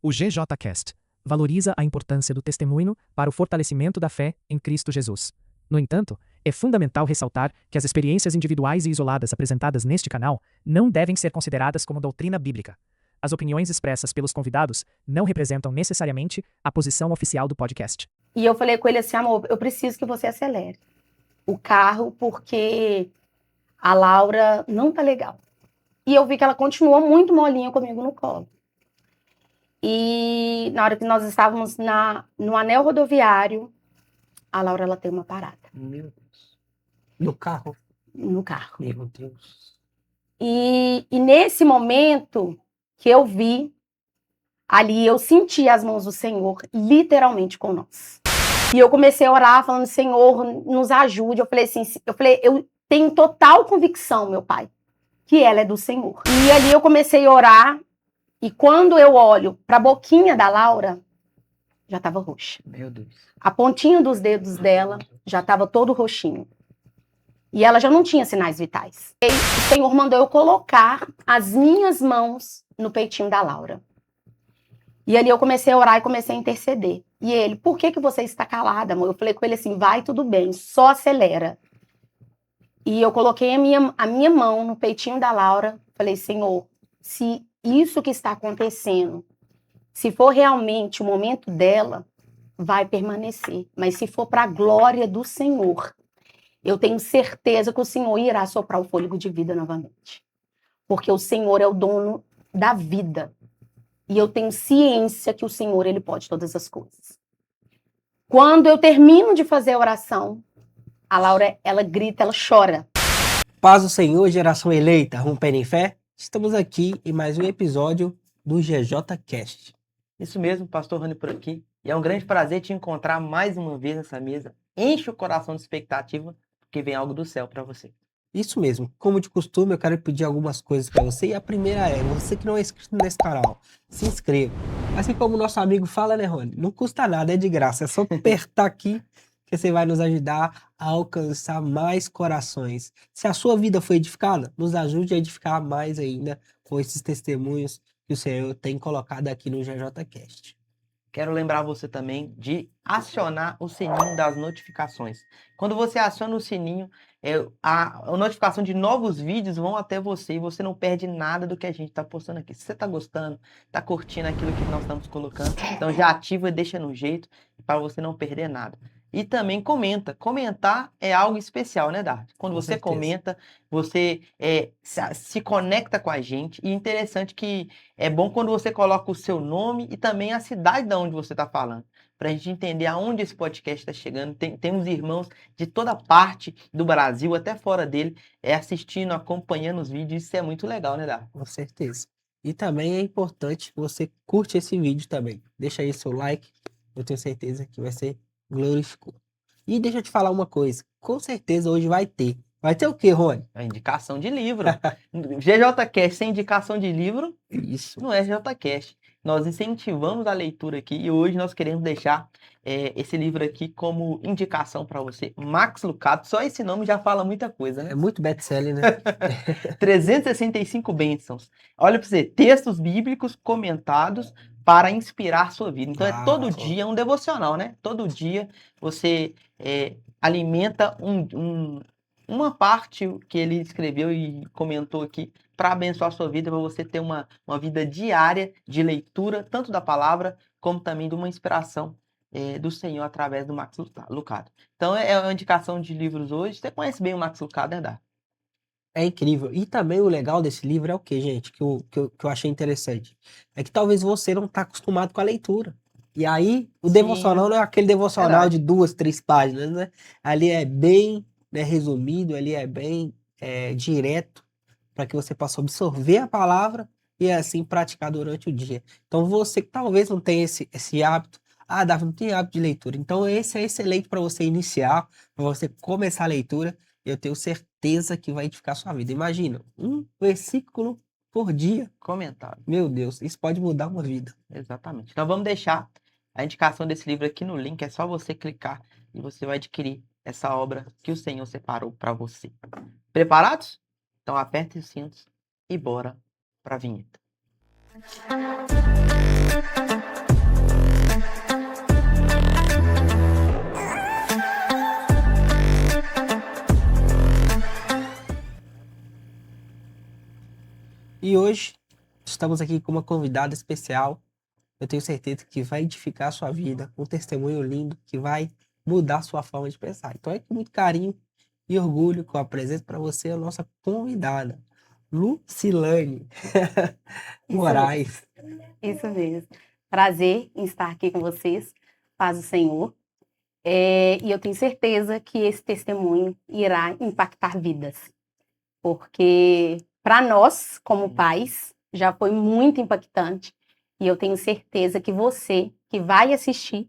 O GJCast valoriza a importância do testemunho para o fortalecimento da fé em Cristo Jesus. No entanto, é fundamental ressaltar que as experiências individuais e isoladas apresentadas neste canal não devem ser consideradas como doutrina bíblica. As opiniões expressas pelos convidados não representam necessariamente a posição oficial do podcast. E eu falei com ele assim, amor, eu preciso que você acelere o carro porque a Laura não tá legal. E eu vi que ela continuou muito molinha comigo no colo. E na hora que nós estávamos no anel rodoviário, a Laura ela tem uma parada. Meu Deus. No carro? No carro. Meu Deus. E nesse momento que eu vi, ali eu senti as mãos do Senhor literalmente com nós. E eu comecei a orar falando, Senhor, nos ajude. Eu falei, eu tenho total convicção, meu pai, que ela é do Senhor. E ali eu comecei a orar, e quando eu olho para a boquinha da Laura, já estava roxa. Meu Deus. A pontinha dos dedos dela já estava todo roxinho. E ela já não tinha sinais vitais. E o Senhor mandou eu colocar as minhas mãos no peitinho da Laura. E ali eu comecei a orar e comecei a interceder. E ele, por que você está calada, amor? Eu falei com ele assim, vai tudo bem, só acelera. E eu coloquei a minha mão no peitinho da Laura. Falei, Senhor, se isso que está acontecendo, se for realmente o momento dela, vai permanecer. Mas se for para a glória do Senhor, eu tenho certeza que o Senhor irá soprar o fôlego de vida novamente. Porque o Senhor é o dono da vida. E eu tenho ciência que o Senhor, Ele pode todas as coisas. Quando eu termino de fazer a oração, a Laura, ela grita, ela chora. Paz do Senhor, geração eleita, rompendo em fé. Estamos aqui em mais um episódio do GJCast. Isso mesmo, pastor Rony por aqui. E é um grande prazer te encontrar mais uma vez nessa mesa. Enche o coração de expectativa, porque vem algo do céu para você. Isso mesmo, como de costume, eu quero pedir algumas coisas para você. E a primeira é, você que não é inscrito nesse canal, se inscreva. Assim como o nosso amigo fala, né, Rony? Não custa nada, é de graça. É só apertar aqui que você vai nos ajudar a alcançar mais corações. Se a sua vida foi edificada, nos ajude a edificar mais ainda com esses testemunhos que o Senhor tem colocado aqui no GJCast. Quero lembrar você também de acionar o sininho das notificações. Quando você aciona o sininho, a notificação de novos vídeos vão até você e você não perde nada do que a gente está postando aqui. Se você está gostando, está curtindo aquilo que nós estamos colocando, então já ativa e deixa no jeito para você não perder nada. E também comenta. Comentar é algo especial, né, Dart? Quando Com você certeza. comenta, você se conecta com a gente. E interessante que é bom quando você coloca o seu nome e também a cidade de onde você está falando. Para a gente entender aonde esse podcast está chegando. Tem uns irmãos de toda parte do Brasil, até fora dele, assistindo, acompanhando os vídeos. Isso é muito legal, né, Dart? Com certeza. E também é importante que você curte esse vídeo também. Deixa aí seu like, eu tenho certeza que vai ser glorificado. E deixa eu te falar uma coisa, com certeza hoje vai ter. Vai ter o quê, Rony? A indicação de livro. GJCast sem indicação de livro Isso. não é GJCast. Nós incentivamos a leitura aqui e hoje nós queremos deixar esse livro aqui como indicação para você. Max Lucado, só esse nome já fala muita coisa, né? É muito best-seller, né? 365 bênçãos. Olha para você, textos bíblicos comentados para inspirar sua vida. Então é todo dia um devocional, né? Todo dia você alimenta uma parte que ele escreveu e comentou aqui para abençoar a sua vida, para você ter uma vida diária de leitura, tanto da palavra, como também de uma inspiração do Senhor através do Max Lucado. Então é uma indicação de livros hoje. Você conhece bem o Max Lucado, né, Dá? É incrível. E também o legal desse livro é o quê, gente? Que eu achei interessante. É que talvez você não está acostumado com a leitura. E aí, o Sim, devocional não é aquele devocional verdade. de 2, 3 páginas, né? Ali é bem, né, resumido, ali é bem direto, para que você possa absorver a palavra e assim praticar durante o dia. Então, você que talvez não tenha esse hábito, Davi, não tem hábito de leitura. Então, esse é excelente para você iniciar, para você começar a leitura. Eu tenho certeza que vai edificar sua vida. Imagina, um versículo por dia. Comentado. Meu Deus, isso pode mudar uma vida. Exatamente. Então vamos deixar a indicação desse livro aqui no link. É só você clicar e você vai adquirir essa obra que o Senhor separou para você. Preparados? Então aperte os cintos e bora para a vinheta. E hoje estamos aqui com uma convidada especial. Eu tenho certeza que vai edificar a sua vida, um testemunho lindo que vai mudar a sua forma de pensar. Então é com muito carinho e orgulho que eu apresento para você a nossa convidada, Lucilane Moraes. Isso mesmo. Prazer em estar aqui com vocês. Paz do Senhor. E eu tenho certeza que esse testemunho irá impactar vidas. Porque para nós, como pais, já foi muito impactante. E eu tenho certeza que você, que vai assistir,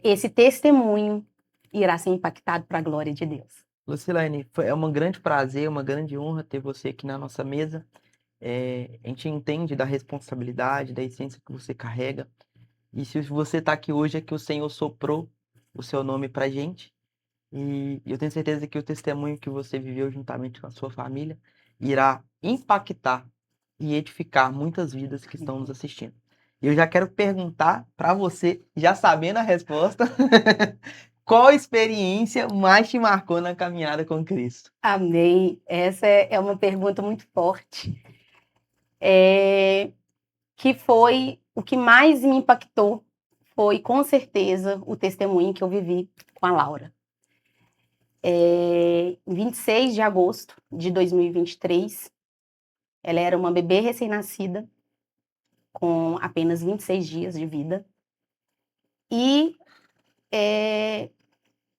esse testemunho irá ser impactado para a glória de Deus. Lucilane, é um grande prazer, uma grande honra ter você aqui na nossa mesa. A gente entende da responsabilidade, da essência que você carrega. E se você está aqui hoje é que o Senhor soprou o seu nome para a gente. E eu tenho certeza que o testemunho que você viveu juntamente com a sua família irá impactar e edificar muitas vidas que estão nos assistindo. E eu já quero perguntar para você, já sabendo a resposta, qual experiência mais te marcou na caminhada com Cristo? Amém. Essa é uma pergunta muito forte. Que foi o que mais me impactou, foi com certeza o testemunho que eu vivi com a Laura. Em 26 de agosto de 2023, ela era uma bebê recém-nascida, com apenas 26 dias de vida. E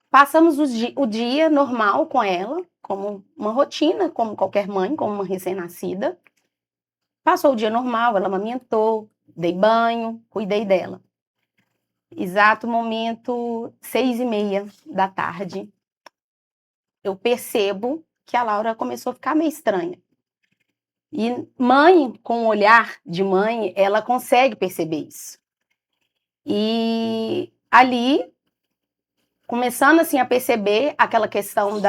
passamos o dia normal com ela, como uma rotina, como qualquer mãe, como uma recém-nascida. Passou o dia normal, ela amamentou, dei banho, cuidei dela. Exato momento, 6h30 da tarde, eu percebo que a Laura começou a ficar meio estranha. E mãe, com o olhar de mãe, ela consegue perceber isso. E ali, começando assim a perceber aquela questão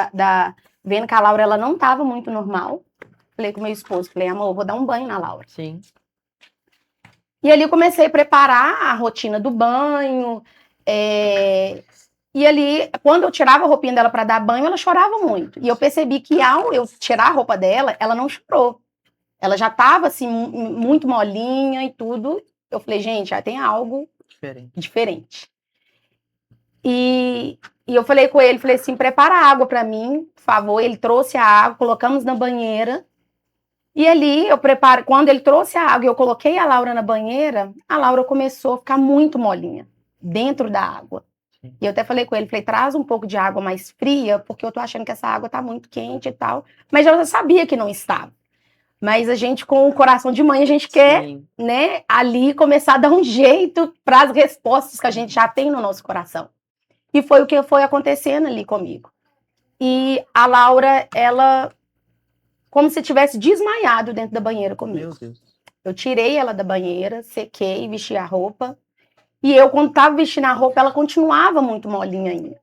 vendo que a Laura ela não estava muito normal, falei com meu esposo, falei, amor, eu vou dar um banho na Laura. Sim. E ali eu comecei a preparar a rotina do banho. E ali, quando eu tirava a roupinha dela para dar banho, ela chorava muito. E eu percebi que ao eu tirar a roupa dela, ela não chorou. Ela já estava assim, muito molinha e tudo. Eu falei, gente, já tem algo diferente. E eu falei com ele, falei assim, prepara a água para mim, por favor. Ele trouxe a água, colocamos na banheira. E ali, quando ele trouxe a água e eu coloquei a Laura na banheira, a Laura começou a ficar muito molinha, dentro da água. Sim. E eu até falei com ele, falei, traz um pouco de água mais fria, porque eu tô achando que essa água tá muito quente e tal. Mas eu já sabia que não estava. Mas a gente, com o coração de mãe, a gente quer, Sim. né, ali começar a dar um jeito para as respostas que a gente já tem no nosso coração. E foi o que foi acontecendo ali comigo. E a Laura, ela, como se tivesse desmaiado dentro da banheira comigo. Meu Deus. Eu tirei ela da banheira, sequei, vesti a roupa. E eu, quando estava vestindo a roupa, ela continuava muito molinha ainda.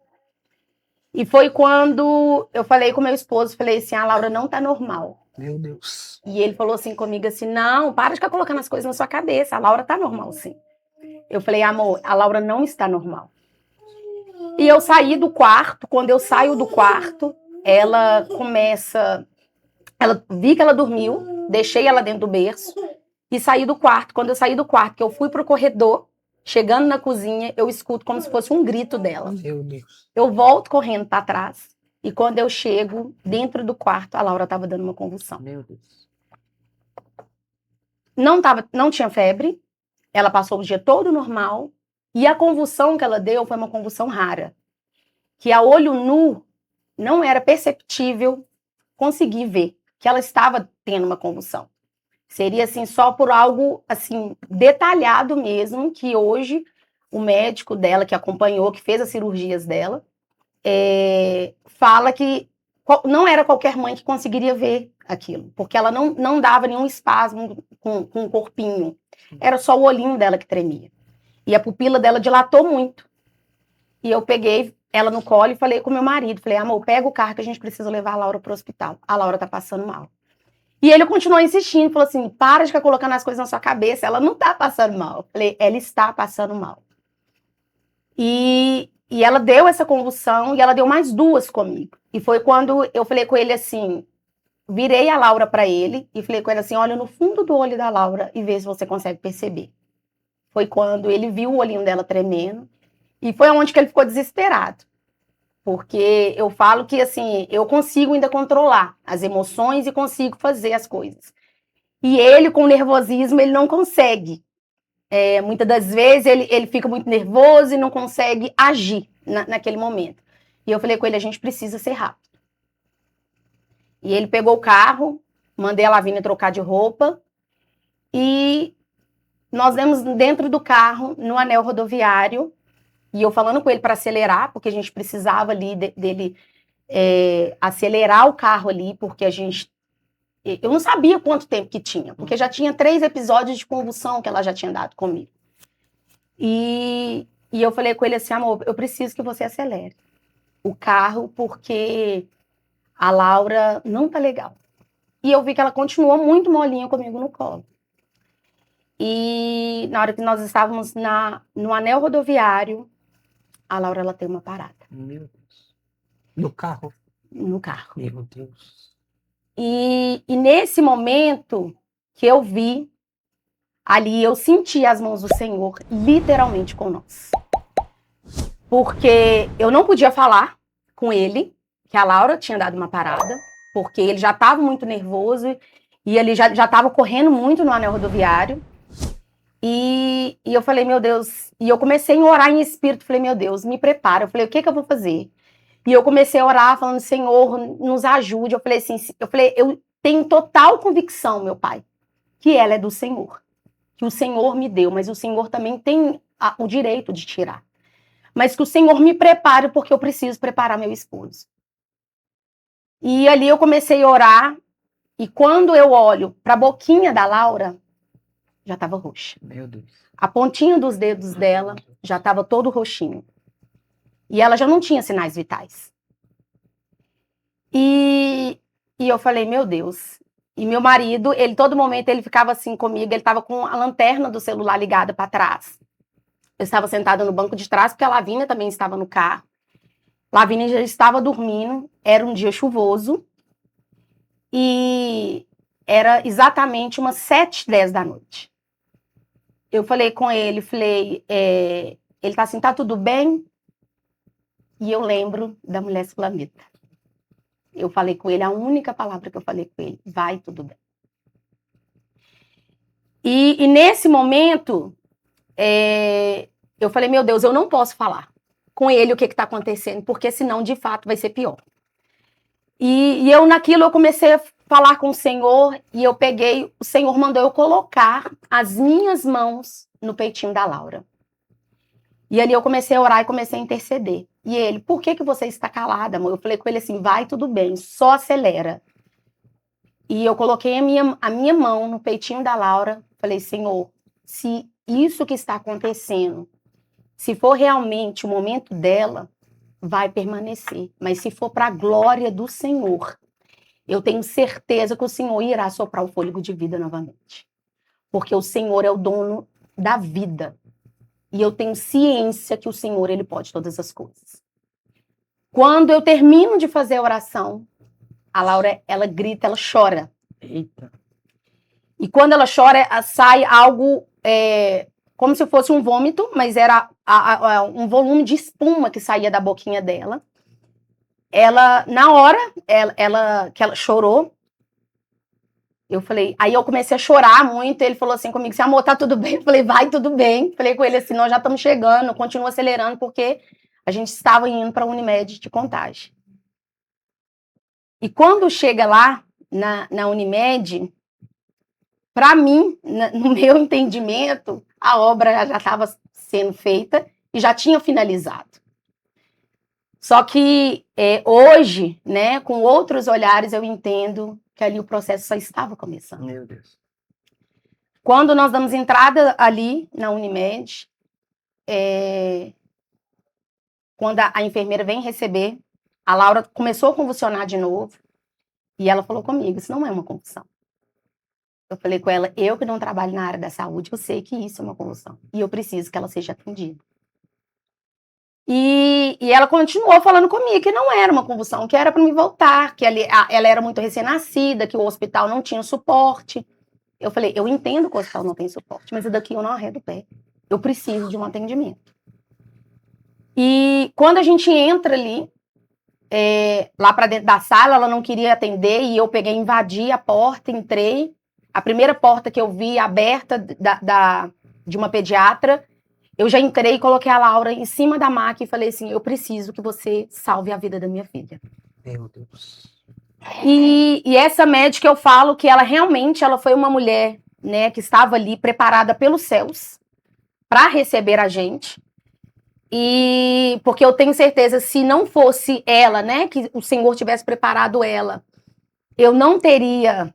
E foi quando eu falei com meu esposo, falei assim, a Laura não tá normal. Meu Deus. E ele falou assim comigo assim, não, para de ficar colocando as coisas na sua cabeça, a Laura tá normal sim. Eu falei, amor, a Laura não está normal. E eu saí do quarto, quando eu saio do quarto, ela vi que ela dormiu, deixei ela dentro do berço e saí do quarto. Quando eu saí do quarto, que eu fui pro corredor, chegando na cozinha, eu escuto como se fosse um grito dela. Meu Deus. Eu volto correndo para trás e quando eu chego dentro do quarto, a Laura estava dando uma convulsão. Meu Deus. Não tinha febre, ela passou o dia todo normal e a convulsão que ela deu foi uma convulsão rara, que a olho nu não era perceptível conseguir ver que ela estava tendo uma convulsão. Seria assim só por algo assim detalhado mesmo, que hoje o médico dela que acompanhou, que fez as cirurgias dela, fala que não era qualquer mãe que conseguiria ver aquilo, porque ela não dava nenhum espasmo com o corpinho, era só o olhinho dela que tremia. E a pupila dela dilatou muito. E eu peguei ela no colo e falei com meu marido, falei, amor, pega o carro que a gente precisa levar a Laura pro hospital. A Laura tá passando mal. E ele continuou insistindo, falou assim, para de ficar colocando as coisas na sua cabeça, ela não tá passando mal. Eu falei, ela está passando mal. E ela deu essa convulsão e ela deu mais 2 comigo. E foi quando eu falei com ele assim, virei a Laura para ele e falei com ele assim, olha no fundo do olho da Laura e vê se você consegue perceber. Foi quando ele viu o olhinho dela tremendo e foi onde que ele ficou desesperado. Porque eu falo que, assim, eu consigo ainda controlar as emoções e consigo fazer as coisas. E ele, com nervosismo, ele não consegue. Muitas das vezes, ele fica muito nervoso e não consegue agir naquele momento. E eu falei com ele, a gente precisa ser rápido. E ele pegou o carro, mandei a Lavínia trocar de roupa e nós demos dentro do carro, no anel rodoviário, e eu falando com ele para acelerar, porque a gente precisava ali dele acelerar o carro ali, porque eu não sabia quanto tempo que tinha, porque já tinha 3 episódios de convulsão que ela já tinha dado comigo. E eu falei com ele assim, amor, eu preciso que você acelere o carro, porque a Laura não tá legal. E eu vi que ela continuou muito molinha comigo no colo. E na hora que nós estávamos no anel rodoviário, a Laura, ela tem uma parada. Meu Deus. No carro? No carro. Meu Deus. E nesse momento que eu vi, ali eu senti as mãos do Senhor literalmente com nós. Porque eu não podia falar com ele, que a Laura tinha dado uma parada, porque ele já estava muito nervoso e ele já estava correndo muito no anel rodoviário. E eu falei, meu Deus, e eu comecei a orar em espírito, falei, meu Deus, me prepara. Eu falei, o que eu vou fazer? E eu comecei a orar, falando, Senhor, nos ajude. Eu falei assim, eu tenho total convicção, meu pai, que ela é do Senhor, que o Senhor me deu, mas o Senhor também tem o direito de tirar. Mas que o Senhor me prepare, porque eu preciso preparar meu esposo. E ali eu comecei a orar, e quando eu olho para a boquinha da Laura, já estava roxa. Meu Deus. A pontinha dos dedos dela já estava todo roxinho. E ela já não tinha sinais vitais. E eu falei, meu Deus. E meu marido, ele todo momento ele ficava assim comigo, ele estava com a lanterna do celular ligada para trás. Eu estava sentada no banco de trás, porque a Lavínia também estava no carro. Lavínia já estava dormindo, era um dia chuvoso. E era exatamente umas 7h10 da noite. Eu falei com ele, ele tá assim, tá tudo bem? E eu lembro da mulher sulamita. Eu falei com ele, a única palavra que eu falei com ele, vai tudo bem. E nesse momento, eu falei, meu Deus, eu não posso falar com ele o que está acontecendo, porque senão, de fato, vai ser pior. E naquilo, eu comecei a falar com o Senhor, e eu peguei, o Senhor mandou eu colocar as minhas mãos no peitinho da Laura. E ali eu comecei a orar e comecei a interceder. E ele, por que você está calada, amor? Eu falei com ele assim, vai tudo bem, só acelera. E eu coloquei a minha mão no peitinho da Laura, falei, Senhor, se isso que está acontecendo, se for realmente o momento dela, vai permanecer. Mas se for para a glória do Senhor, eu tenho certeza que o Senhor irá soprar o fôlego de vida novamente. Porque o Senhor é o dono da vida. E eu tenho ciência que o Senhor, ele pode todas as coisas. Quando eu termino de fazer a oração, a Laura, ela grita, ela chora. Eita. E quando ela chora, sai algo como se fosse um vômito, mas era um volume de espuma que saía da boquinha dela. Ela, na hora que ela chorou, eu falei, aí eu comecei a chorar muito, ele falou assim comigo, assim, amor, tá tudo bem? Eu falei, vai, tudo bem. Falei com ele assim, nós já estamos chegando, continua acelerando, porque a gente estava indo para a Unimed de Contagem. E quando chega lá, na Unimed, para mim, no meu entendimento, a obra já estava sendo feita e já tinha finalizado. Só que hoje, né, com outros olhares, eu entendo que ali o processo só estava começando. Meu Deus. Quando nós damos entrada ali na Unimed, quando a enfermeira vem receber, a Laura começou a convulsionar de novo e ela falou comigo, isso não é uma convulsão. Eu falei com ela, eu que não trabalho na área da saúde, eu sei que isso é uma convulsão e eu preciso que ela seja atendida. E ela continuou falando comigo que não era uma convulsão, que era para me voltar, que ela era muito recém-nascida, que o hospital não tinha suporte. Eu falei, eu entendo que o hospital não tem suporte, mas daqui eu não arredo o pé. Eu preciso de um atendimento. E quando a gente entra ali, lá para dentro da sala, ela não queria atender e eu peguei, invadi a porta, entrei. A primeira porta que eu vi aberta de uma pediatra, eu já entrei e coloquei a Laura em cima da maca e falei assim, eu preciso que você salve a vida da minha filha. Meu Deus. E essa médica, eu falo que ela realmente foi uma mulher, né, que estava ali preparada pelos céus para receber a gente. E porque eu tenho certeza, se não fosse ela, né, que o Senhor tivesse preparado ela, eu não teria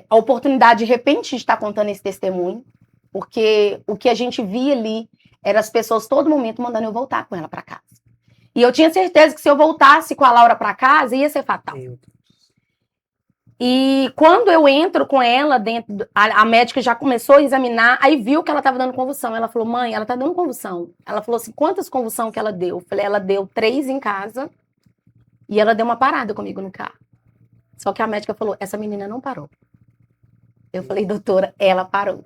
a oportunidade de repente de estar contando esse testemunho, porque o que a gente via ali era as pessoas todo momento mandando eu voltar com ela para casa. E eu tinha certeza que se eu voltasse com a Laura para casa, ia ser fatal. Meu Deus. E quando eu entro com ela dentro, a médica já começou a examinar, aí viu que ela estava dando convulsão. Ela falou, mãe, ela tá dando convulsão. Ela falou assim, quantas convulsões que ela deu? Eu falei, ela deu 3 em casa e ela deu uma parada comigo no carro. Só que a médica falou, essa menina não parou. Eu falei, doutora, ela parou.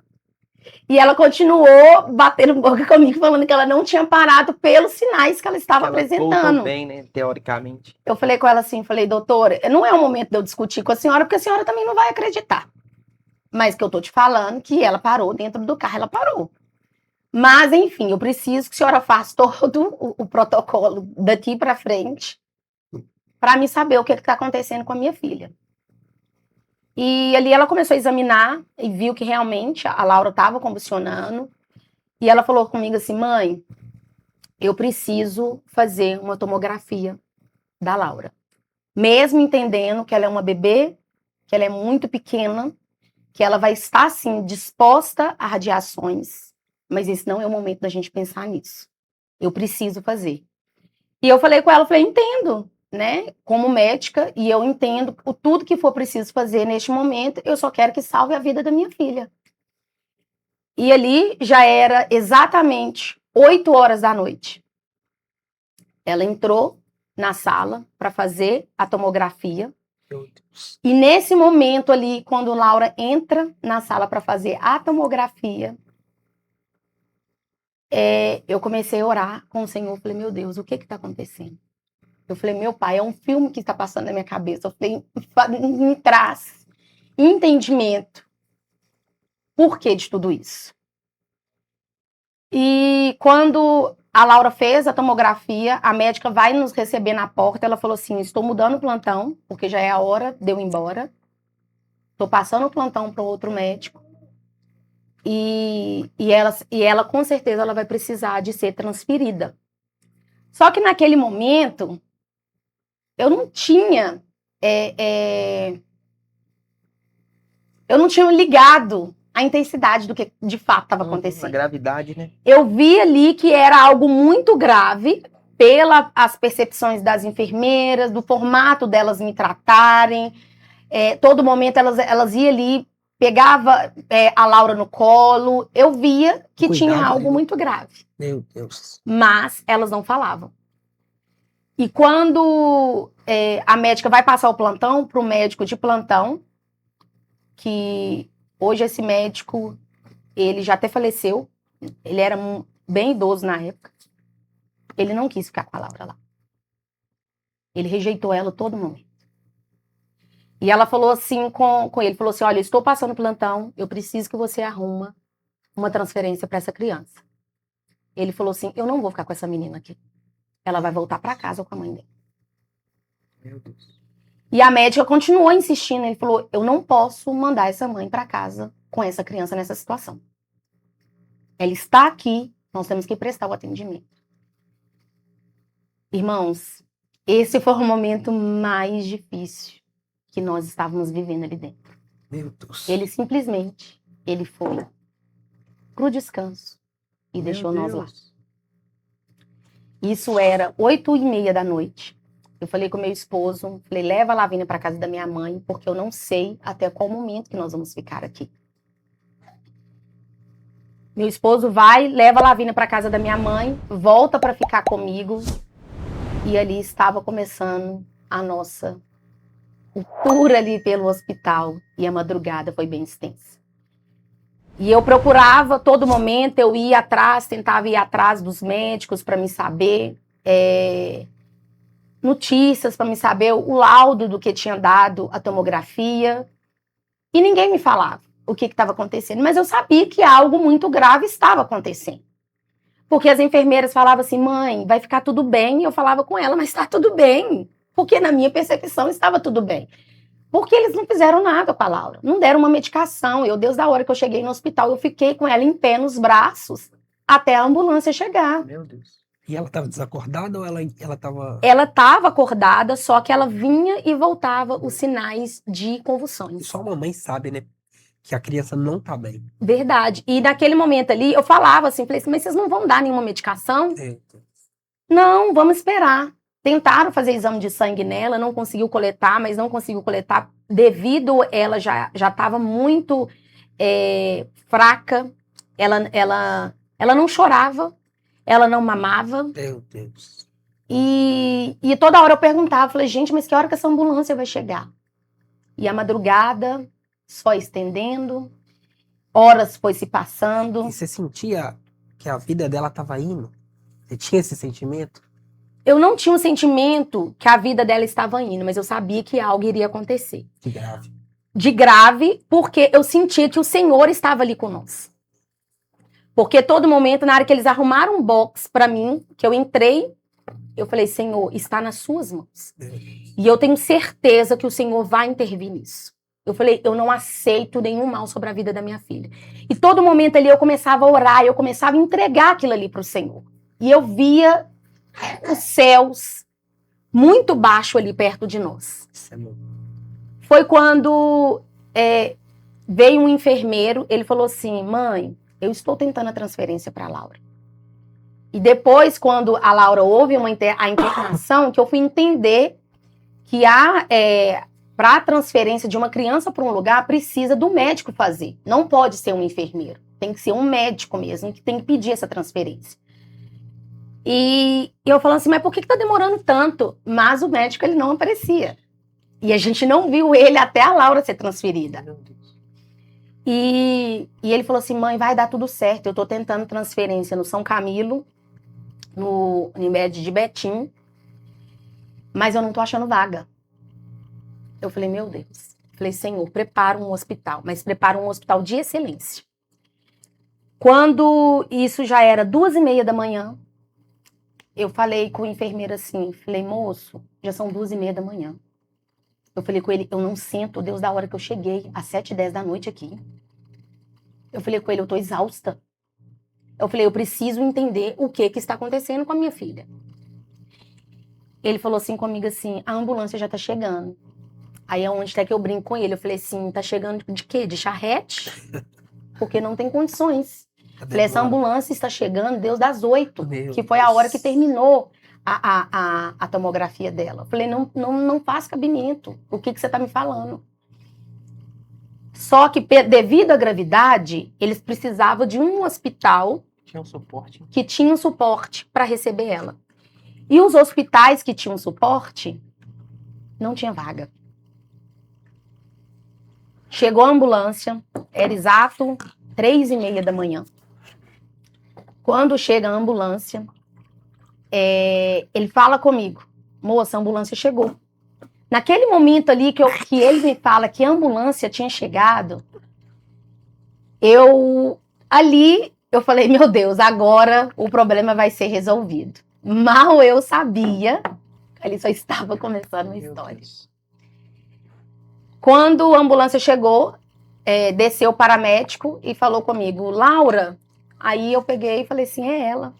E ela continuou batendo boca comigo, falando que ela não tinha parado pelos sinais que ela estava apresentando. Voltou bem, né, teoricamente. Eu falei com ela assim, falei, doutora, não é o momento de eu discutir com a senhora, porque a senhora também não vai acreditar. Mas que eu tô te falando que ela parou dentro do carro, ela parou. Mas, enfim, eu preciso que a senhora faça todo o protocolo daqui para frente para me saber o que está acontecendo com a minha filha. E ali ela começou a examinar e viu que realmente a Laura estava convulsionando. E ela falou comigo assim, mãe, eu preciso fazer uma tomografia da Laura. Mesmo entendendo que ela é uma bebê, que ela é muito pequena, que ela vai estar, sim, disposta a radiações, mas esse não é o momento da gente pensar nisso. Eu preciso fazer. E eu falei com ela, falei, entendo, né, como médica, e eu entendo tudo que for preciso fazer neste momento, eu só quero que salve a vida da minha filha. E ali já era exatamente 8 horas da noite. Ela entrou na sala para fazer a tomografia. Meu Deus. E nesse momento ali, quando Laura entra na sala para fazer a tomografia, eu comecei a orar com o Senhor. Falei, meu Deus, o que está acontecendo? Eu falei, meu pai, é um filme que está passando na minha cabeça. Eu falei, me traz entendimento. Por que de tudo isso? E quando a Laura fez a tomografia, a médica vai nos receber na porta. Ela falou assim, estou mudando o plantão, porque já é a hora de eu ir embora. Estou passando o plantão para outro médico. E ela, com certeza, ela vai precisar de ser transferida. Só que naquele momento, eu não tinha... eu não tinha ligado a intensidade do que de fato estava acontecendo. A gravidade, né? Eu vi ali que era algo muito grave pelas percepções das enfermeiras, do formato delas me tratarem. Todo momento elas iam ali, pegava a Laura no colo. Eu via que tinha algo muito grave. Meu Deus. Mas elas não falavam. E quando a médica vai passar o plantão para o médico de plantão, que hoje esse médico, ele já até faleceu, ele era bem idoso na época, ele não quis ficar com a Laura lá. Ele rejeitou ela a todo momento. E ela falou assim com ele, falou assim, olha, eu estou passando plantão, eu preciso que você arruma uma transferência para essa criança. Ele falou assim, eu não vou ficar com essa menina aqui. Ela vai voltar para casa com a mãe dela. Meu Deus. E a médica continuou insistindo, ele falou, eu não posso mandar essa mãe para casa com essa criança nessa situação. Ela está aqui, nós temos que prestar o atendimento. Irmãos, esse foi o momento mais difícil que nós estávamos vivendo ali dentro. Meu Deus. Ele simplesmente, ele foi pro descanso e Meu deixou nós lá. Deus. Isso era 8h30 da noite. Eu falei com meu esposo, falei, leva a Lavínia para casa da minha mãe, porque eu não sei até qual momento que nós vamos ficar aqui. Meu esposo vai, leva a Lavínia para casa da minha mãe, volta para ficar comigo. E ali estava começando a nossa cultura ali pelo hospital. E a madrugada foi bem extensa. E eu procurava, todo momento, eu ia atrás, tentava ir atrás dos médicos para me saber, notícias para me saber o laudo do que tinha dado a tomografia. E ninguém me falava o que estava acontecendo. Mas eu sabia que algo muito grave estava acontecendo. Porque as enfermeiras falavam assim, mãe, vai ficar tudo bem. E eu falava com ela, mas está tudo bem. Porque na minha percepção estava tudo bem. Porque eles não fizeram nada com a Laura. Não deram uma medicação. Eu, desde a hora que eu cheguei no hospital, eu fiquei com ela em pé nos braços até a ambulância chegar. Meu Deus. E ela estava desacordada ou ela estava... Ela estava acordada, só que ela vinha e voltava os sinais de convulsões. Só a mamãe sabe, né? Que a criança não tá bem. Verdade. E naquele momento ali, eu falava assim, falei assim, mas vocês não vão dar nenhuma medicação? Não, vamos esperar. Tentaram fazer exame de sangue nela, não conseguiu coletar, mas não conseguiu coletar devido ela já estava muito fraca. Ela não chorava, ela não mamava. Meu Deus. E toda hora eu perguntava, falei, gente, mas que hora que essa ambulância vai chegar? E a madrugada só estendendo, horas foi se passando. E você sentia que a vida dela estava indo? Você tinha esse sentimento? Eu não tinha um sentimento que a vida dela estava indo, mas eu sabia que algo iria acontecer. De grave. De grave, porque eu sentia que o Senhor estava ali conosco. Porque todo momento, na hora que eles arrumaram um box para mim, que eu entrei, eu falei, Senhor, está nas suas mãos. E eu tenho certeza que o Senhor vai intervir nisso. Eu falei, eu não aceito nenhum mal sobre a vida da minha filha. E todo momento ali eu começava a orar, eu começava a entregar aquilo ali para o Senhor. E eu via os céus muito baixo ali perto de nós. Foi quando veio um enfermeiro, ele falou assim, mãe, eu estou tentando a transferência para a Laura. E depois, quando a Laura houve a internação, que eu fui entender que para a transferência de uma criança para um lugar, precisa do médico fazer. Não pode ser um enfermeiro. Tem que ser um médico mesmo, que tem que pedir essa transferência. E eu falando assim, mas por que está demorando tanto? Mas o médico, ele não aparecia. E a gente não viu ele até a Laura ser transferida. E ele falou assim, mãe, vai dar tudo certo. Eu estou tentando transferência no São Camilo, no Unimed de Betim, mas eu não estou achando vaga. Eu falei, meu Deus. Falei, Senhor, prepara um hospital, mas prepara um hospital de excelência. Quando isso já era 2h30 da manhã, eu falei com o enfermeiro assim, falei, moço, já são 2h30 da manhã. Eu falei com ele, eu não sinto Deus da hora que eu cheguei, às 7h10 da noite aqui. Eu falei com ele, eu tô exausta. Eu falei, eu preciso entender o que está acontecendo com a minha filha. Ele falou assim comigo assim, a ambulância já tá chegando. Aí é onde até que eu brinco com ele, eu falei assim, tá chegando de quê? De charrete? Porque não tem condições. Falei, essa ambulância está chegando Deus das 8h, que foi a hora que terminou a tomografia dela. Falei, não faz cabimento. O que você está me falando? Só que, devido à gravidade, eles precisavam de um hospital que tinha um suporte para receber ela. E os hospitais que tinham suporte, não tinha vaga. Chegou a ambulância, era exato 3h30 da manhã. Quando chega a ambulância, ele fala comigo, moça, a ambulância chegou. Naquele momento ali que ele me fala que a ambulância tinha chegado, eu falei, meu Deus, agora o problema vai ser resolvido. Mal eu sabia, ali só estava começando a história. Quando a ambulância chegou, desceu o paramédico e falou comigo, Laura. Aí eu peguei e falei assim, é ela.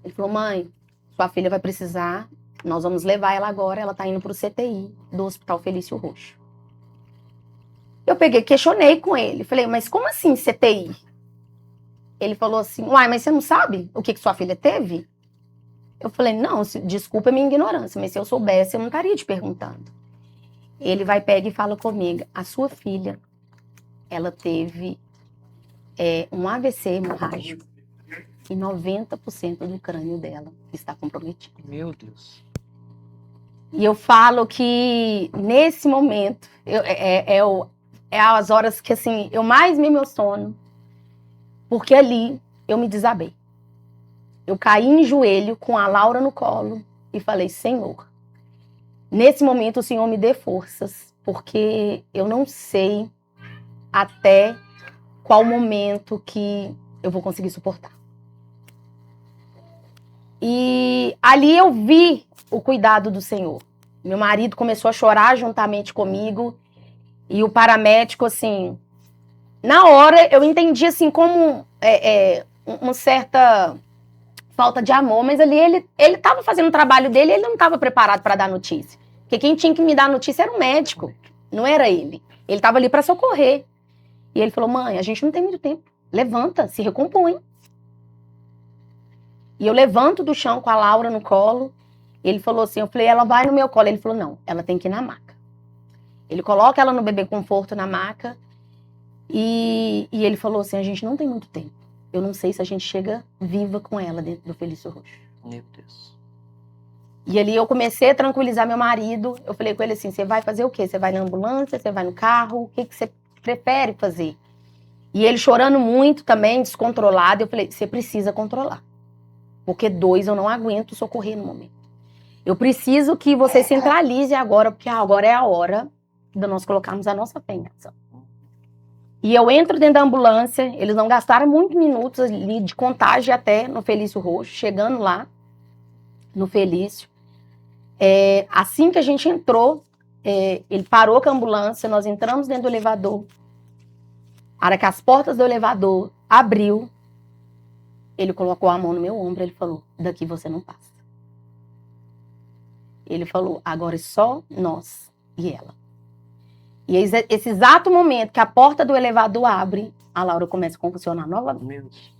Ele falou, mãe, sua filha vai precisar, nós vamos levar ela agora, ela tá indo pro CTI do Hospital Felício Roxo. Eu peguei, questionei com ele, falei, mas como assim CTI? Ele falou assim, uai, mas você não sabe o que sua filha teve? Eu falei, não, desculpa a minha ignorância, mas se eu soubesse, eu não estaria te perguntando. Ele vai, pega e fala comigo, a sua filha, ela teve é um AVC hemorrágico e 90% do crânio dela está comprometido. Meu Deus. E eu falo que nesse momento é as horas que assim eu mais me emociono, porque ali eu me desabei. Eu caí em joelho com a Laura no colo e falei: Senhor, nesse momento o Senhor me dê forças, porque eu não sei até qual momento que eu vou conseguir suportar. E ali eu vi o cuidado do Senhor. Meu marido começou a chorar juntamente comigo e o paramédico, assim, na hora eu entendi assim como uma certa falta de amor, mas ali ele estava fazendo o trabalho dele e ele não estava preparado para dar notícia. Porque quem tinha que me dar notícia era o médico, não era ele. Ele estava ali para socorrer. E ele falou: mãe, a gente não tem muito tempo. Levanta, se recompõe. E eu levanto do chão com a Laura no colo. Ele falou assim, eu falei: ela vai no meu colo. Ele falou: não, ela tem que ir na maca. Ele coloca ela no bebê conforto na maca. E ele falou assim: a gente não tem muito tempo. Eu não sei se a gente chega viva com ela dentro do Felício Roxo. Meu Deus. E ali eu comecei a tranquilizar meu marido. Eu falei com ele assim: você vai fazer o quê? Você vai na ambulância? Você vai no carro? O que você prefere fazer? E ele chorando muito também, descontrolado. Eu falei: você precisa controlar. Porque 2 eu não aguento socorrer no momento. Eu preciso que você centralize agora, porque agora é a hora de nós colocarmos a nossa fé em ação. E eu entro dentro da ambulância, eles não gastaram muitos minutos ali de contagem até no Felício Roxo, chegando lá no Felício. Assim que a gente entrou, ele parou com a ambulância, nós entramos dentro do elevador. A hora que as portas do elevador abriu, ele colocou a mão no meu ombro e ele falou: daqui você não passa. Ele falou: agora é só nós e ela. E esse exato momento que a porta do elevador abre, a Laura começa a convulsionar novamente.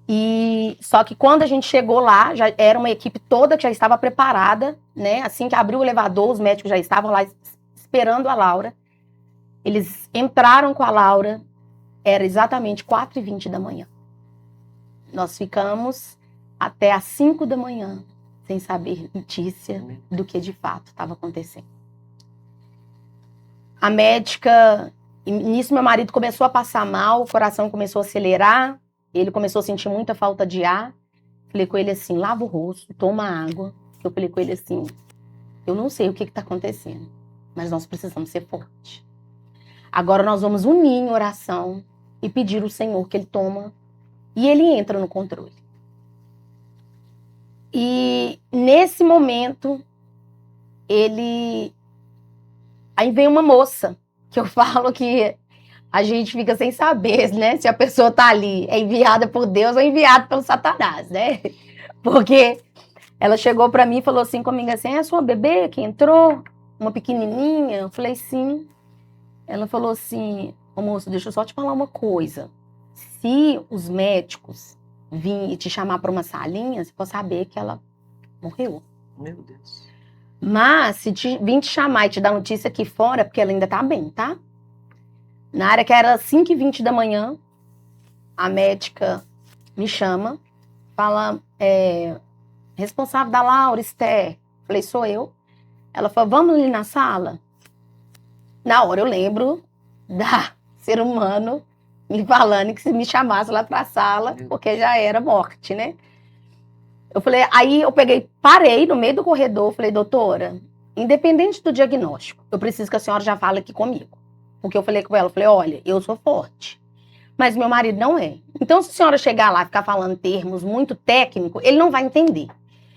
E só que quando a gente chegou lá, já era uma equipe toda que já estava preparada, né? Assim que abriu o elevador, os médicos já estavam lá esperando a Laura. Eles entraram com a Laura, era exatamente 4h20 da manhã. Nós ficamos até às 5 da manhã sem saber notícia do que de fato estava acontecendo. A médica, nisso meu marido começou a passar mal, o coração começou a acelerar, ele começou a sentir muita falta de ar. Falei com ele assim: lava o rosto, toma água. Eu falei com ele assim: eu não sei o que está acontecendo, mas nós precisamos ser fortes. Agora nós vamos unir em oração e pedir ao Senhor que ele toma e ele entra no controle. E nesse momento, aí vem uma moça, que eu falo que a gente fica sem saber, né? Se a pessoa tá ali, é enviada por Deus ou enviada pelo Satanás, né? Porque ela chegou pra mim e falou assim comigo assim: é a sua bebê que entrou? Uma pequenininha? Eu falei: sim. Ela falou assim: ô moço, deixa eu só te falar uma coisa. Se os médicos virem te chamar pra uma salinha, você pode saber que ela morreu. Meu Deus. Mas se vir te chamar e te dar notícia aqui fora, porque ela ainda tá bem, tá? Na área que era 5h20 da manhã, a médica me chama, fala: responsável da Laura, Esther. Falei: sou eu. Ela falou: vamos ali na sala? Na hora eu lembro da ser humano me falando que se me chamasse lá pra sala, porque já era morte, né? Eu falei, aí eu parei no meio do corredor, falei: doutora, independente do diagnóstico, eu preciso que a senhora já fale aqui comigo. Porque eu falei com ela, falei: olha, eu sou forte, mas meu marido não é. Então, se a senhora chegar lá e ficar falando termos muito técnicos, ele não vai entender.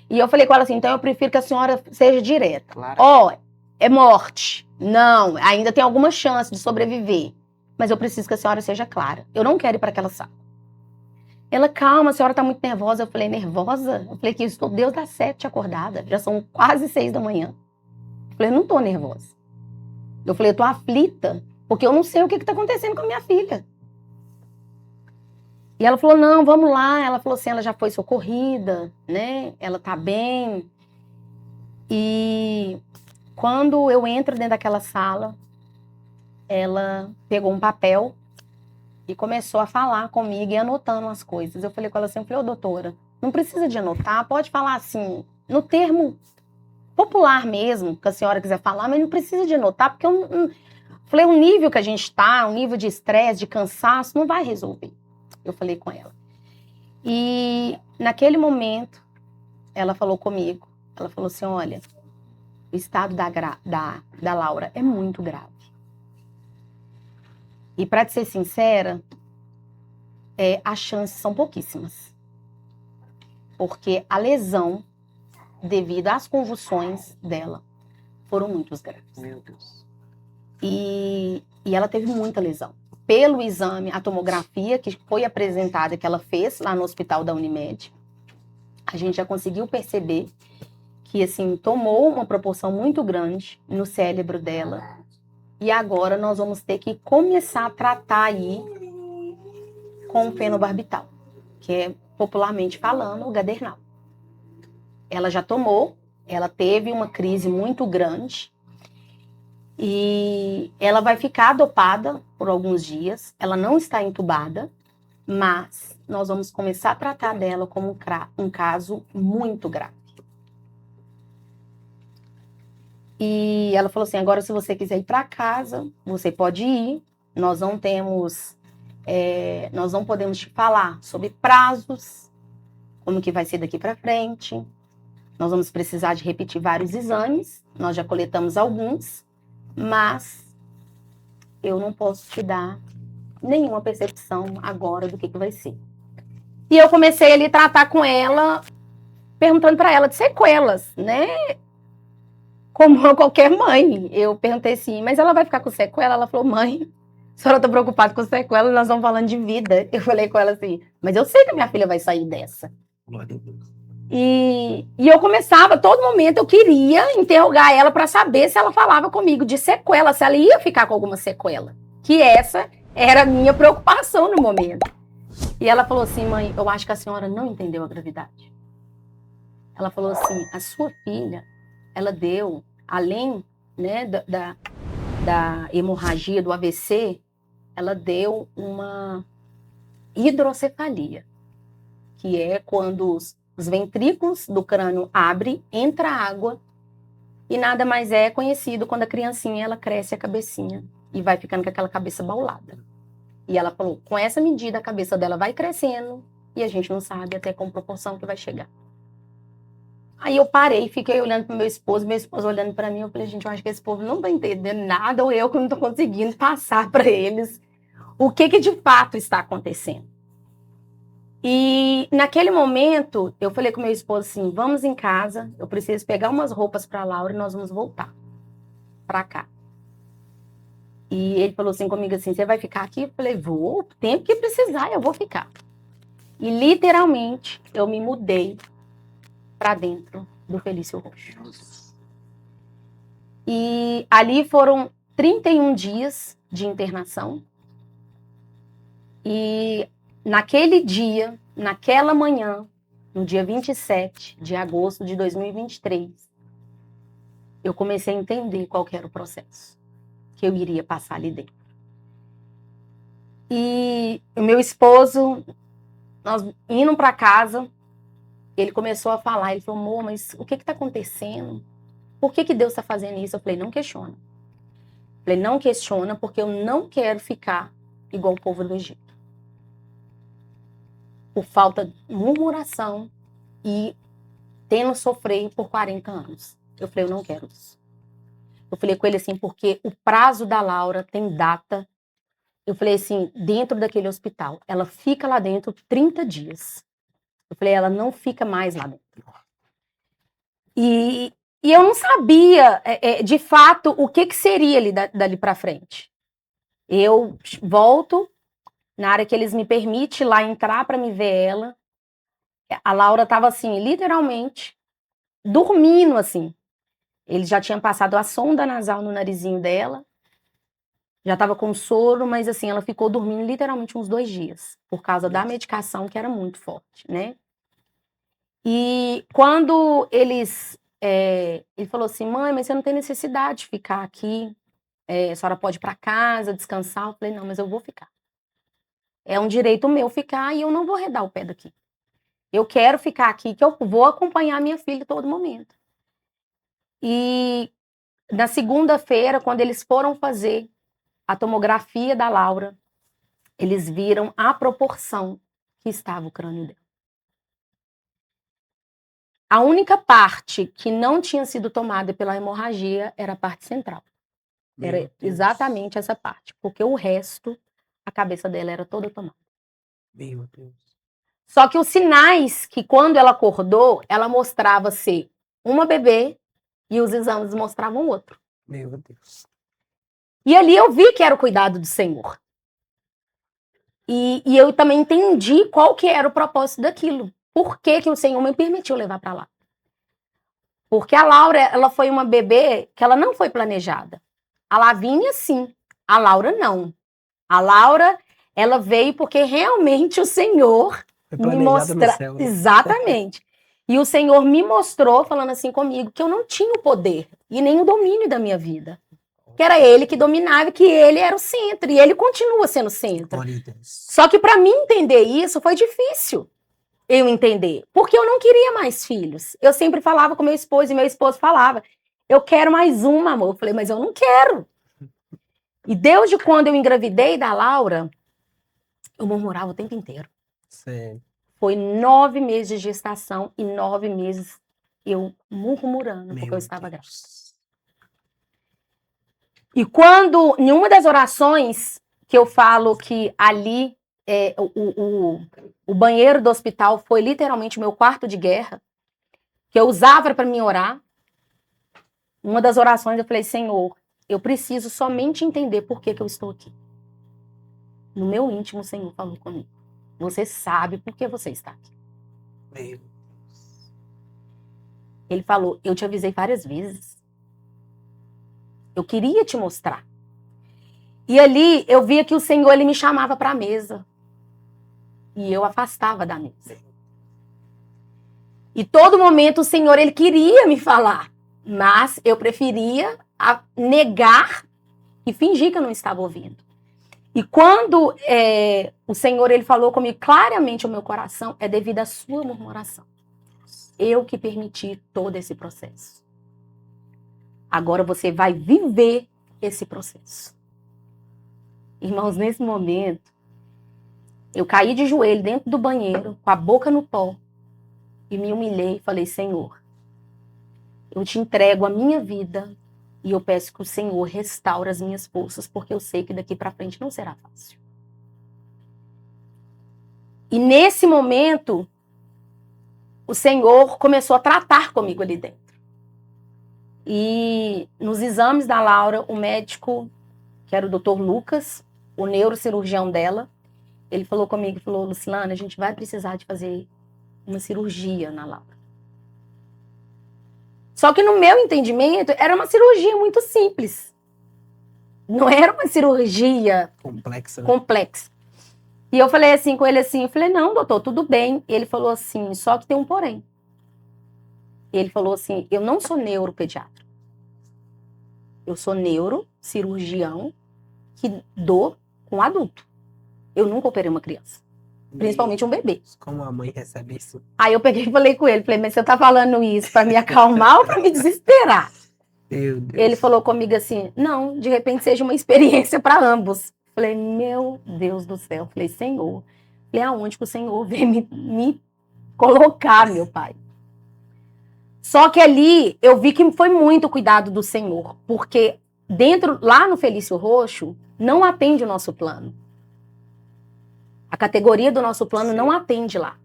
E eu falei com ela assim: então eu prefiro que a senhora seja direta. Claro. É morte. Não, ainda tem alguma chance de sobreviver. Mas eu preciso que a senhora seja clara. Eu não quero ir para aquela sala. Ela: calma, a senhora tá muito nervosa. Eu falei: nervosa? Eu falei que eu estou desde as 7 acordada. Já são quase 6 da manhã. Eu falei: não tô nervosa. Eu falei: eu tô aflita, porque eu não sei o que tá acontecendo com a minha filha. E ela falou: não, vamos lá. Ela falou assim: ela já foi socorrida, né? Ela tá bem. E quando eu entro dentro daquela sala, ela pegou um papel e começou a falar comigo e anotando as coisas. Eu falei com ela assim, ô doutora, não precisa de anotar, pode falar assim, no termo popular mesmo, que a senhora quiser falar, mas não precisa de anotar, porque falei, o nível que a gente está, o nível de estresse, de cansaço, não vai resolver. Eu falei com ela. E naquele momento, ela falou comigo, ela falou assim, olha, o estado da Laura é muito grave. E para te ser sincera, as chances são pouquíssimas. Porque a lesão, devido às convulsões dela, foram muito graves. Meu Deus. E ela teve muita lesão. Pelo exame, a tomografia que foi apresentada, que ela fez lá no hospital da Unimed, a gente já conseguiu perceber que, assim, tomou uma proporção muito grande no cérebro dela. E agora nós vamos ter que começar a tratar aí com o fenobarbital, que é, popularmente falando, o gadernal. Ela já tomou, ela teve uma crise muito grande e ela vai ficar dopada por alguns dias. Ela não está entubada, mas nós vamos começar a tratar dela como um caso muito grave. E ela falou assim, agora se você quiser ir para casa, você pode ir. Nós não podemos te falar sobre prazos, como que vai ser daqui para frente. Nós vamos precisar de repetir vários exames. Nós já coletamos alguns, mas eu não posso te dar nenhuma percepção agora do que vai ser. E eu comecei ali a tratar com ela, perguntando para ela de sequelas, né? Como qualquer mãe. Eu perguntei assim, mas ela vai ficar com sequela? Ela falou, mãe, a senhora tá preocupada com sequela, nós estamos falando de vida. Eu falei com ela assim, mas eu sei que minha filha vai sair dessa. Glória a Deus. E eu começava, a todo momento, eu queria interrogar ela para saber se ela falava comigo de sequela, se ela ia ficar com alguma sequela. Que essa era a minha preocupação no momento. E ela falou assim, mãe, eu acho que a senhora não entendeu a gravidade. Ela falou assim, a sua filha, ela deu, além, né, da hemorragia, do AVC, ela deu uma hidrocefalia, que é quando os ventrículos do crânio abrem, entra água, e nada mais é conhecido quando a criancinha, ela cresce a cabecinha, e vai ficando com aquela cabeça baulada. E ela falou, com essa medida, a cabeça dela vai crescendo, e a gente não sabe até com proporção que vai chegar. Aí eu parei, fiquei olhando para meu esposo olhando para mim, eu falei, gente, eu acho que esse povo não tá entendendo nada, ou eu que não tô conseguindo passar para eles o que de fato está acontecendo. E naquele momento, eu falei com meu esposo assim, vamos em casa, eu preciso pegar umas roupas para a Laura e nós vamos voltar para cá. E ele falou assim comigo assim, você vai ficar aqui? Eu falei, vou, o tempo que precisar eu vou ficar. E literalmente, eu me mudei para dentro do Felício Roxo. E ali foram 31 dias de internação. E naquele dia, naquela manhã, no dia 27 de agosto de 2023, eu comecei a entender qual que era o processo que eu iria passar ali dentro. E o meu esposo, nós indo para casa, ele começou a falar, ele falou, amor, mas o que está acontecendo? Por que Deus está fazendo isso? Eu falei, não questiona. Eu falei, não questiona, porque eu não quero ficar igual o povo do Egito. Por falta de murmuração e tendo sofrido por 40 anos. Eu falei, eu não quero isso. Eu falei com ele assim, porque o prazo da Laura tem data. Eu falei assim, dentro daquele hospital, ela fica lá dentro 30 dias. Eu falei, ela não fica mais lá dentro. E eu não sabia, de fato, o que seria ali dali para frente. Eu volto, na área que eles me permitem lá entrar para me ver ela. A Laura estava assim, literalmente, dormindo assim. Eles já tinham passado a sonda nasal no narizinho dela. Já estava com soro, mas assim, ela ficou dormindo literalmente uns 2 dias. Por causa da medicação, que era muito forte, né? E quando ele falou assim, mãe, mas você não tem necessidade de ficar aqui. A senhora pode ir para casa, descansar. Eu falei, não, mas eu vou ficar. É um direito meu ficar e eu não vou arredar o pé daqui. Eu quero ficar aqui, que eu vou acompanhar minha filha a todo momento. E na segunda-feira, quando eles foram fazer a tomografia da Laura, eles viram a proporção que estava o crânio dela. A única parte que não tinha sido tomada pela hemorragia era a parte central. Era exatamente essa parte, porque o resto, a cabeça dela era toda tomada. Meu Deus. Só que os sinais que quando ela acordou, ela mostrava ser uma bebê e os exames mostravam outro. Meu Deus. E ali eu vi que era o cuidado do Senhor. E eu também entendi qual que era o propósito daquilo. Por que que o Senhor me permitiu levar para lá? Porque a Laura, ela foi uma bebê que ela não foi planejada. A Lavínia, sim. A Laura, não. A Laura, ela veio porque realmente o Senhor Foi me planejado no mostrou. céu, né? Exatamente. E o Senhor me mostrou, falando assim comigo, que eu não tinha o poder e nem o domínio da minha vida. Que era ele que dominava, que ele era o centro. E ele continua sendo o centro. Glória a Deus. Só que para mim entender isso foi difícil. Eu entender. Porque eu não queria mais filhos. Eu sempre falava com meu esposo e meu esposo falava, eu quero mais uma, amor. Eu falei, mas eu não quero. E desde quando eu engravidei da Laura, eu murmurava o tempo inteiro. Sério. Foi 9 meses de gestação e 9 meses eu murmurando porque eu estava grávida. E quando, em uma das orações que eu falo que ali, o banheiro do hospital foi literalmente o meu quarto de guerra, que eu usava para mim orar, uma das orações eu falei, Senhor, eu preciso somente entender por que eu estou aqui. No meu íntimo, o Senhor falou comigo. Você sabe por que você está aqui. Meu. Ele falou, eu te avisei várias vezes. Eu queria te mostrar. E ali eu via que o Senhor ele me chamava para a mesa. E eu afastava da mesa. E todo momento o Senhor ele queria me falar. Mas eu preferia negar e fingir que eu não estava ouvindo. E quando o Senhor ele falou comigo claramente o meu coração, é devido à sua murmuração. Eu que permiti todo esse processo. Agora você vai viver esse processo. Irmãos, nesse momento, eu caí de joelho dentro do banheiro, com a boca no pó, e me humilhei e falei, Senhor, eu te entrego a minha vida e eu peço que o Senhor restaure as minhas forças, porque eu sei que daqui para frente não será fácil. E nesse momento, o Senhor começou a tratar comigo ali dentro. E nos exames da Laura, o médico, que era o Dr. Lucas, o neurocirurgião dela, ele falou comigo, falou, Lucilana, a gente vai precisar de fazer uma cirurgia na Laura. Só que no meu entendimento, era uma cirurgia muito simples. Não era uma cirurgia Complexa. complexa. E eu falei assim com ele assim, eu falei, não, doutor, tudo bem. Ele falou assim, só que tem um porém. Ele falou assim, eu não sou neuropediatra. Eu sou neurocirurgião que dou com adulto. Eu nunca operei uma criança. Principalmente um bebê. Como a mãe recebe isso? Aí eu peguei e falei com ele, falei, mas você tá falando isso pra me acalmar ou pra me desesperar? Meu Deus. Ele falou comigo assim, não, de repente seja uma experiência para ambos. Falei, meu Deus do céu. Falei, Senhor. Falei, aonde que o Senhor veio me colocar, meu pai? Só que ali eu vi que foi muito cuidado do Senhor, porque lá no Felício Roxo, não atende o nosso plano. A categoria do nosso plano não atende lá.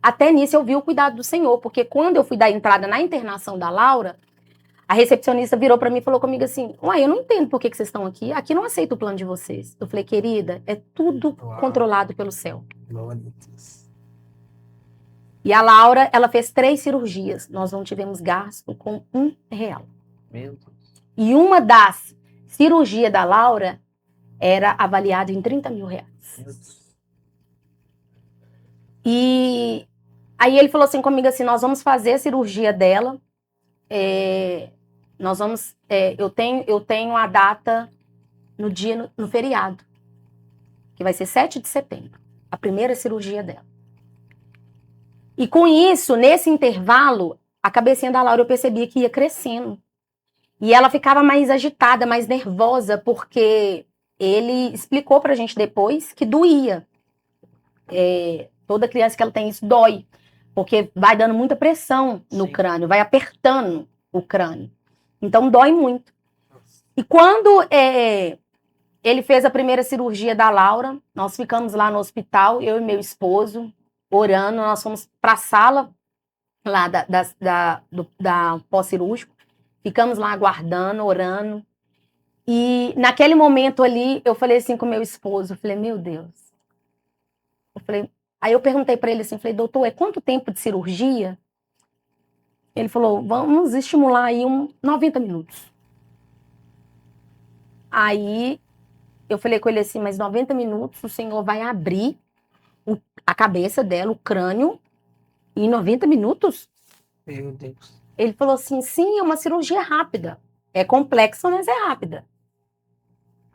Até nisso eu vi o cuidado do Senhor, porque quando eu fui dar entrada na internação da Laura, a recepcionista virou para mim e falou comigo assim, uai, eu não entendo por que vocês estão aqui, aqui não aceita o plano de vocês. Eu falei, querida, é tudo controlado pelo céu. Glória a Deus. E a Laura, ela fez 3 cirurgias, nós não tivemos gasto com R$1. Meu Deus. E uma das cirurgias da Laura era avaliada em R$30 mil. Meu Deus. E aí ele falou assim comigo assim, nós vamos fazer a cirurgia dela, nós vamos, eu tenho a data no feriado, que vai ser 7 de setembro. a primeira cirurgia dela. E com isso, nesse intervalo, a cabecinha da Laura eu percebia que ia crescendo. E ela ficava mais agitada, mais nervosa, porque ele explicou pra gente depois que doía. Toda criança que ela tem isso dói, porque vai dando muita pressão no crânio, vai apertando o crânio. Então dói muito. E quando ele fez a primeira cirurgia da Laura, nós ficamos lá no hospital, eu e meu esposo, orando, nós fomos para a sala lá da pós-cirúrgico, ficamos lá aguardando, orando, e naquele momento ali, eu falei assim com meu esposo, eu falei, meu Deus, aí eu perguntei para ele assim, falei, doutor, é quanto tempo de cirurgia? Ele falou, vamos estimular aí 90 minutos. Aí eu falei com ele assim, mas 90 minutos o senhor vai abrir a cabeça dela, o crânio, em 90 minutos? Meu Deus. Ele falou assim, sim, é uma cirurgia rápida. É complexa, mas é rápida.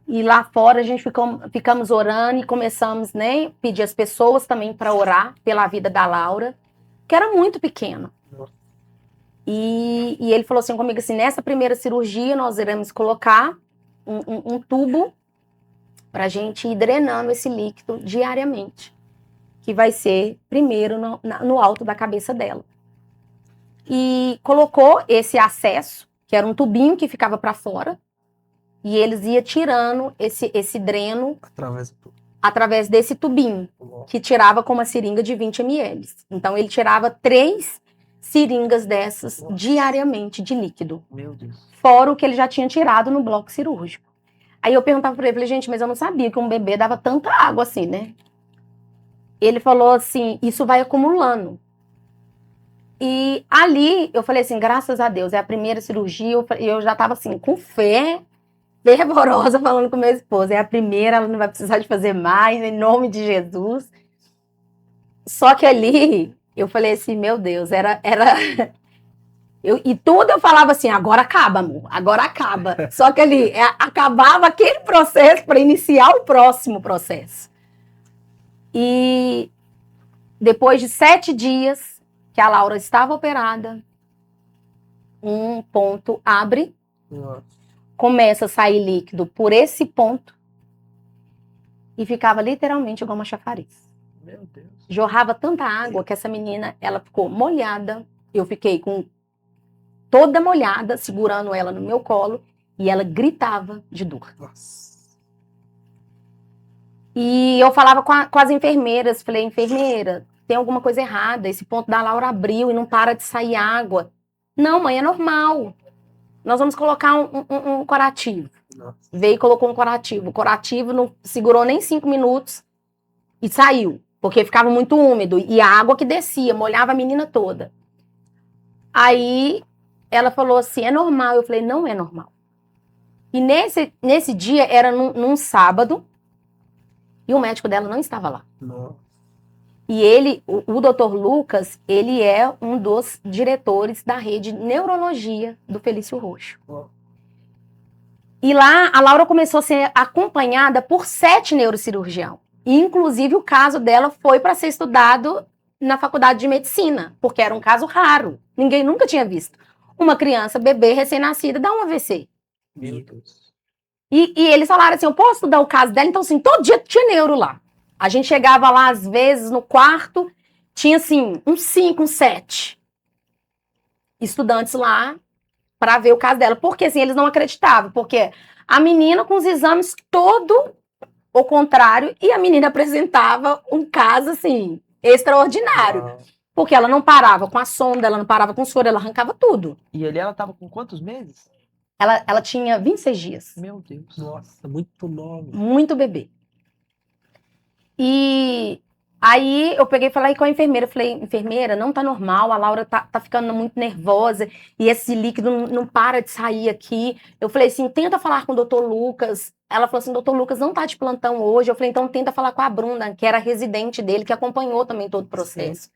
E lá fora a gente ficamos orando e começamos, né, pedir às pessoas também para orar pela vida da Laura, que era muito pequena. E ele falou assim comigo assim, nessa primeira cirurgia nós iremos colocar um tubo para a gente ir drenando esse líquido diariamente, que vai ser primeiro no alto da cabeça dela. E colocou esse acesso, que era um tubinho que ficava para fora, e eles iam tirando esse dreno através desse tubinho, que tirava com uma seringa de 20 ml. Então ele tirava 3 seringas dessas diariamente de líquido. Meu Deus. Fora o que ele já tinha tirado no bloco cirúrgico. Aí eu perguntava para ele, falei, gente, mas eu não sabia que um bebê dava tanta água assim, né? Ele falou assim, isso vai acumulando. E ali, eu falei assim, graças a Deus, é a primeira cirurgia, eu já estava assim, com fé, fervorosa, falando com meu esposo, é a primeira, ela não vai precisar de fazer mais, em nome de Jesus. Só que ali, eu falei assim, meu Deus, e tudo eu falava assim, agora acaba, amor, agora acaba. Só que ali, acabava aquele processo para iniciar o próximo processo. E depois de 7 dias que a Laura estava operada, um ponto abre, começa a sair líquido por esse ponto e ficava literalmente igual uma chafariz. Meu Deus. Jorrava tanta água que essa menina, ela ficou molhada, eu fiquei toda molhada, segurando ela no meu colo, e ela gritava de dor. Nossa. E eu falava com as enfermeiras, falei, enfermeira, tem alguma coisa errada, esse ponto da Laura abriu e não para de sair água. Não, mãe, é normal. Nós vamos colocar um corativo. Nossa. Veio e colocou um corativo. O corativo não segurou nem 5 minutos e saiu, porque ficava muito úmido, e a água que descia, molhava a menina toda. Aí ela falou assim, é normal. Eu falei, não é normal. E nesse dia, era num sábado, e o médico dela não estava lá. Nossa. E ele, o Dr. Lucas, ele é um dos diretores da rede neurologia do Felício Roxo. E lá, a Laura começou a ser acompanhada por 7 neurocirurgiãos. E, inclusive, o caso dela foi para ser estudado na faculdade de medicina, porque era um caso raro. Ninguém nunca tinha visto uma criança, bebê, recém-nascida, dar um AVC. Meu Deus. E eles falaram assim, eu posso estudar o caso dela? Então, assim, todo dia tinha neuro lá. A gente chegava lá, às vezes, no quarto, tinha, assim, uns 5, uns 7 estudantes lá para ver o caso dela. Porque, assim, eles não acreditavam. Porque a menina com os exames todo o contrário, e a menina apresentava um caso, assim, extraordinário. Porque ela não parava com a sonda, ela não parava com o soro, ela arrancava tudo. E ali ela tava com quantos meses? Ela tinha 26 dias. Meu Deus. Nossa, muito nova. Muito bebê. E aí eu peguei e falei com a enfermeira, falei, enfermeira, não tá normal, a Laura tá ficando muito nervosa e esse líquido não para de sair aqui. Eu falei assim, tenta falar com o Dr. Lucas. Ela falou assim, Dr. Lucas não tá de plantão hoje. Eu falei, então tenta falar com a Bruna, que era residente dele, que acompanhou também todo o processo. Sim.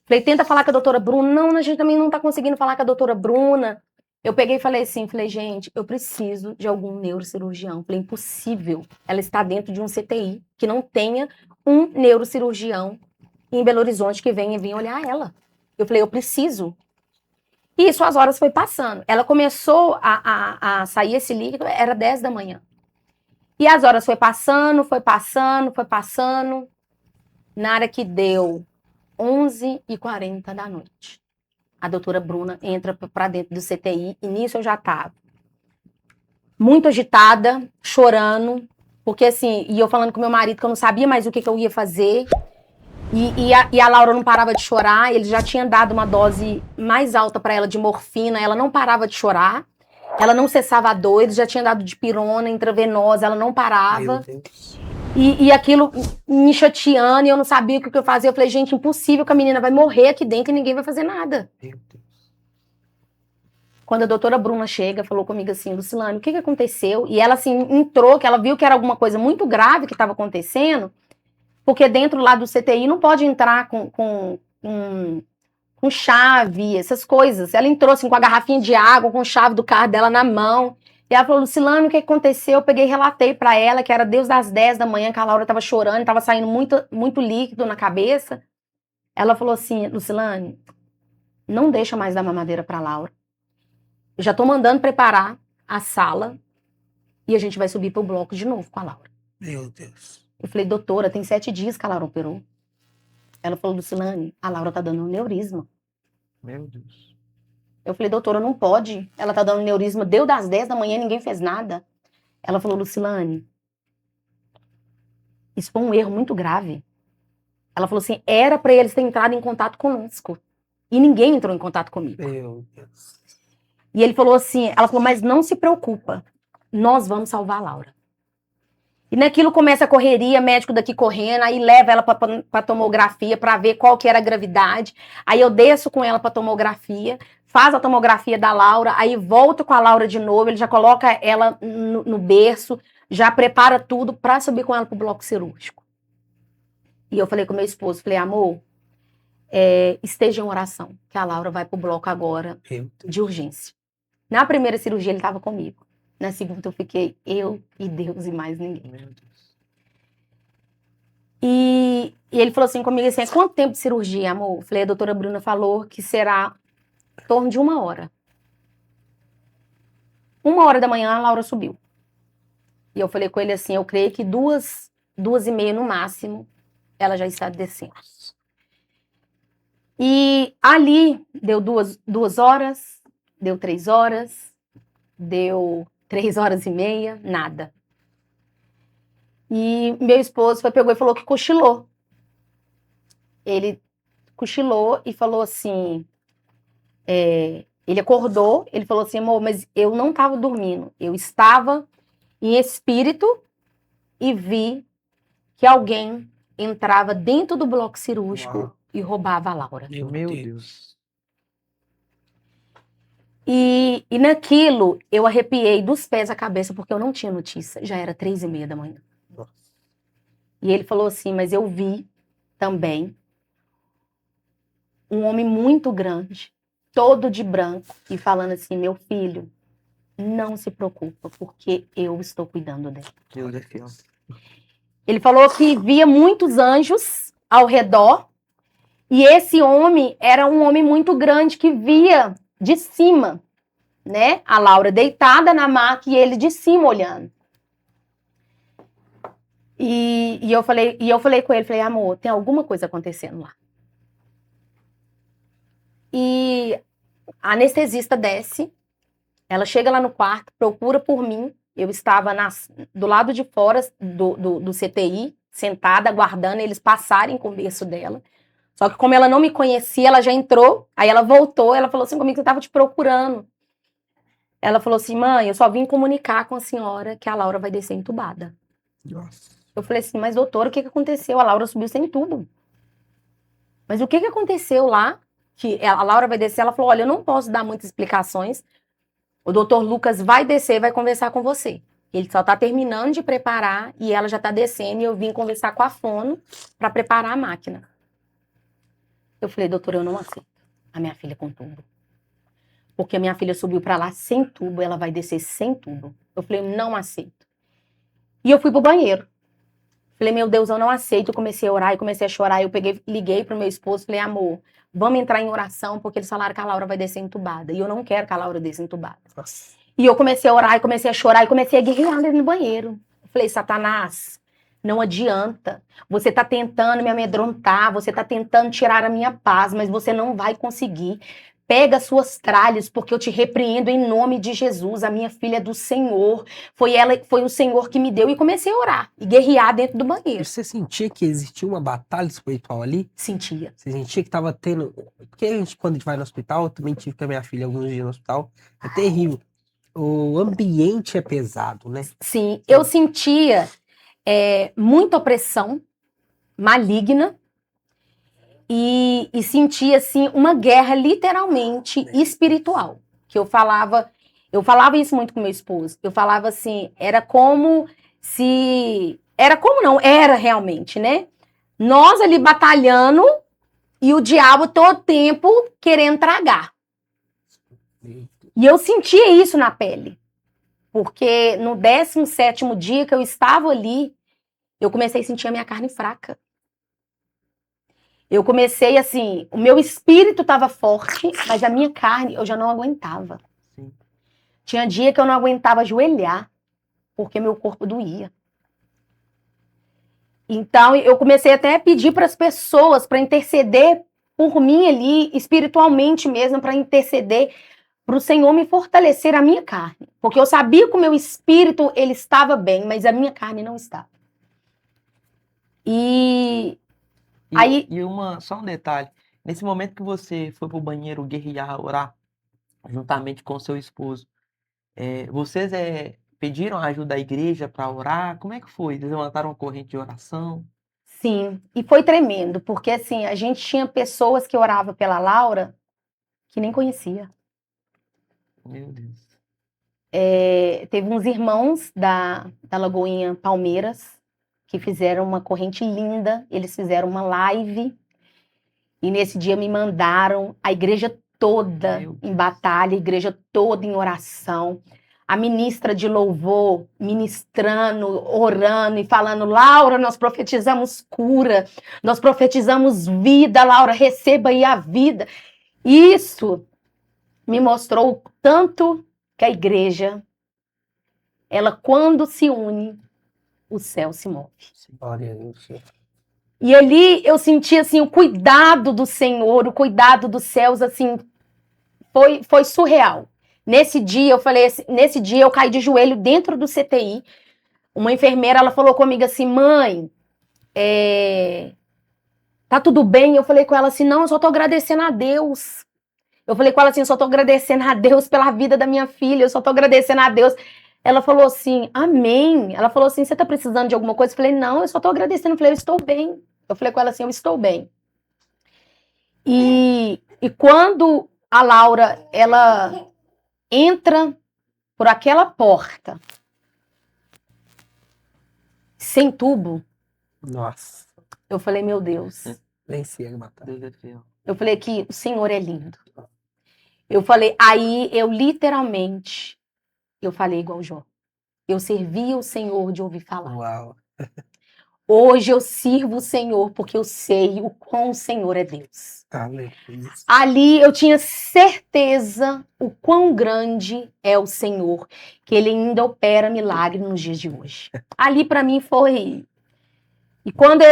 Falei, tenta falar com a doutora Bruna. Não, a gente também não tá conseguindo falar com a doutora Bruna. Eu peguei e falei assim, gente, eu preciso de algum neurocirurgião. Falei, impossível ela estar dentro de um CTI que não tenha um neurocirurgião em Belo Horizonte que vinha olhar ela. Eu falei, eu preciso. E isso, as horas foi passando. Ela começou a sair esse líquido, era 10 da manhã. E as horas foi passando, foi passando, foi passando. Na hora que deu 11h40 da noite, a doutora Bruna entra para dentro do CTI, e nisso eu já estava muito agitada, chorando, porque assim, e eu falando com meu marido que eu não sabia mais o que eu ia fazer, e a Laura não parava de chorar, ele já tinha dado uma dose mais alta para ela de morfina, ela não parava de chorar, ela não cessava a dor, ele já tinha dado dipirona intravenosa, ela não parava. Meu Deus. E aquilo me chateando, e eu não sabia o que eu fazia. Eu falei, gente, impossível que a menina vai morrer aqui dentro e ninguém vai fazer nada. Meu Deus. Quando a doutora Bruna chega, falou comigo assim, Lucilane, o que aconteceu? E ela assim, entrou, que ela viu que era alguma coisa muito grave que estava acontecendo, porque dentro lá do CTI não pode entrar com chave, essas coisas. Ela entrou assim com a garrafinha de água, com chave do carro dela na mão. E ela falou, Lucilane, o que aconteceu? Eu peguei e relatei pra ela que era Deus das 10 da manhã, que a Laura tava chorando, tava saindo muito líquido na cabeça. Ela falou assim, Lucilane, não deixa mais dar mamadeira pra Laura. Eu já tô mandando preparar a sala e a gente vai subir pro bloco de novo com a Laura. Meu Deus. Eu falei, doutora, tem 7 dias que a Laura operou. Ela falou, Lucilane, a Laura tá dando um neurisma. Meu Deus. Eu falei, doutora, não pode. Ela tá dando neurisma, deu das 10 da manhã, ninguém fez nada. Ela falou, Lucilane, isso foi um erro muito grave. Ela falou assim, era pra eles terem entrado em contato conosco. E ninguém entrou em contato comigo. Meu Deus. E ele falou assim, ela falou, mas não se preocupa, nós vamos salvar a Laura. E naquilo começa a correria, médico daqui correndo, aí leva ela pra tomografia pra ver qual que era a gravidade. Aí eu desço com ela pra tomografia, faz a tomografia da Laura, aí volto com a Laura de novo, ele já coloca ela no berço, já prepara tudo pra subir com ela pro bloco cirúrgico. E eu falei com meu esposo, falei, amor, esteja em oração, que a Laura vai pro bloco agora Meu Deus. de urgência. Na primeira cirurgia ele estava comigo. Na segunda eu fiquei eu e Deus e mais ninguém. Meu Deus. E ele falou assim comigo assim, quanto tempo de cirurgia, amor? Eu falei, a doutora Bruna falou que será em torno de 1 hora. 1 hora da manhã a Laura subiu. E eu falei com ele assim, eu creio que 2h30 no máximo, ela já está descendo. E ali deu 2 horas, deu 3 horas, deu 3h30, nada. E meu esposo pegou e falou que cochilou. Ele cochilou e falou assim, ele acordou, ele falou assim, amor, mas eu não estava dormindo, eu estava em espírito e vi que alguém entrava dentro do bloco cirúrgico Uau. e roubava a Laura. Meu Deus. E naquilo, eu arrepiei dos pés à cabeça, porque eu não tinha notícia. Já era 3h30 da manhã. Nossa. E ele falou assim, mas eu vi também um homem muito grande, todo de branco, e falando assim, meu filho, não se preocupa, porque eu estou cuidando dele. Meu Deus. Ele falou que via muitos anjos ao redor, e esse homem era um homem muito grande que via de cima, né? A Laura deitada na maca e ele de cima olhando. E eu falei com ele, falei, amor, tem alguma coisa acontecendo lá. E a anestesista desce, ela chega lá no quarto, procura por mim, eu estava do lado de fora do CTI, sentada, aguardando eles passarem com o berço dela. Só que como ela não me conhecia, ela já entrou, aí ela voltou, ela falou assim comigo, que eu estava te procurando. Ela falou assim, mãe, eu só vim comunicar com a senhora que a Laura vai descer entubada. Nossa. Eu falei assim, mas doutora, o que aconteceu? A Laura subiu sem tubo. Mas o que aconteceu lá? Que a Laura vai descer, ela falou, olha, eu não posso dar muitas explicações. O doutor Lucas vai descer e vai conversar com você. Ele só tá terminando de preparar e ela já tá descendo e eu vim conversar com a fono para preparar a máquina. Eu falei, doutora, eu não aceito a minha filha com tubo. Porque a minha filha subiu para lá sem tubo, ela vai descer sem tubo. Eu falei, não aceito. E eu fui pro banheiro. Falei, meu Deus, eu não aceito. Eu comecei a orar e comecei a chorar. Eu liguei pro meu esposo, falei, amor, vamos entrar em oração, porque eles falaram que a Laura vai descer entubada. E eu não quero que a Laura desça entubada. Nossa. E eu comecei a orar, e comecei a chorar, e comecei a guerrear dentro do banheiro. Falei, Satanás, não adianta. Você tá tentando me amedrontar, você tá tentando tirar a minha paz, mas você não vai conseguir. Pega as suas tralhas, porque eu te repreendo em nome de Jesus. A minha filha é do Senhor. Foi o Senhor que me deu. E comecei a orar e guerrear dentro do E banheiro. você sentia que existia uma batalha espiritual ali? Sentia. Você sentia que tava tendo. Porque a gente, quando a gente vai no hospital, eu também tive com a minha filha alguns dias no hospital. É terrível. O ambiente é pesado, né? Sim, eu sentia muita opressão maligna e sentia, assim, uma guerra literalmente espiritual. Que eu falava isso muito com meu esposo. Eu falava assim, era como se... Era como não, era realmente, né? Nós ali batalhando e o diabo todo tempo querendo tragar. E eu sentia isso na pele. Porque no 17º dia que eu estava ali, eu comecei a sentir a minha carne fraca. Eu comecei assim, o meu espírito estava forte, mas a minha carne eu já não aguentava. Sim. Tinha dia que eu não aguentava ajoelhar, porque meu corpo doía. Então eu comecei até a pedir para as pessoas para interceder por mim ali, espiritualmente mesmo, para interceder para o Senhor me fortalecer a minha carne. Porque eu sabia que o meu espírito ele estava bem, mas a minha carne não estava. E aí, Só um detalhe. Nesse momento que você foi pro banheiro guerrear, orar, juntamente com seu esposo, vocês pediram a ajuda da igreja para orar? Como é que foi? Eles levantaram uma corrente de oração? sim, e foi tremendo, porque assim, a gente tinha pessoas que oravam pela Laura que nem conhecia. Meu Deus. Teve uns irmãos da Lagoinha Palmeiras que fizeram uma corrente linda, eles fizeram uma live e nesse dia me mandaram a igreja toda Meu em Deus. batalha, a igreja toda em oração. A ministra de louvor ministrando, orando e falando, Laura, nós profetizamos cura, nós profetizamos vida, Laura, receba aí a vida. Isso me mostrou o tanto que a igreja, ela quando se une, o céu se move. Glória a Deus. E ali eu senti assim o cuidado do Senhor, o cuidado dos céus, assim, foi surreal. Nesse dia eu falei assim, nesse dia eu caí de joelho dentro do CTI. Uma enfermeira, ela falou comigo assim, mãe, tá tudo bem? Eu falei com ela assim, não, eu só tô agradecendo a Deus. Eu falei com ela assim, eu só tô agradecendo a Deus pela vida da minha filha, eu só tô agradecendo a Deus. Ela falou assim, amém. Ela falou assim, você tá precisando de alguma coisa? Eu falei, não, eu só tô agradecendo. Eu falei, eu estou bem. Eu falei com ela assim, eu estou bem. E quando a Laura, ela entra por aquela porta, sem tubo, Nossa. eu falei, meu Deus. Nem sei a batalha. Deus é fiel. Eu falei que o Senhor é lindo. Eu falei, aí eu literalmente, eu falei igual Jó. Eu servi o Senhor de ouvir falar. Uau. Hoje eu sirvo o Senhor porque eu sei o quão o Senhor é Deus. Aleluia. Ali eu tinha certeza o quão grande é o Senhor, que Ele ainda opera milagre nos dias de hoje. Ali para mim foi... E quando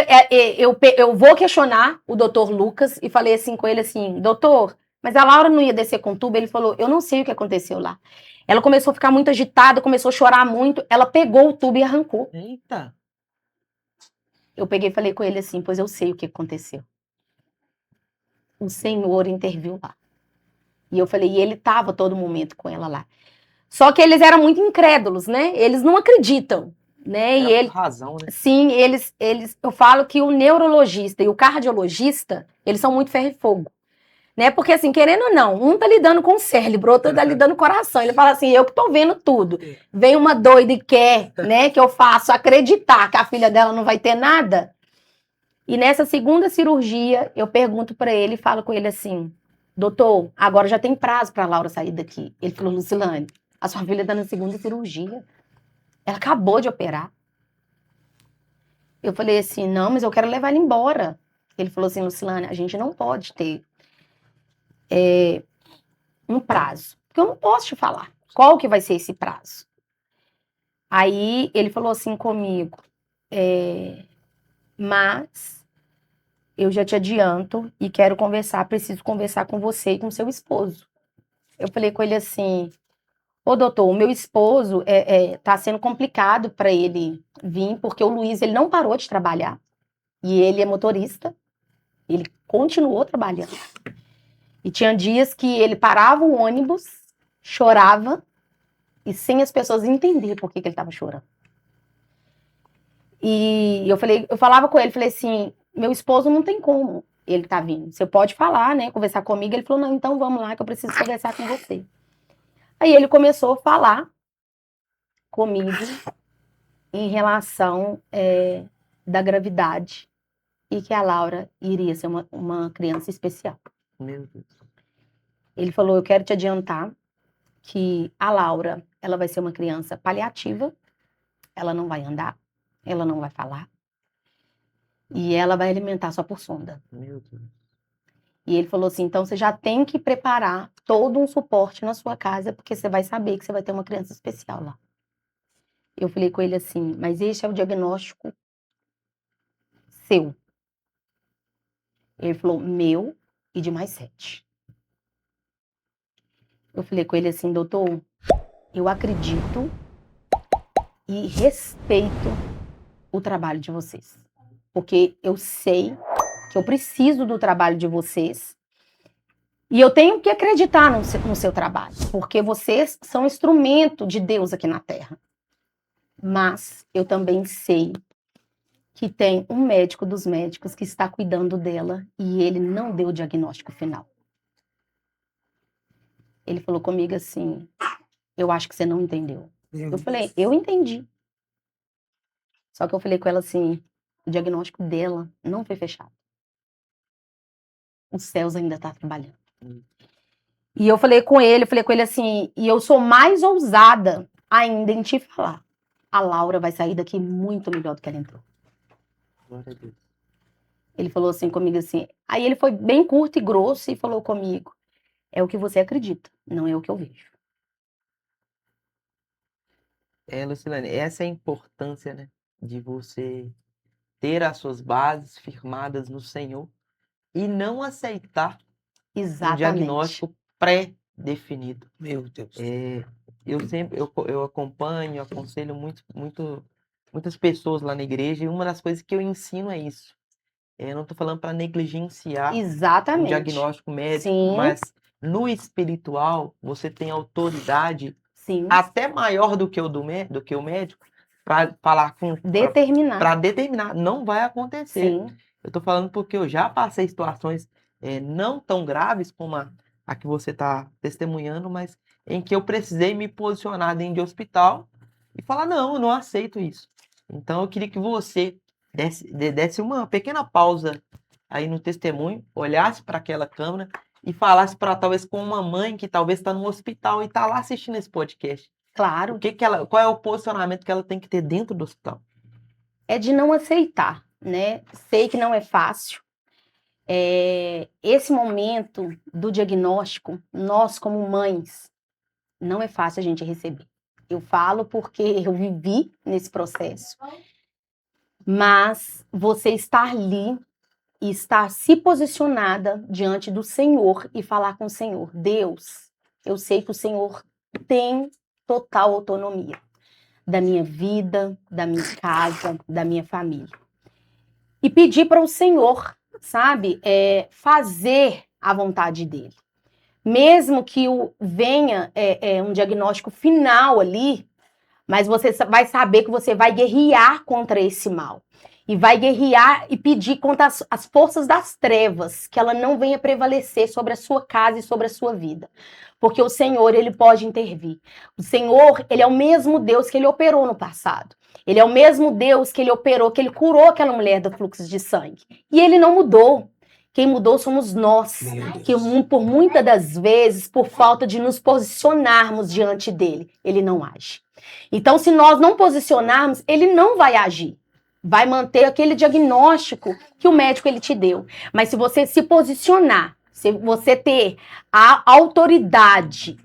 eu vou questionar o doutor Lucas e falei assim com ele assim, doutor, mas a Laura não ia descer com tubo? Ele falou, eu não sei o que aconteceu lá. Ela começou a ficar muito agitada, começou a chorar muito, ela pegou o tubo e arrancou. Eita! Eu peguei e falei com ele assim, pois eu sei o que aconteceu. O Senhor interviu lá. E eu falei, e ele estava todo momento com ela lá. Só que eles eram muito incrédulos, né? Eles não acreditam, né? E ele, razão, né? sim, eu falo que o neurologista e o cardiologista, eles são muito ferro e fogo. Né? Porque assim, querendo ou não, um tá lidando com o cérebro, outro tá lidando com o coração. Ele fala assim, eu que tô vendo tudo. Vem uma doida e quer, né, que eu faço acreditar que a filha dela não vai ter nada. E nessa segunda cirurgia, eu pergunto pra ele e falo com ele assim, doutor, agora já tem prazo pra Laura sair daqui. Ele falou, Lucilane, a sua filha tá na segunda cirurgia. Ela acabou de operar. Eu falei assim, não, mas eu quero levar ele embora. Ele falou assim, Lucilane, a gente não pode ter um prazo, porque eu não posso te falar qual que vai ser esse prazo. Aí ele falou assim comigo, mas eu já te adianto e quero conversar, preciso conversar com você e com seu esposo. Eu falei com ele assim, ô doutor, o meu esposo tá sendo complicado para ele vir, porque o Luiz, ele não parou de trabalhar, e ele é motorista, ele continuou trabalhando. E tinha dias que ele parava o ônibus, chorava, e sem as pessoas entender por que ele estava chorando. E eu falava com ele, falei assim, meu esposo não tem como ele tá vindo. Você pode falar, né, conversar comigo. Ele falou, não, então vamos lá que eu preciso conversar com você. Aí ele começou a falar comigo em relação da gravidade e que a Laura iria ser uma criança especial. Meu Deus. Ele falou, eu quero te adiantar que a Laura, ela vai ser uma criança paliativa, ela não vai andar, ela não vai falar, e ela vai alimentar só por sonda. Meu Deus. E ele falou assim, então você já tem que preparar todo um suporte na sua casa, porque você vai saber que você vai ter uma criança especial lá. Eu falei com ele assim, mas esse é o diagnóstico seu. Ele falou, meu e de mais 7. Eu falei com ele assim, doutor, eu acredito e respeito o trabalho de vocês. Porque eu sei que eu preciso do trabalho de vocês e eu tenho que acreditar no seu trabalho, porque vocês são instrumento de Deus aqui na Terra. Mas eu também sei que tem um médico dos médicos que está cuidando dela e ele não deu o diagnóstico final. Ele falou comigo assim, eu acho que você não entendeu. Eu falei, eu entendi. Só que eu falei com ela assim, o diagnóstico dela não foi fechado. Os céus ainda estão trabalhando. E eu falei com ele assim, e eu sou mais ousada ainda em te falar. A Laura vai sair daqui muito melhor do que ela entrou. Glória a Deus. Ele falou assim comigo assim, aí ele foi bem curto e grosso e falou comigo, é o que você acredita, não é o que eu vejo. Lucilane, essa é a importância, né, de você ter as suas bases firmadas no Senhor e não aceitar um Exatamente. diagnóstico pré-definido. Meu Deus. Eu acompanho, aconselho muitas pessoas lá na igreja e uma das coisas que eu ensino é isso. Eu não estou falando para negligenciar um Exatamente. diagnóstico médico, Sim. mas no espiritual você tem autoridade Sim. até maior do que o médico para falar para determinar. Não vai acontecer. Sim. Eu estou falando porque eu já passei situações não tão graves como a que você está testemunhando, mas em que eu precisei me posicionar dentro de hospital e falar, não, eu não aceito isso. Então eu queria que você desse uma pequena pausa aí no testemunho, olhasse para aquela câmera e falasse para talvez com uma mãe que talvez está no hospital e está lá assistindo esse podcast. Claro. Qual é o posicionamento que ela tem que ter dentro do hospital? É de não aceitar, né? Sei que não é fácil. Esse momento do diagnóstico, nós como mães, não é fácil a gente receber. Eu falo porque eu vivi nesse processo. Mas você estar ali e estar se posicionada diante do Senhor e falar com o Senhor, Deus, eu sei que o Senhor tem total autonomia da minha vida, da minha casa, da minha família. E pedir para o Senhor, sabe, fazer a vontade dele. Mesmo que venha um diagnóstico final ali, mas você vai saber que você vai guerrear contra esse mal. E vai guerrear e pedir contra as forças das trevas, que ela não venha prevalecer sobre a sua casa e sobre a sua vida. Porque o Senhor, ele pode intervir. O Senhor, ele é o mesmo Deus que ele operou no passado. Ele é o mesmo Deus que ele operou, que ele curou aquela mulher do fluxo de sangue. E ele não mudou. Quem mudou somos nós, que por muitas das vezes, por falta de nos posicionarmos diante dele, ele não age. Então, se nós não posicionarmos, ele não vai agir. vai manter aquele diagnóstico que o médico ele te deu. Mas se você se posicionar, se você ter a autoridade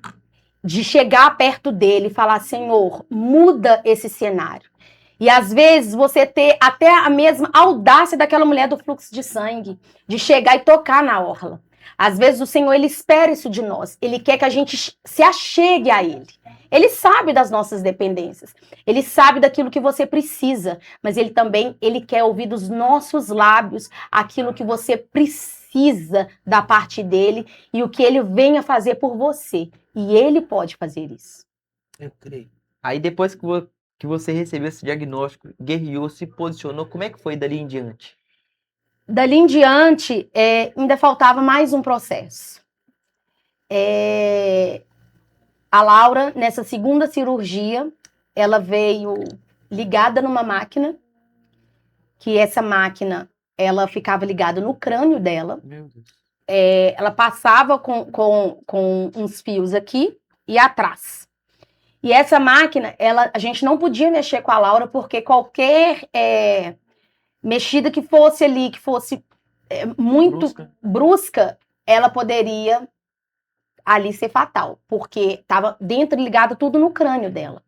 de chegar perto dele e falar, Senhor, muda esse cenário. E às vezes você ter até a mesma audácia daquela mulher do fluxo de sangue, de chegar e tocar na orla. Às vezes o Senhor, ele espera isso de nós. Ele quer que a gente se achegue a ele. Ele sabe das nossas dependências. Ele sabe daquilo que você precisa. Mas ele também, ele quer ouvir dos nossos lábios aquilo que você precisa da parte dele e o que ele venha fazer por você. E ele pode fazer isso. Eu creio. Aí depois que você recebeu esse diagnóstico, guerreou, se posicionou, como é que foi dali em diante? Dali em diante, ainda faltava mais um processo. A Laura, nessa segunda cirurgia, ela veio ligada numa máquina, que essa máquina, ela ficava ligada no crânio dela. Meu Deus. Ela passava com uns fios aqui e atrás. E essa máquina, a gente não podia mexer com a Laura, porque qualquer mexida que fosse ali, que fosse muito brusca, ela poderia ali ser fatal, porque estava dentro ligado tudo no crânio dela.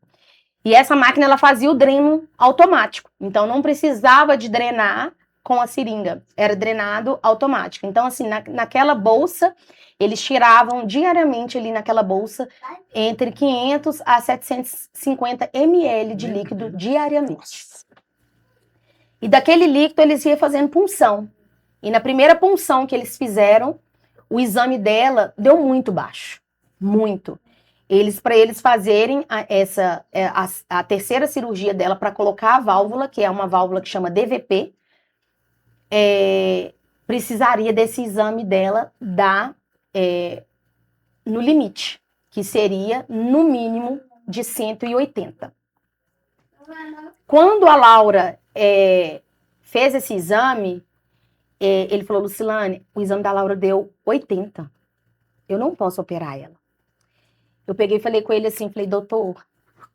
E essa máquina, ela fazia o dreno automático, então não precisava de drenar com a seringa, era drenado automático. Então, assim, naquela bolsa, eles tiravam diariamente ali naquela bolsa entre 500 a 750 ml de líquido diariamente. E daquele líquido eles iam fazendo punção. E na primeira punção que eles fizeram, o exame dela deu muito baixo. Muito. Para eles fazerem a terceira cirurgia dela para colocar a válvula, que é uma válvula que chama DVP, precisaria desse exame dela dar no limite, que seria no mínimo de 180. Quando a Laura fez esse exame, ele falou, Lucilane, o exame da Laura deu 80. Eu não posso operar ela. Eu peguei e falei com ele assim, falei, doutor,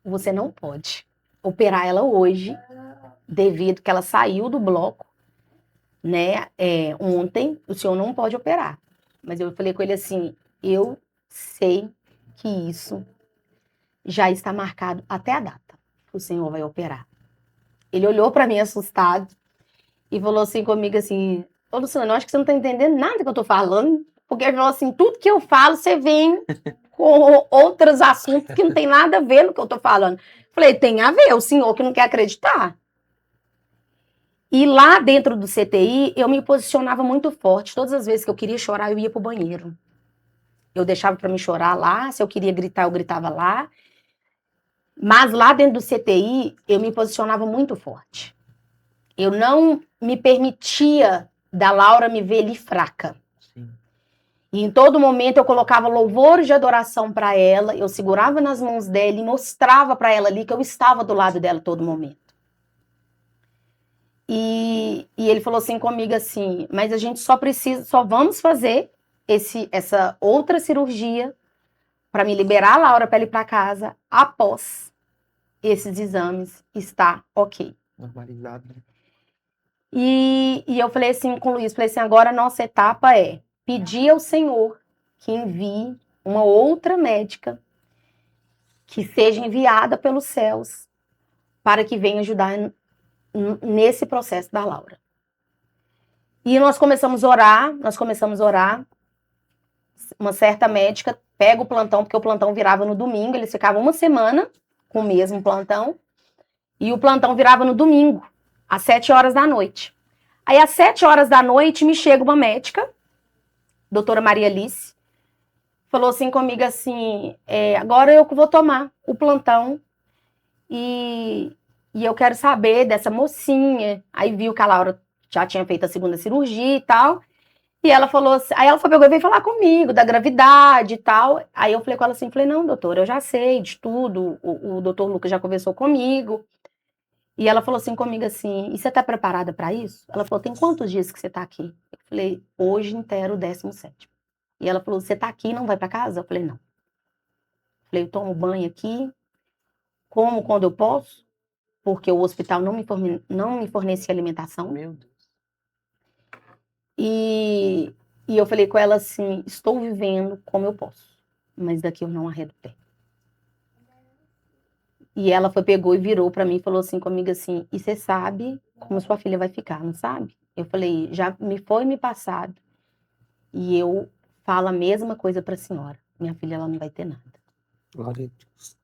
você não pode operar ela hoje, devido que ela saiu do bloco, né, ontem, o senhor não pode operar. Mas eu falei com ele assim, eu sei que isso já está marcado até a data, que o senhor vai operar. Ele olhou para mim assustado e falou assim comigo assim, ô Luciano, eu acho que você não tá entendendo nada que eu tô falando, porque ele falou assim, tudo que eu falo, você vem com outros assuntos que não tem nada a ver no que eu tô falando. Falei, tem a ver, o senhor que não quer acreditar. E lá dentro do CTI, eu me posicionava muito forte. Todas as vezes que eu queria chorar, eu ia pro banheiro. Eu deixava para me chorar lá, se eu queria gritar, eu gritava lá. Mas lá dentro do CTI, eu me posicionava muito forte. Eu não me permitia da Laura me ver ali fraca. Sim. E em todo momento eu colocava louvores de adoração para ela, eu segurava nas mãos dela e mostrava para ela ali que eu estava do lado dela todo momento. E ele falou assim comigo assim, mas a gente só vamos fazer essa outra cirurgia para me liberar a Laura para ir para casa após esses exames estar ok. Normalizado, né? E eu falei assim com o Luiz, falei assim, agora a nossa etapa é pedir ao Senhor que envie uma outra médica que seja enviada pelos céus para que venha ajudar nesse processo da Laura. E nós começamos a orar, uma certa médica pega o plantão, porque o plantão virava no domingo, eles ficavam uma semana com o mesmo plantão, e o plantão virava no domingo, às 7 horas da noite. Aí, às 7 horas da noite, me chega uma médica, doutora Maria Alice, falou assim comigo assim, agora eu que vou tomar o plantão, e eu quero saber dessa mocinha. Aí viu que a Laura já tinha feito a segunda cirurgia e tal, e ela falou assim, aí ela pegou e veio falar comigo da gravidade e tal. Aí eu falei com ela assim, falei, não, doutora, eu já sei de tudo, o doutor Lucas já conversou comigo. E ela falou assim comigo assim, e você tá preparada para isso? Ela falou, tem quantos dias que você tá aqui? Eu falei, hoje inteiro o 17º. E ela falou, você tá aqui e não vai para casa? Eu falei, não. Eu falei, eu tomo banho aqui, como quando eu posso, porque o hospital não me fornecia alimentação. Meu Deus. E eu falei com ela assim, estou vivendo como eu posso, mas daqui eu não arredo pé. E ela pegou e virou pra mim e falou assim comigo assim, e você sabe como sua filha vai ficar, não sabe? Eu falei, já me passado, e eu falo a mesma coisa pra senhora, minha filha ela não vai ter nada. Glória a Deus.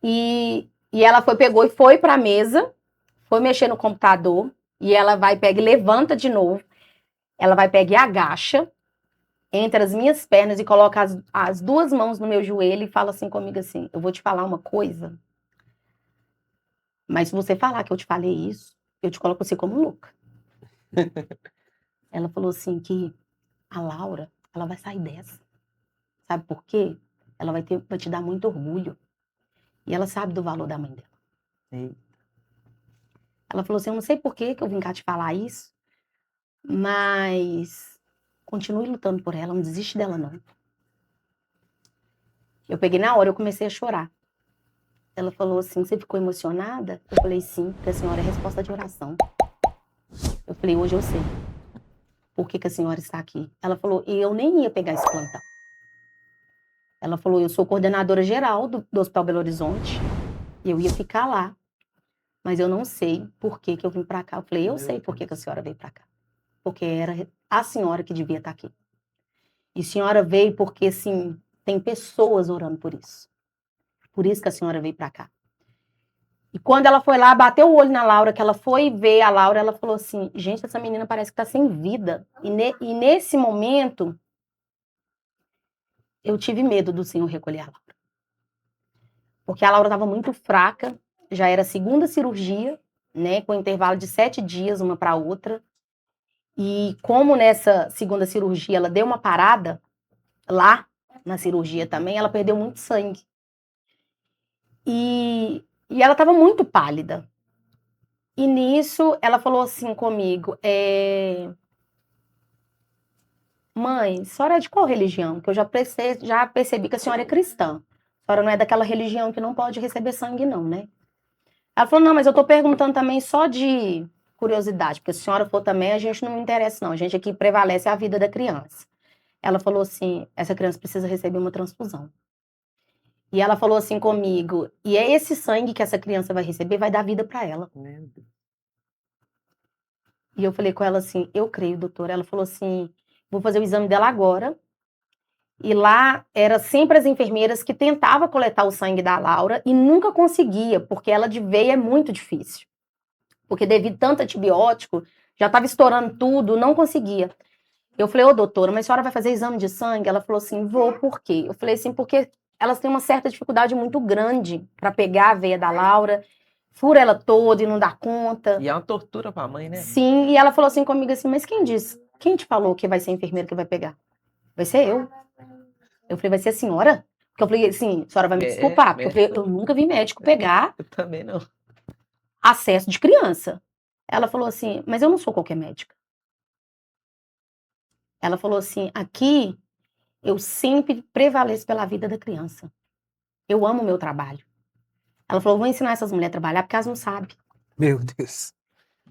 E ela pegou e foi pra mesa, foi mexer no computador, e ela pega e levanta de novo, ela pega e agacha, entre as minhas pernas e coloca as duas mãos no meu joelho e fala assim comigo assim, eu vou te falar uma coisa, mas se você falar que eu te falei isso, eu te coloco você como louca. Ela falou assim que a Laura, ela vai sair dessa. Sabe por quê? Ela vai te dar muito orgulho. E ela sabe do valor da mãe dela. Sim. Ela falou assim, eu não sei por que eu vim cá te falar isso, mas continue lutando por ela, não desiste dela não. Eu peguei na hora, eu comecei a chorar. Ela falou assim, você ficou emocionada? Eu falei, sim, porque a senhora é resposta de oração. Eu falei, hoje eu sei. Por que a senhora está aqui? Ela falou, e eu nem ia pegar esse plantão. Ela falou, eu sou coordenadora geral do Hospital Belo Horizonte, e eu ia ficar lá, mas eu não sei por que eu vim para cá. Eu falei, eu sei por que a senhora veio para cá. Porque era a senhora que devia estar aqui. E a senhora veio porque, assim, tem pessoas orando por isso. Por isso que a senhora veio para cá. E quando ela foi lá, bateu o olho na Laura, que ela foi ver a Laura, ela falou assim, gente, essa menina parece que tá sem vida. E nesse momento, eu tive medo do Senhor recolher a Laura. Porque a Laura estava muito fraca, já era a segunda cirurgia, né, com intervalo de 7 dias, uma para outra. E como nessa segunda cirurgia ela deu uma parada, lá na cirurgia também, ela perdeu muito sangue. E ela estava muito pálida. E nisso, ela falou assim comigo, mãe, a senhora é de qual religião? Que eu já percebi que a senhora é cristã. A senhora não é daquela religião que não pode receber sangue, não, né? Ela falou, não, mas eu tô perguntando também só de curiosidade, porque se a senhora for também, a gente não interessa, não. A gente aqui prevalece a vida da criança. Ela falou assim, essa criança precisa receber uma transfusão. E ela falou assim comigo, e é esse sangue que essa criança vai receber, vai dar vida para ela. Meu Deus. E eu falei com ela assim, eu creio, doutora. Ela falou assim, vou fazer o exame dela agora. E lá, era sempre as enfermeiras que tentavam coletar o sangue da Laura e nunca conseguia, porque ela de veia é muito difícil. Porque devido a tanto antibiótico, já estava estourando tudo, não conseguia. Eu falei, ô doutora, mas a senhora vai fazer exame de sangue? Ela falou assim, vou, por quê? Eu falei assim, porque elas têm uma certa dificuldade muito grande para pegar a veia da Laura, fura ela toda e não dá conta. E é uma tortura pra mãe, né? Sim, e ela falou assim comigo assim, mas quem disse? Quem te falou que vai ser a enfermeira que vai pegar? Vai ser eu. Eu falei, vai ser a senhora? Porque eu falei assim, a senhora vai me desculpar, porque eu falei, eu nunca vi médico pegar Eu também não. acesso de criança. Ela falou assim, mas eu não sou qualquer médica. Ela falou assim, aqui eu sempre prevaleço pela vida da criança. Eu amo o meu trabalho. Ela falou, vou ensinar essas mulheres a trabalhar porque elas não sabem. Meu Deus.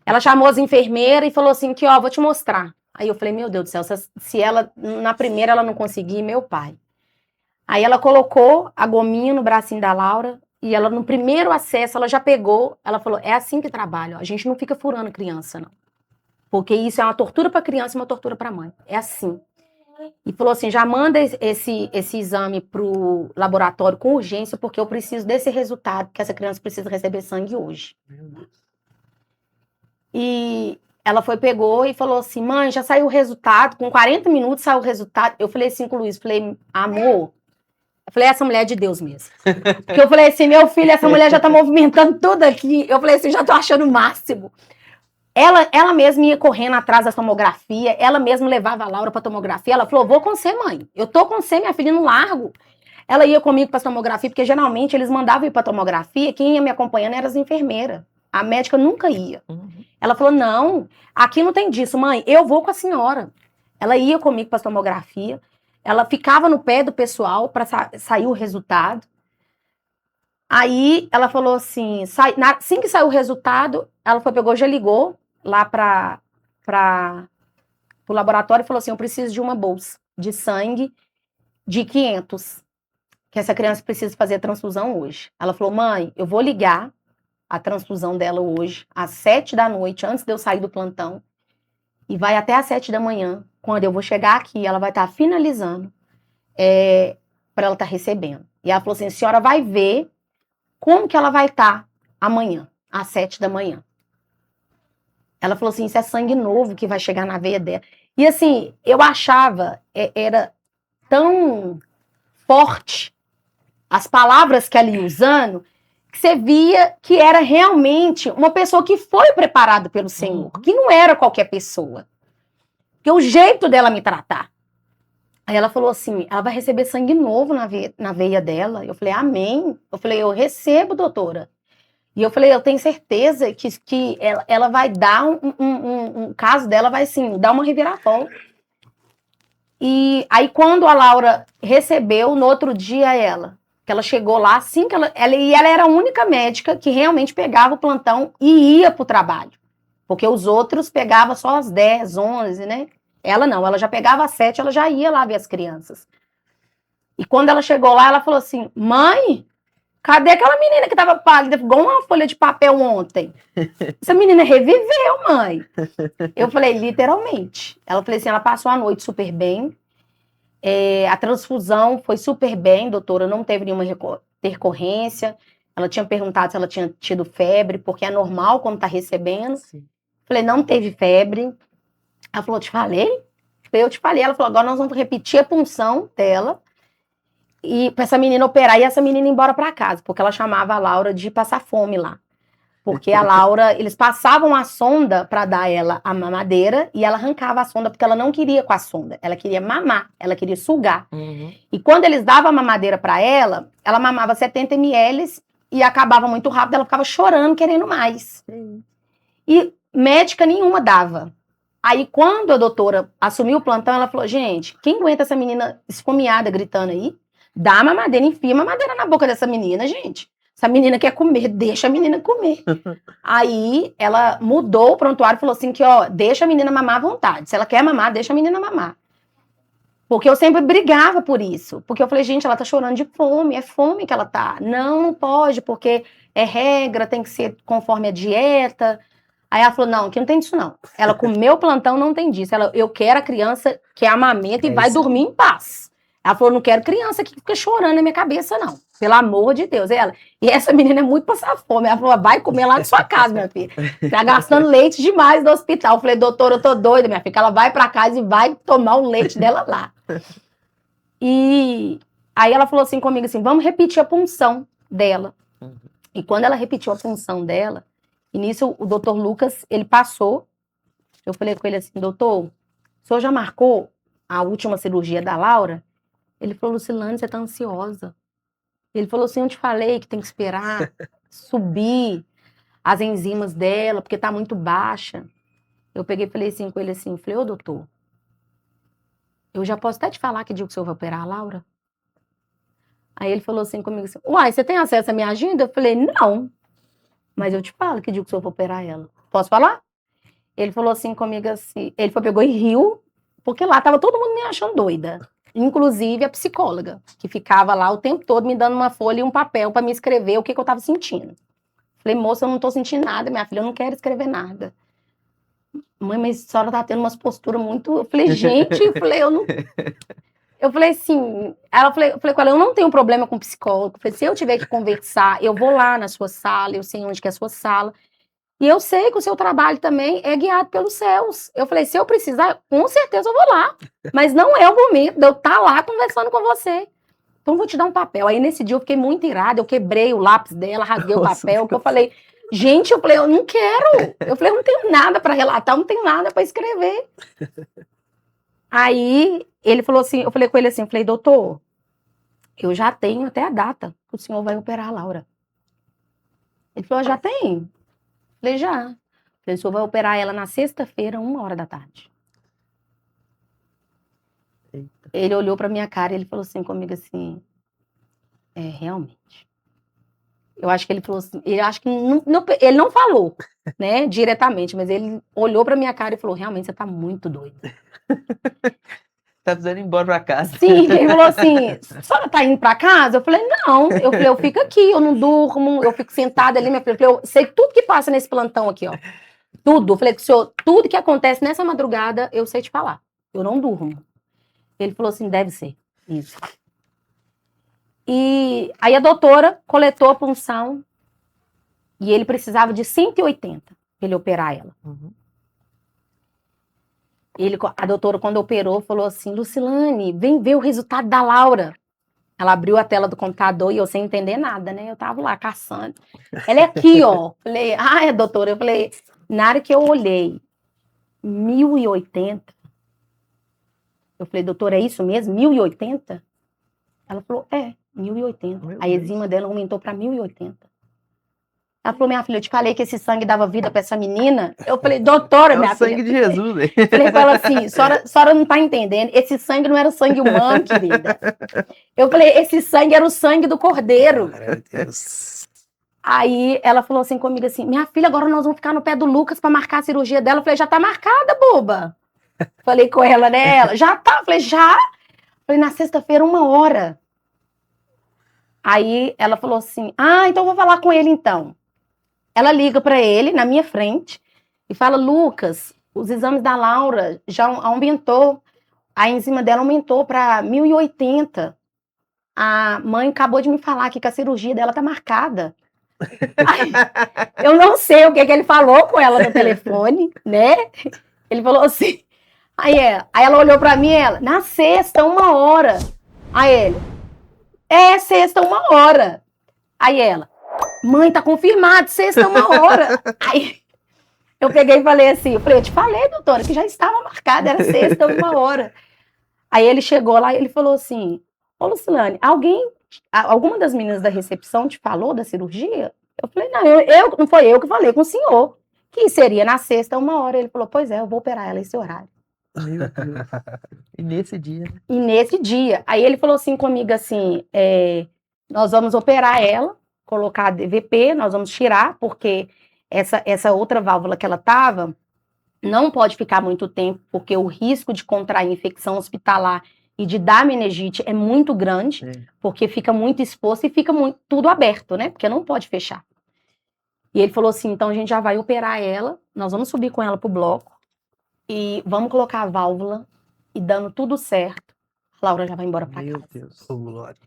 Ela chamou as enfermeiras e falou assim, que ó, vou te mostrar. Aí eu falei, meu Deus do céu, se ela, na primeira ela não conseguir, meu pai. Aí ela colocou a gominha no bracinho da Laura e ela, no primeiro acesso, ela já pegou, ela falou, é assim que trabalha, ó, a gente não fica furando criança, não. Porque isso é uma tortura para criança e uma tortura para mãe. É assim. E falou assim, já manda esse exame pro laboratório com urgência, porque eu preciso desse resultado, que essa criança precisa receber sangue hoje. Meu Deus. E ela pegou e falou assim, mãe, já saiu o resultado, com 40 minutos saiu o resultado. Eu falei assim com o Luiz, falei, amor, eu falei, essa mulher é de Deus mesmo. Porque eu falei assim, meu filho, essa mulher já tá movimentando tudo aqui. Eu falei assim, já tô achando o máximo. Ela mesma ia correndo atrás da tomografia, ela mesma levava a Laura pra tomografia. Ela falou, vou com você, mãe. Eu tô com você, minha filha, no largo. Ela ia comigo pra tomografia, porque geralmente eles mandavam ir pra tomografia, quem ia me acompanhando eram as enfermeiras. A médica nunca ia. Ela falou, não, aqui não tem disso, mãe, eu vou com a senhora. Ela ia comigo pra tomografia, ela ficava no pé do pessoal pra sair o resultado. Aí ela falou assim, assim que saiu o resultado, ela pegou, já ligou lá para o laboratório e falou assim, eu preciso de uma bolsa de sangue de 500, que essa criança precisa fazer a transfusão hoje. Ela falou, mãe, eu vou ligar a transfusão dela hoje, às 7 da noite, antes de eu sair do plantão, e vai até às 7 da manhã, quando eu vou chegar aqui, ela vai estar finalizando para ela estar recebendo. E ela falou assim, a senhora vai ver como que ela vai estar amanhã, às 7 da manhã. Ela falou assim, isso é sangue novo que vai chegar na veia dela. E assim, eu achava, era tão forte as palavras que ela ia usando, que você via que era realmente uma pessoa que foi preparada pelo Senhor, que não era qualquer pessoa. Que o jeito dela me tratar. Aí ela falou assim, ela vai receber sangue novo na veia dela. Eu falei, amém. Eu falei, eu recebo, doutora. E eu falei, eu tenho certeza que ela vai dar um caso dela vai, assim, dar uma reviravolta. E aí, quando a Laura recebeu, no outro dia, que ela chegou lá, assim que ela era a única médica que realmente pegava o plantão e ia pro trabalho. Porque os outros pegavam só às 10, 11, né? Ela não, ela já pegava às 7, ela já ia lá ver as crianças. E quando ela chegou lá, ela falou assim, mãe, cadê aquela menina que tava pálida, igual uma folha de papel ontem? Essa menina reviveu, mãe. Eu falei, literalmente. Ela falou assim, ela passou a noite super bem. A transfusão foi super bem, doutora, não teve nenhuma intercorrência. Ela tinha perguntado se ela tinha tido febre, porque é normal quando tá recebendo. Sim. Falei, não teve febre. Ela falou, te falei? Eu te falei. Ela falou, agora nós vamos repetir a punção dela e pra essa menina operar e essa menina ir embora pra casa, porque ela chamava a Laura de passar fome lá. Porque a Laura, eles passavam a sonda para dar ela a mamadeira e ela arrancava a sonda porque ela não queria com a sonda, ela queria mamar, ela queria sugar. E quando eles davam a mamadeira para ela mamava 70 ml e acabava muito rápido, ela ficava chorando, querendo mais. E médica nenhuma dava. Aí quando a doutora assumiu o plantão, ela falou, gente, quem aguenta essa menina esfomeada gritando aí? Dá a mamadeira, enfia a mamadeira na boca dessa menina, gente. Essa menina quer comer, deixa a menina comer. Aí ela mudou o prontuário e falou assim que, ó, deixa a menina mamar à vontade. Se ela quer mamar, deixa a menina mamar. Porque eu sempre brigava por isso. Porque eu falei, gente, ela tá chorando de fome, é fome que ela tá. Não, não pode, porque é regra, tem que ser conforme a dieta. Aí ela falou, não, aqui não tem disso não. Ela comeu o plantão, não tem disso. Eu quero a criança que amamenta e vai dormir em paz. Ela falou, não quero criança que fica chorando na minha cabeça, não. Pelo amor de Deus. E essa menina é muito passar fome. Ela falou, vai comer lá na sua casa, minha filha. Tá gastando leite demais no hospital. Eu falei, doutora, eu tô doida, minha filha. Ela vai pra casa e vai tomar o leite dela lá. E aí ela falou assim comigo, assim, vamos repetir a punção dela. E quando ela repetiu a punção dela, e nisso o doutor Lucas, ele passou. Eu falei com ele assim, doutor, o senhor já marcou a última cirurgia da Laura? Ele falou, Lucilane, você tá ansiosa. Ele falou assim, eu te falei que tem que esperar subir as enzimas dela, porque tá muito baixa. Eu peguei e falei assim com ele assim, falei, ô doutor, eu já posso até te falar que dia que o senhor vai operar a Laura? Aí ele falou assim comigo assim, uai, você tem acesso à minha agenda? Eu falei, não, mas eu te falo que dia que o senhor vai operar ela. Posso falar? Ele falou assim comigo assim, pegou e riu, porque lá tava todo mundo me achando doida. Inclusive a psicóloga, que ficava lá o tempo todo me dando uma folha e um papel para me escrever o que eu tava sentindo. Falei, moça, eu não tô sentindo nada, minha filha, eu não quero escrever nada. Mãe, mas a senhora tá tendo umas posturas muito... Eu falei, gente, eu não... Eu falei assim, eu falei com ela, eu não tenho problema com psicólogo. Eu falei, se eu tiver que conversar, eu vou lá na sua sala, eu sei onde que é a sua sala. E eu sei que o seu trabalho também é guiado pelos céus. Eu falei, se eu precisar, com certeza eu vou lá. Mas não é o momento de eu estar lá conversando com você. Então, eu vou te dar um papel. Aí, nesse dia, eu fiquei muito irada. Eu quebrei o lápis dela, rasguei o papel. Que eu falei, gente, eu não quero. Eu falei, eu não tenho nada para relatar, eu não tenho nada para escrever. Aí, ele falou assim, eu falei com ele assim, eu falei, doutor, eu já tenho até a data que o senhor vai operar a Laura. Ele falou, já tem? Falei, já. Falei, o senhor vai operar ela na sexta-feira, 1h da tarde. Eita. Ele olhou pra minha cara e ele falou assim comigo assim, realmente. Eu acho que ele falou assim, ele não falou, né, diretamente, mas ele olhou pra minha cara e falou, realmente, você tá muito doida. Tá precisando ir embora pra casa. Sim, ele falou assim, a senhora tá indo pra casa? Eu falei, não. Eu falei, eu fico aqui, eu não durmo, eu fico sentada ali, minha filha. Eu falei, eu sei tudo que passa nesse plantão aqui, ó. Tudo. Eu falei, senhor, tudo que acontece nessa madrugada, eu sei te falar. Eu não durmo. Ele falou assim, deve ser isso. E aí a doutora coletou a punção e ele precisava de 180 para ele operar ela. A doutora, quando operou, falou assim, Lucilane, vem ver o resultado da Laura. Ela abriu a tela do computador e eu sem entender nada, né? Eu tava lá caçando. Ela é aqui, ó. Falei, é, doutora. Eu falei, na hora que eu olhei, 1080. Eu falei, doutora, é isso mesmo? 1080? Ela falou, 1080. A enzima dela aumentou para 1080. Ela falou, minha filha, eu te falei que esse sangue dava vida para essa menina. Eu falei, doutora, minha filha. É o sangue de Jesus, velho. Falei pra ela assim, a senhora não tá entendendo. Esse sangue não era sangue humano, querida. Eu falei, esse sangue era o sangue do cordeiro. Meu Deus. Aí ela falou assim comigo assim, minha filha, agora nós vamos ficar no pé do Lucas para marcar a cirurgia dela. Eu falei, já tá marcada, boba. Falei com ela, né? Ela, já tá. Eu falei, já? Falei, na sexta-feira, 1h. Aí ela falou assim, então eu vou falar com ele então. Ela liga para ele na minha frente e fala, Lucas, os exames da Laura já aumentou, a enzima dela aumentou para 1080. A mãe acabou de me falar aqui que a cirurgia dela tá marcada. Aí, eu não sei o que ele falou com ela no telefone, né? Ele falou assim, aí ela olhou para mim, na sexta, 1h. Aí ele, sexta, 1h. Aí ela, mãe, tá confirmado, sexta, 1h. Aí eu peguei e falei assim, eu te falei, doutora, que já estava marcada, era sexta, 1h. Aí ele chegou lá e ele falou assim, ô Lucilane, alguma das meninas da recepção te falou da cirurgia? Eu falei, não, não foi eu que falei com o senhor, que seria na sexta, 1h. Ele falou, pois é, eu vou operar ela esse horário. Meu Deus. E nesse dia, né? E nesse dia, aí ele falou assim comigo assim, nós vamos operar ela, colocar a DVP, nós vamos tirar, porque essa outra válvula que ela tava não pode ficar muito tempo, porque o risco de contrair infecção hospitalar e de dar meningite é muito grande, porque fica muito exposto e fica tudo aberto, né? Porque não pode fechar. E ele falou assim, então a gente já vai operar ela, nós vamos subir com ela pro bloco e vamos colocar a válvula e dando tudo certo, a Laura já vai embora pra casa. Meu Deus, glória.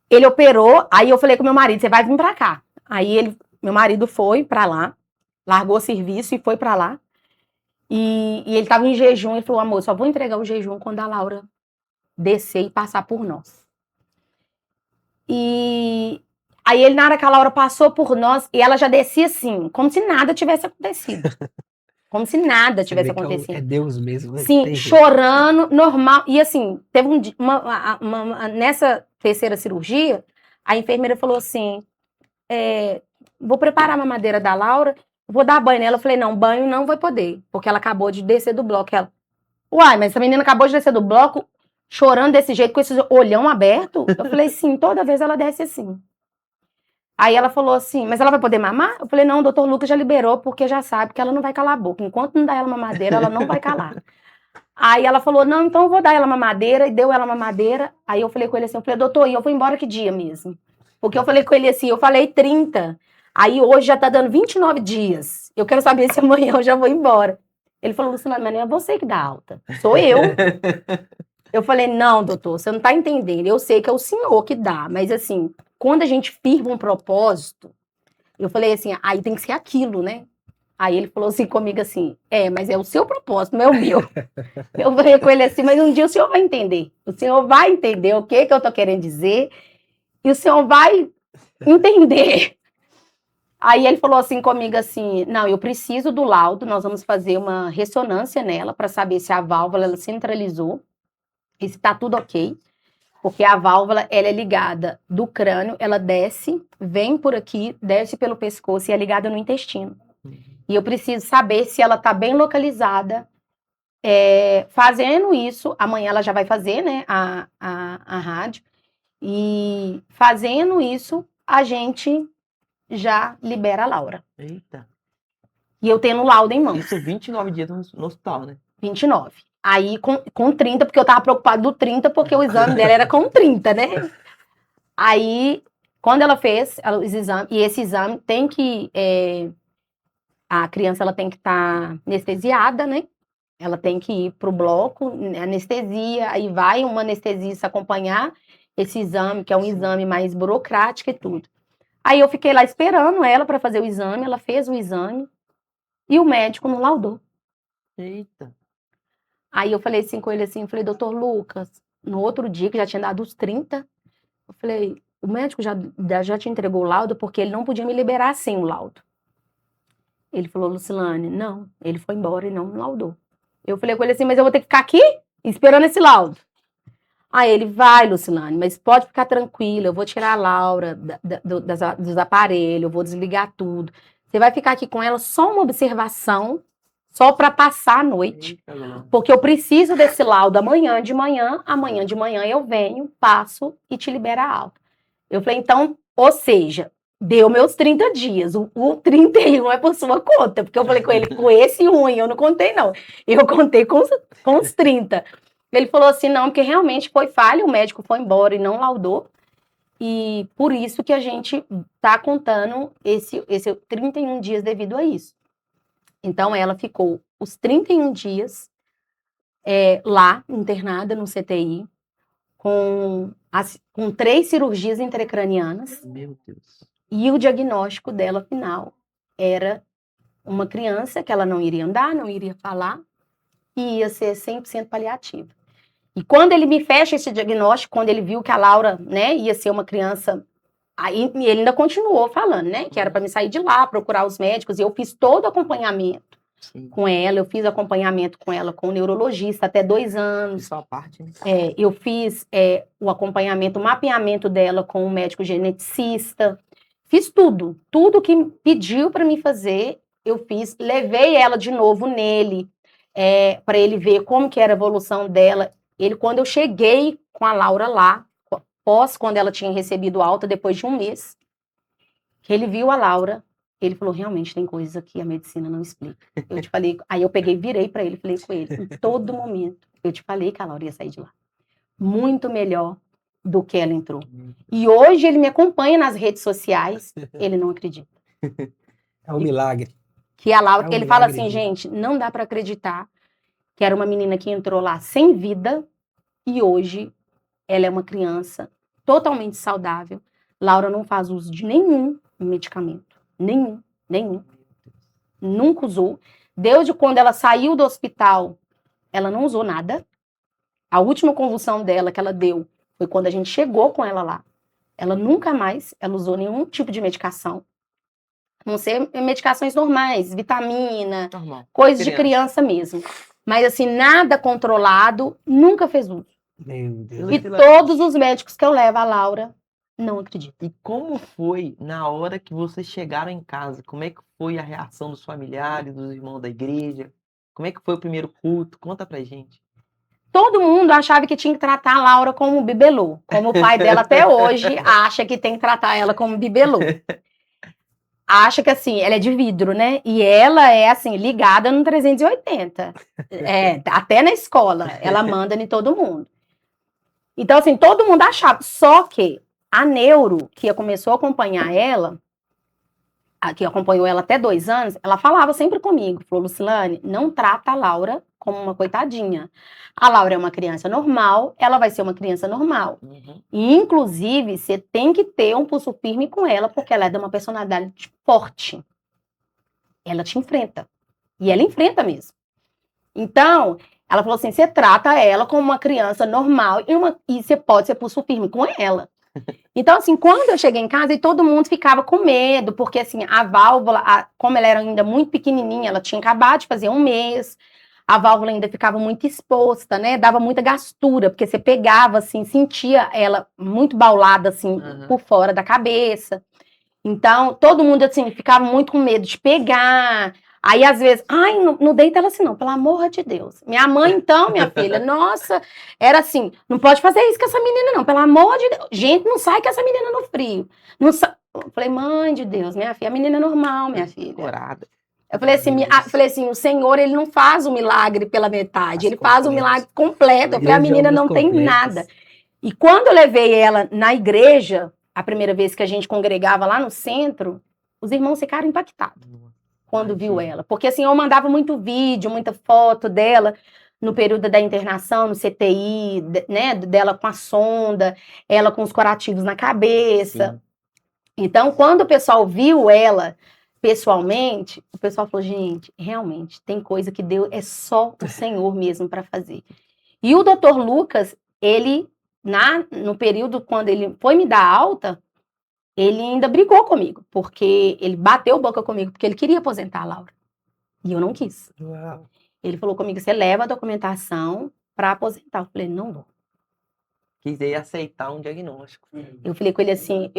Ele operou, aí eu falei com meu marido, você vai vir pra cá. Aí meu marido foi pra lá, largou o serviço e foi pra lá. E ele tava em jejum, ele falou, amor, só vou entregar o jejum quando a Laura descer e passar por nós. E aí na hora que a Laura passou por nós, e ela já descia assim, como se nada tivesse acontecido. Como se nada tivesse acontecido. É Deus mesmo, né? Sim, chorando, normal. E assim, teve nessa terceira cirurgia, a enfermeira falou assim, vou preparar a mamadeira da Laura, vou dar banho nela. Eu falei, não, banho não vai poder, porque ela acabou de descer do bloco. Ela, uai, mas essa menina acabou de descer do bloco, chorando desse jeito, com esse olhão aberto? Eu falei, sim, toda vez ela desce assim. Aí ela falou assim, mas ela vai poder mamar? Eu falei, não, o doutor Lucas já liberou, porque já sabe que ela não vai calar a boca. Enquanto não dá ela mamadeira, ela não vai calar. Aí ela falou, não, então eu vou dar ela mamadeira, e deu ela mamadeira. Aí eu falei com ele assim, eu falei, doutor, e eu vou embora que dia mesmo? Porque eu falei com ele assim, eu falei 30. Aí hoje já tá dando 29 dias. Eu quero saber se amanhã eu já vou embora. Ele falou, Luciana, mas não é você que dá alta, sou eu. Eu falei, não, doutor, você não tá entendendo. Eu sei que é o senhor que dá, mas assim, quando a gente firma um propósito, eu falei assim, aí tem que ser aquilo, né? Aí ele falou assim comigo assim, mas é o seu propósito, não é o meu. Eu falei com ele assim, mas um dia o senhor vai entender. O senhor vai entender o que eu tô querendo dizer e o senhor vai entender. Aí ele falou assim comigo assim, não, eu preciso do laudo, nós vamos fazer uma ressonância nela para saber se a válvula ela centralizou e se tá tudo ok. Porque a válvula, ela é ligada do crânio, ela desce, vem por aqui, desce pelo pescoço e é ligada no intestino. E eu preciso saber se ela tá bem localizada. Fazendo isso, amanhã ela já vai fazer, né, a rádio. E fazendo isso, a gente já libera a Laura. Eita. E eu tendo laudo em mãos. Isso 29 dias no hospital, né? 29. Aí com 30, porque eu tava preocupada do 30, porque o exame dela era com 30, né? Aí, quando ela fez os exames, e esse exame tem que... a criança ela tem que estar anestesiada, né? Ela tem que ir pro bloco, anestesia, aí vai uma anestesista acompanhar esse exame, que é um exame mais burocrático e tudo. Aí eu fiquei lá esperando ela para fazer o exame, ela fez o exame e o médico não laudou. Eita. Aí eu falei assim com ele assim, eu falei, doutor Lucas, no outro dia que já tinha dado os 30, eu falei, o médico já te entregou o laudo porque ele não podia me liberar sem o laudo. Ele falou, Lucilane, não, ele foi embora e não me laudou. Eu falei com ele assim, mas eu vou ter que ficar aqui esperando esse laudo. Aí ele, vai, Lucilane, mas pode ficar tranquila, eu vou tirar a Laura dos aparelhos, eu vou desligar tudo. Você vai ficar aqui com ela só uma observação, só para passar a noite, porque eu preciso desse laudo amanhã de manhã eu venho, passo e te libero a alta. Eu falei, então, ou seja, deu meus 30 dias, o 31 é por sua conta, porque eu falei com ele, com esse ruim, eu não contei não, eu contei com os 30. Ele falou assim, não, porque realmente foi falha, o médico foi embora e não laudou, e por isso que a gente tá contando esse 31 dias devido a isso. Então, ela ficou os 31 dias lá, internada no CTI, com 3 cirurgias intracranianas. Meu Deus. E o diagnóstico dela final era uma criança que ela não iria andar, não iria falar, e ia ser 100% paliativa. E quando ele me fecha esse diagnóstico, quando ele viu que a Laura, né, ia ser uma criança, aí ele ainda continuou falando, né, que era para me sair de lá, procurar os médicos, e eu fiz todo o acompanhamento com ela, eu fiz acompanhamento com ela com o neurologista até 2 anos. Só a parte, né? Eu fiz o acompanhamento, o mapeamento dela com o médico geneticista, fiz tudo que pediu para mim fazer, eu fiz, levei ela de novo nele, para ele ver como que era a evolução dela. Quando eu cheguei com a Laura lá, quando ela tinha recebido alta, depois de 1 mês, que ele viu a Laura, ele falou, realmente tem coisa que a medicina não explica. Eu te falei, aí eu peguei, virei para ele, falei com ele, em todo momento, eu te falei que a Laura ia sair de lá. Muito melhor do que ela entrou. E hoje ele me acompanha nas redes sociais, ele não acredita. É um milagre. Que a Laura, É um ele fala milagre, assim, gente. gente, não dá para acreditar que era uma menina que entrou lá sem vida e hoje ela é uma criança totalmente saudável. Laura não faz uso de nenhum medicamento. Nenhum. Nunca usou. Desde quando ela saiu do hospital, ela não usou nada. A última convulsão dela que ela deu foi quando a gente chegou com ela lá. Ela nunca mais usou nenhum tipo de medicação. A não ser medicações normais, vitamina, Normal. coisas de criança mesmo. Mas assim, nada controlado, nunca fez uso. Meu Deus. E todos os médicos que eu levo a Laura não acreditam. E como foi na hora que vocês chegaram em casa? Como é que foi a reação dos familiares, dos irmãos da igreja? Como é que foi o primeiro culto? Conta pra gente. Todo mundo achava que tinha que tratar a Laura como bibelô. Como o pai dela até hoje acha que tem que tratar ela como bibelô. Acha que assim, ela é de vidro, né? E ela é assim, ligada no 380. Até na escola, ela manda em todo mundo. Então, assim, todo mundo achava. Só que a neuro, que começou a acompanhar ela, que acompanhou ela até 2 anos, ela falava sempre comigo, falou, Lucilane, não trata a Laura como uma coitadinha. A Laura é uma criança normal, ela vai ser uma criança normal. Uhum. E, inclusive, você tem que ter um pulso firme com ela, porque ela é de uma personalidade forte. Ela te enfrenta. E ela enfrenta mesmo. Então, ela falou assim, você trata ela como uma criança normal e você pode ser pulso firme com ela. Então, assim, quando eu cheguei em casa, e todo mundo ficava com medo, porque, assim, a válvula, como ela era ainda muito pequenininha, ela tinha acabado de fazer 1 mês, a válvula ainda ficava muito exposta, né? Dava muita gastura, porque você pegava, assim, sentia ela muito baulada, assim, por fora da cabeça. Então, todo mundo, assim, ficava muito com medo de pegar. Aí, às vezes, ai, não deita ela assim, não, pelo amor de Deus. Minha mãe, então, minha filha, nossa, era assim, não pode fazer isso com essa menina, não, pelo amor de Deus. Gente, não sai com essa menina no frio. Não Eu falei, mãe de Deus, minha filha, a menina é normal, minha filha. Corada. Eu falei assim, o Senhor, ele não faz o milagre pela metade, ele faz o milagre completo. Eu falei, a menina não tem nada. E quando eu levei ela na igreja, a primeira vez que a gente congregava lá no centro, os irmãos ficaram impactados quando viu ela. Porque assim, eu mandava muito vídeo, muita foto dela no período da internação, no CTI, né, dela com a sonda, ela com os curativos na cabeça. Sim. Então, quando o pessoal viu ela pessoalmente, o pessoal falou, gente, realmente, tem coisa que Deus é só o Senhor mesmo para fazer. E o doutor Lucas, ele, no período quando ele foi me dar alta, ele ainda brigou comigo, porque ele bateu boca comigo, porque ele queria aposentar a Laura. E eu não quis. Uau. Ele falou comigo, você leva a documentação para aposentar. Eu falei, não vou. Quis aí aceitar um diagnóstico. Eu falei com ele assim,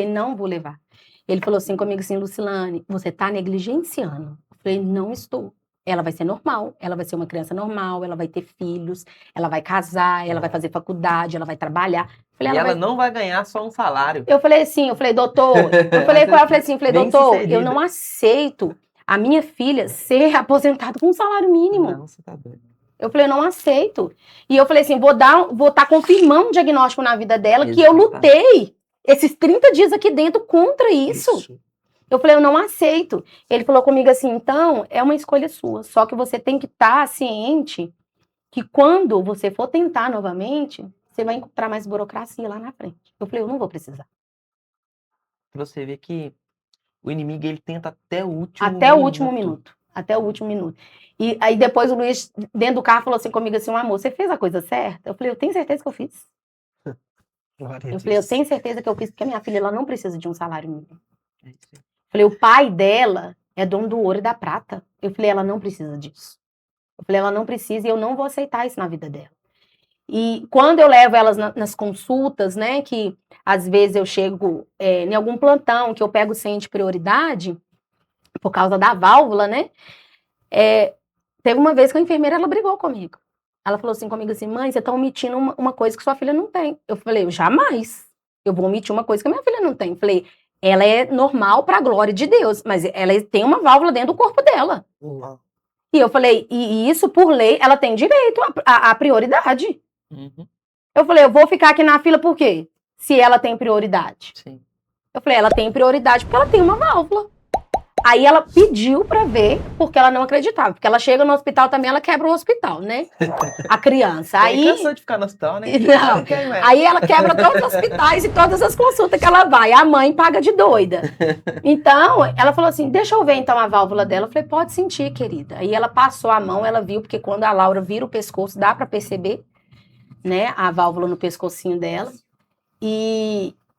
não vou levar. Ele falou assim comigo assim, Lucilane, você tá negligenciando. Eu falei, não estou. Ela vai ser normal, ela vai ser uma criança normal, ela vai ter filhos, ela vai casar, ela vai fazer faculdade, ela vai trabalhar. Eu falei, E ela não vai ganhar só um salário. Eu falei assim, doutor, eu falei com ela, Bem doutor, sucedida. eu não aceito a minha filha ser aposentada com um salário mínimo. Não, você tá doido. Eu falei, eu não aceito. E eu falei assim, vou estar confirmando um diagnóstico na vida dela, que eu lutei esses 30 dias aqui dentro contra isso. Eu falei, eu não aceito. Ele falou comigo assim, então, é uma escolha sua. Só que você tem que estar ciente que quando você for tentar novamente, você vai encontrar mais burocracia lá na frente. Eu falei, eu não vou precisar. Você vê que o inimigo, ele tenta até o último minuto. Até o último minuto. E aí depois o Luiz, dentro do carro, falou assim comigo assim, amor, você fez a coisa certa? Eu falei, eu tenho certeza que eu fiz. Eu falei, eu tenho certeza que eu fiz, porque a minha filha, ela não precisa de um salário mínimo. Eu falei, o pai dela é dono do ouro e da prata. Eu falei, ela não precisa disso. Eu falei, ela não precisa e eu não vou aceitar isso na vida dela. E quando eu levo elas nas consultas, né, que às vezes eu chego em algum plantão, que eu pego sem de prioridade, por causa da válvula, né, teve uma vez que a enfermeira, ela brigou comigo. Ela falou assim comigo assim, mãe, você tá omitindo uma coisa que sua filha não tem. Eu falei, eu jamais. Eu vou omitir uma coisa que a minha filha não tem. Eu falei, ela é normal para a glória de Deus, mas ela tem uma válvula dentro do corpo dela. Uau. E eu falei, e isso, por lei, ela tem direito à prioridade. Uhum. Eu falei, eu vou ficar aqui na fila por quê? Se ela tem prioridade. Sim. Eu falei, ela tem prioridade porque ela tem uma válvula. Aí ela pediu pra ver, porque ela não acreditava. Porque ela chega no hospital também, ela quebra o hospital, né? A criança. Aí cansou de ficar no hospital, né? Não. Aí ela quebra todos os hospitais e todas as consultas que ela vai. A mãe paga de doida. Então, ela falou assim, deixa eu ver então a válvula dela. Eu falei, pode sentir, querida. Aí ela passou a mão, ela viu, porque quando a Laura vira o pescoço, dá pra perceber, né, a válvula no pescocinho dela.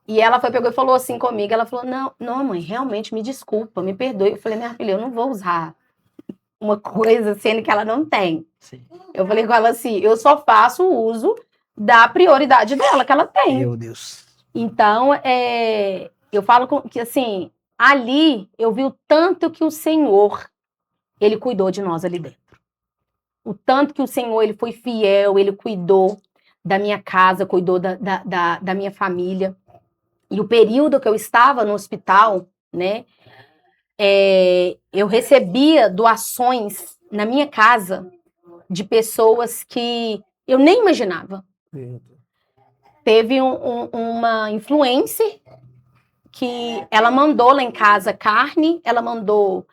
E ela pegou e falou assim comigo, ela falou, não, mãe, realmente, me desculpa, me perdoe. Eu falei, minha filha, eu não vou usar uma coisa sendo que ela não tem. Sim. Eu falei com ela assim, eu só faço o uso da prioridade dela, que ela tem. Meu Deus. Então, eu falo que assim, ali eu vi o tanto que o Senhor, ele cuidou de nós ali dentro. O tanto que o Senhor, ele foi fiel, ele cuidou da minha casa, cuidou da minha família. E o período que eu estava no hospital, né, eu recebia doações na minha casa de pessoas que eu nem imaginava. Teve uma influencer que ela mandou lá em casa carne, ela mandou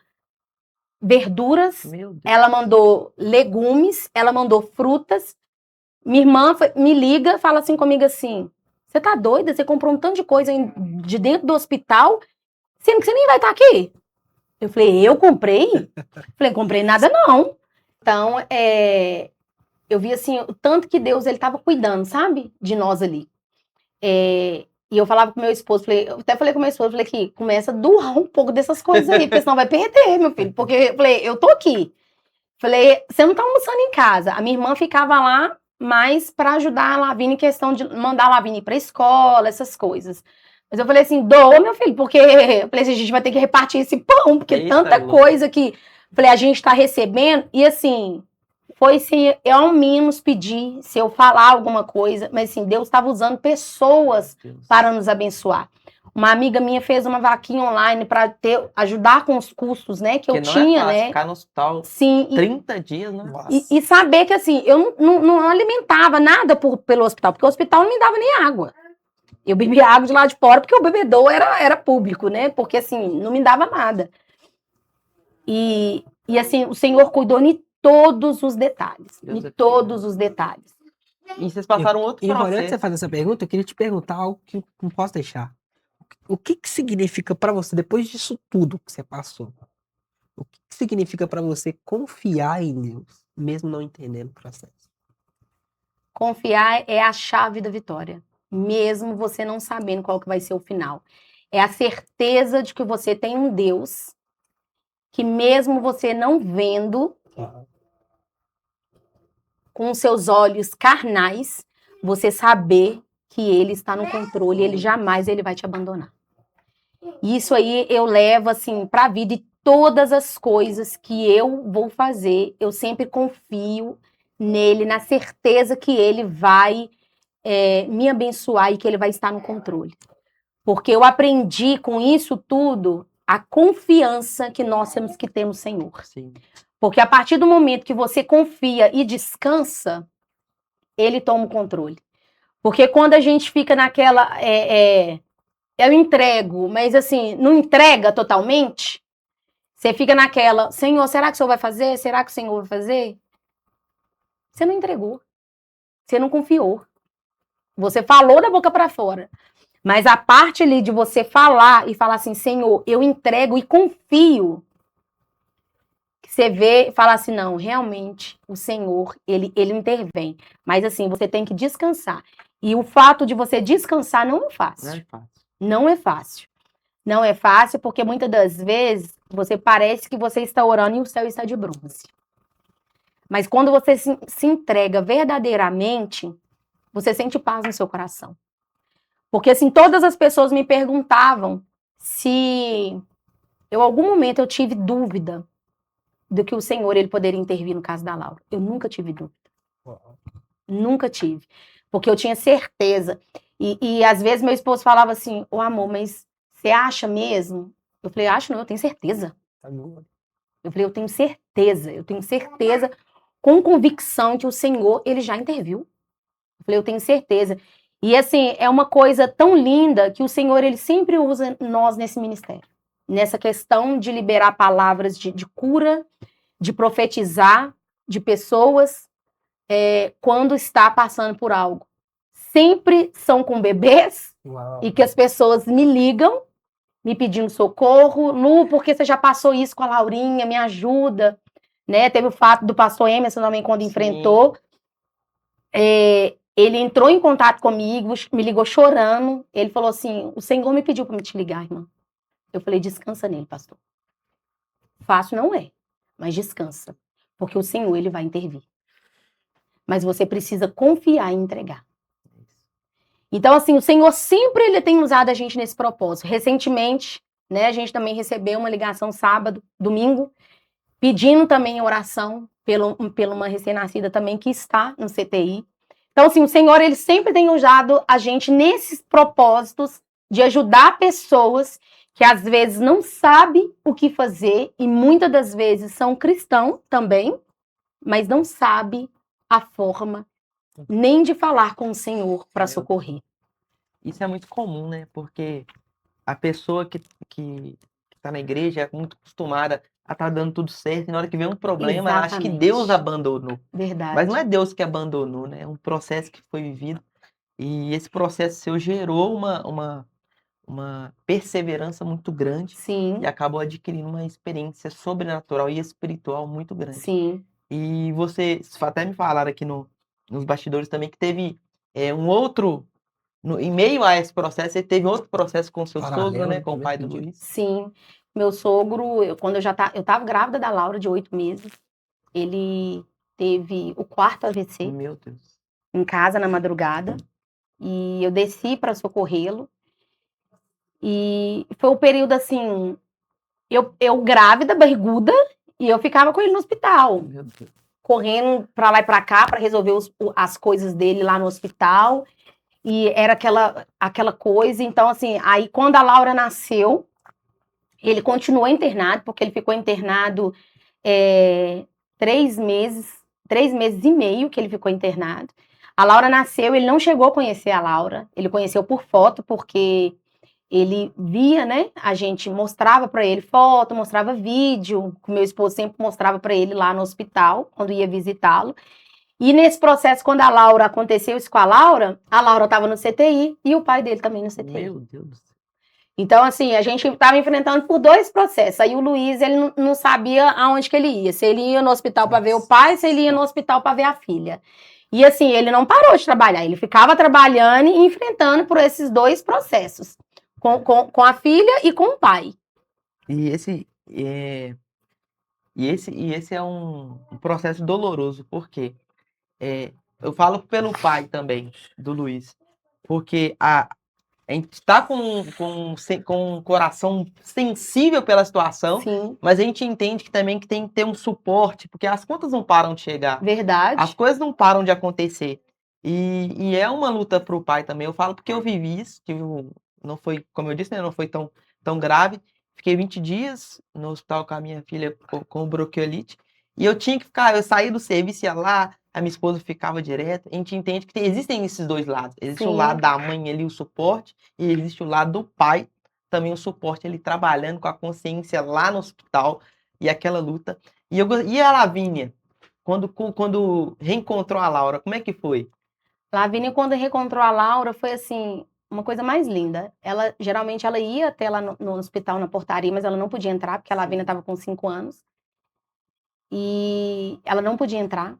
verduras, ela mandou legumes, ela mandou frutas. Minha irmã me liga, fala assim comigo assim, você tá doida? Você comprou um tanto de coisa de dentro do hospital, sendo que você nem vai estar aqui. Eu falei, eu comprei? Falei, comprei nada não. Então, eu vi assim, o tanto que Deus, ele tava cuidando, sabe? De nós ali. E eu falava com meu esposo, eu até falei com meu esposo, falei que começa a doar um pouco dessas coisas aí, porque senão vai perder, meu filho. Porque, eu falei, eu tô aqui. Falei, você não tá almoçando em casa. A minha irmã ficava lá, mas para ajudar a Lavínia em questão de mandar a Lavínia ir pra escola, essas coisas. Mas eu falei assim, doa, meu filho, porque eu falei assim, a gente vai ter que repartir esse pão, porque Eita, tanta louco. coisa que eu falei, a gente tá recebendo, e assim, foi se eu ao menos pedir, se eu falar alguma coisa, mas assim, Deus estava usando pessoas Meu Deus. para nos abençoar. Uma amiga minha fez uma vaquinha online para ajudar com os custos, né, que eu Porque não é tinha, fácil né? ficar no hospital Sim, 30 dias, não é Nossa. fácil. e saber que assim, eu não alimentava nada pelo hospital, porque o hospital não me dava nem água. Eu bebia água de lá de fora porque o bebedouro era público, né? Porque assim, não me dava nada. E assim, o Senhor cuidou de todos os detalhes. Deus De é todos fiel. os detalhes. E vocês passaram outro E Rony, antes de você processo. fazer essa pergunta, eu queria te perguntar algo que eu não posso deixar. O que que significa pra você, depois disso tudo que você passou? O que que significa pra você confiar em Deus, mesmo não entendendo o processo? Confiar é a chave da vitória. Mesmo você não sabendo qual que vai ser o final. É a certeza de que você tem um Deus que mesmo você não vendo com os seus olhos carnais, você saber que ele está no controle, ele jamais ele vai te abandonar. Isso aí eu levo assim para a vida e todas as coisas que eu vou fazer, eu sempre confio nele, na certeza que ele vai me abençoar e que ele vai estar no controle. Porque eu aprendi com isso tudo a confiança que nós temos que ter no Senhor. Sim. Porque Porque a partir do momento que você confia e descansa, ele toma o controle. Porque quando a gente fica naquela. Eu entrego, mas assim, não entrega totalmente, você fica naquela, Senhor, será que o Senhor vai fazer? Será que o Senhor vai fazer? Você não entregou. Você não confiou. Você falou da boca para fora. Mas a parte ali de você falar e falar assim, Senhor, eu entrego e confio. Que você vê e fala assim, não, realmente o Senhor, ele intervém. Mas assim, você tem que descansar. E o fato de você descansar não é não fácil. é fácil. Não é fácil. Não é fácil porque muitas das vezes você parece que você está orando e o céu está de bronze. Mas quando você se entrega verdadeiramente, você sente paz no seu coração. Porque assim, todas as pessoas me perguntavam se algum momento eu tive dúvida do que o Senhor ele poderia intervir no caso da Laura. Eu nunca tive dúvida. Nunca tive. Porque eu tinha certeza. E às vezes meu esposo falava assim, ô amor, mas você acha mesmo? Eu falei, acho não, eu tenho certeza. Eu falei, eu tenho certeza com convicção que o Senhor, ele já interviu. Eu falei, eu tenho certeza. E assim, é uma coisa tão linda que o Senhor, ele sempre usa nós nesse ministério. Nessa questão de liberar palavras de cura, de profetizar de pessoas quando está passando por algo. Sempre são com bebês e que as pessoas me ligam me pedindo socorro. Lu, porque você já passou isso com a Laurinha? Me ajuda. Né? Teve o fato do pastor Emerson também, quando enfrentou. Ele entrou em contato comigo, me ligou chorando. Ele falou assim, o Senhor me pediu para me te ligar, irmã. Eu falei, descansa nele, pastor. Fácil não é, mas descansa. Porque o Senhor, ele vai intervir. Mas você precisa confiar e entregar. Então, assim, o Senhor sempre ele tem usado a gente nesse propósito. Recentemente, né, a gente também recebeu uma ligação sábado, domingo, pedindo também oração pela uma recém-nascida também que está no CTI. Então, assim, o Senhor, ele sempre tem usado a gente nesses propósitos de ajudar pessoas que às vezes não sabem o que fazer e muitas das vezes são cristãos também, mas não sabem a forma nem de falar com o Senhor para socorrer. Isso é muito comum, né? Porque a pessoa que tá na igreja é muito acostumada a estar dando tudo certo, e na hora que vem um problema, ela acha que Exatamente. Deus abandonou. Verdade. Mas não é Deus que abandonou, né? É um processo que foi vivido. E esse processo seu gerou uma perseverança muito grande Sim, e acabou adquirindo uma experiência sobrenatural e espiritual muito grande. sim. E vocês até me falaram aqui nos bastidores também que teve um outro, em meio a esse processo, você teve outro processo com o seu Paralelo, sogro, né? né, Com o também pai do pediu. Luiz. Sim, meu sogro, quando eu tava grávida da Laura de 8 meses, ele teve o quarto AVC Meu Deus. em casa na madrugada e eu desci para socorrê-lo E foi um período assim, eu grávida, barriguda, e eu ficava com ele no hospital, Meu Deus. correndo pra lá e pra cá pra resolver as coisas dele lá no hospital. E era aquela coisa. Então, assim, aí quando a Laura nasceu, ele continuou internado, porque ele ficou internado 3 meses e meio que ele ficou internado. A Laura nasceu, ele não chegou a conhecer a Laura, ele conheceu por foto, porque ele via, né? A gente mostrava para ele foto, mostrava vídeo, que o meu esposo sempre mostrava para ele lá no hospital, quando ia visitá-lo. E nesse processo, quando aconteceu isso com a Laura estava no CTI e o pai dele também no CTI. Meu Deus do céu. Então, assim, a gente estava enfrentando por 2 processos. Aí o Luiz, ele não sabia aonde que ele ia. Se ele ia no hospital para ver o pai, se ele ia no hospital para ver a filha. E assim, ele não parou de trabalhar. Ele ficava trabalhando e enfrentando por esses 2 processos. Com a filha e com o pai. E esse é um processo doloroso, porque eu falo pelo pai também, do Luiz, porque a gente está com um coração sensível pela situação, Sim, mas a gente entende que também que tem que ter um suporte, porque as contas não param de chegar, as verdade. coisas não param de acontecer. E é uma luta para o pai também. Eu falo porque eu vivi isso, não foi, como eu disse, né, não foi tão grave. Fiquei 20 dias no hospital com a minha filha com bronquiolite. E eu tinha que ficar, eu saí do serviço, ia lá, a minha esposa ficava direto. A gente entende que existem esses 2 lados. Existe o Sim. lado da mãe ali, o suporte, e existe o lado do pai, também o suporte, ele trabalhando com a consciência lá no hospital, e aquela luta. E a Lavínia, quando reencontrou a Laura, como é que foi? Lavínia, quando reencontrou a Laura, foi assim, uma coisa mais linda. Geralmente ela ia até lá no hospital, na portaria, mas ela não podia entrar, porque a Lavínia estava com 5 anos. E ela não podia entrar.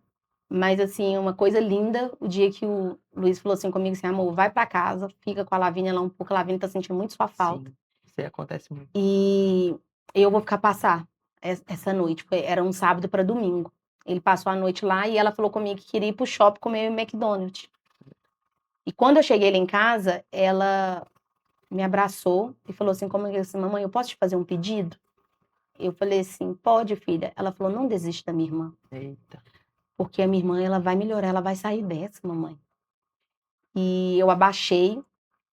Mas assim, uma coisa linda, o dia que o Luiz falou assim comigo, assim, amor, vai pra casa, fica com a Lavínia lá um pouco, a Lavínia tá sentindo muito sua falta. Sim, isso aí acontece muito. E eu vou ficar passar essa noite, era um sábado para domingo. Ele passou a noite lá e ela falou comigo que queria ir pro shopping comer McDonald's. E quando eu cheguei lá em casa, ela me abraçou e falou assim comigo assim, mamãe, eu posso te fazer um pedido? Eu falei assim, pode, filha. Ela falou, não desiste da minha irmã, Eita. porque a minha irmã, ela vai melhorar, ela vai sair dessa, mamãe. E eu abracei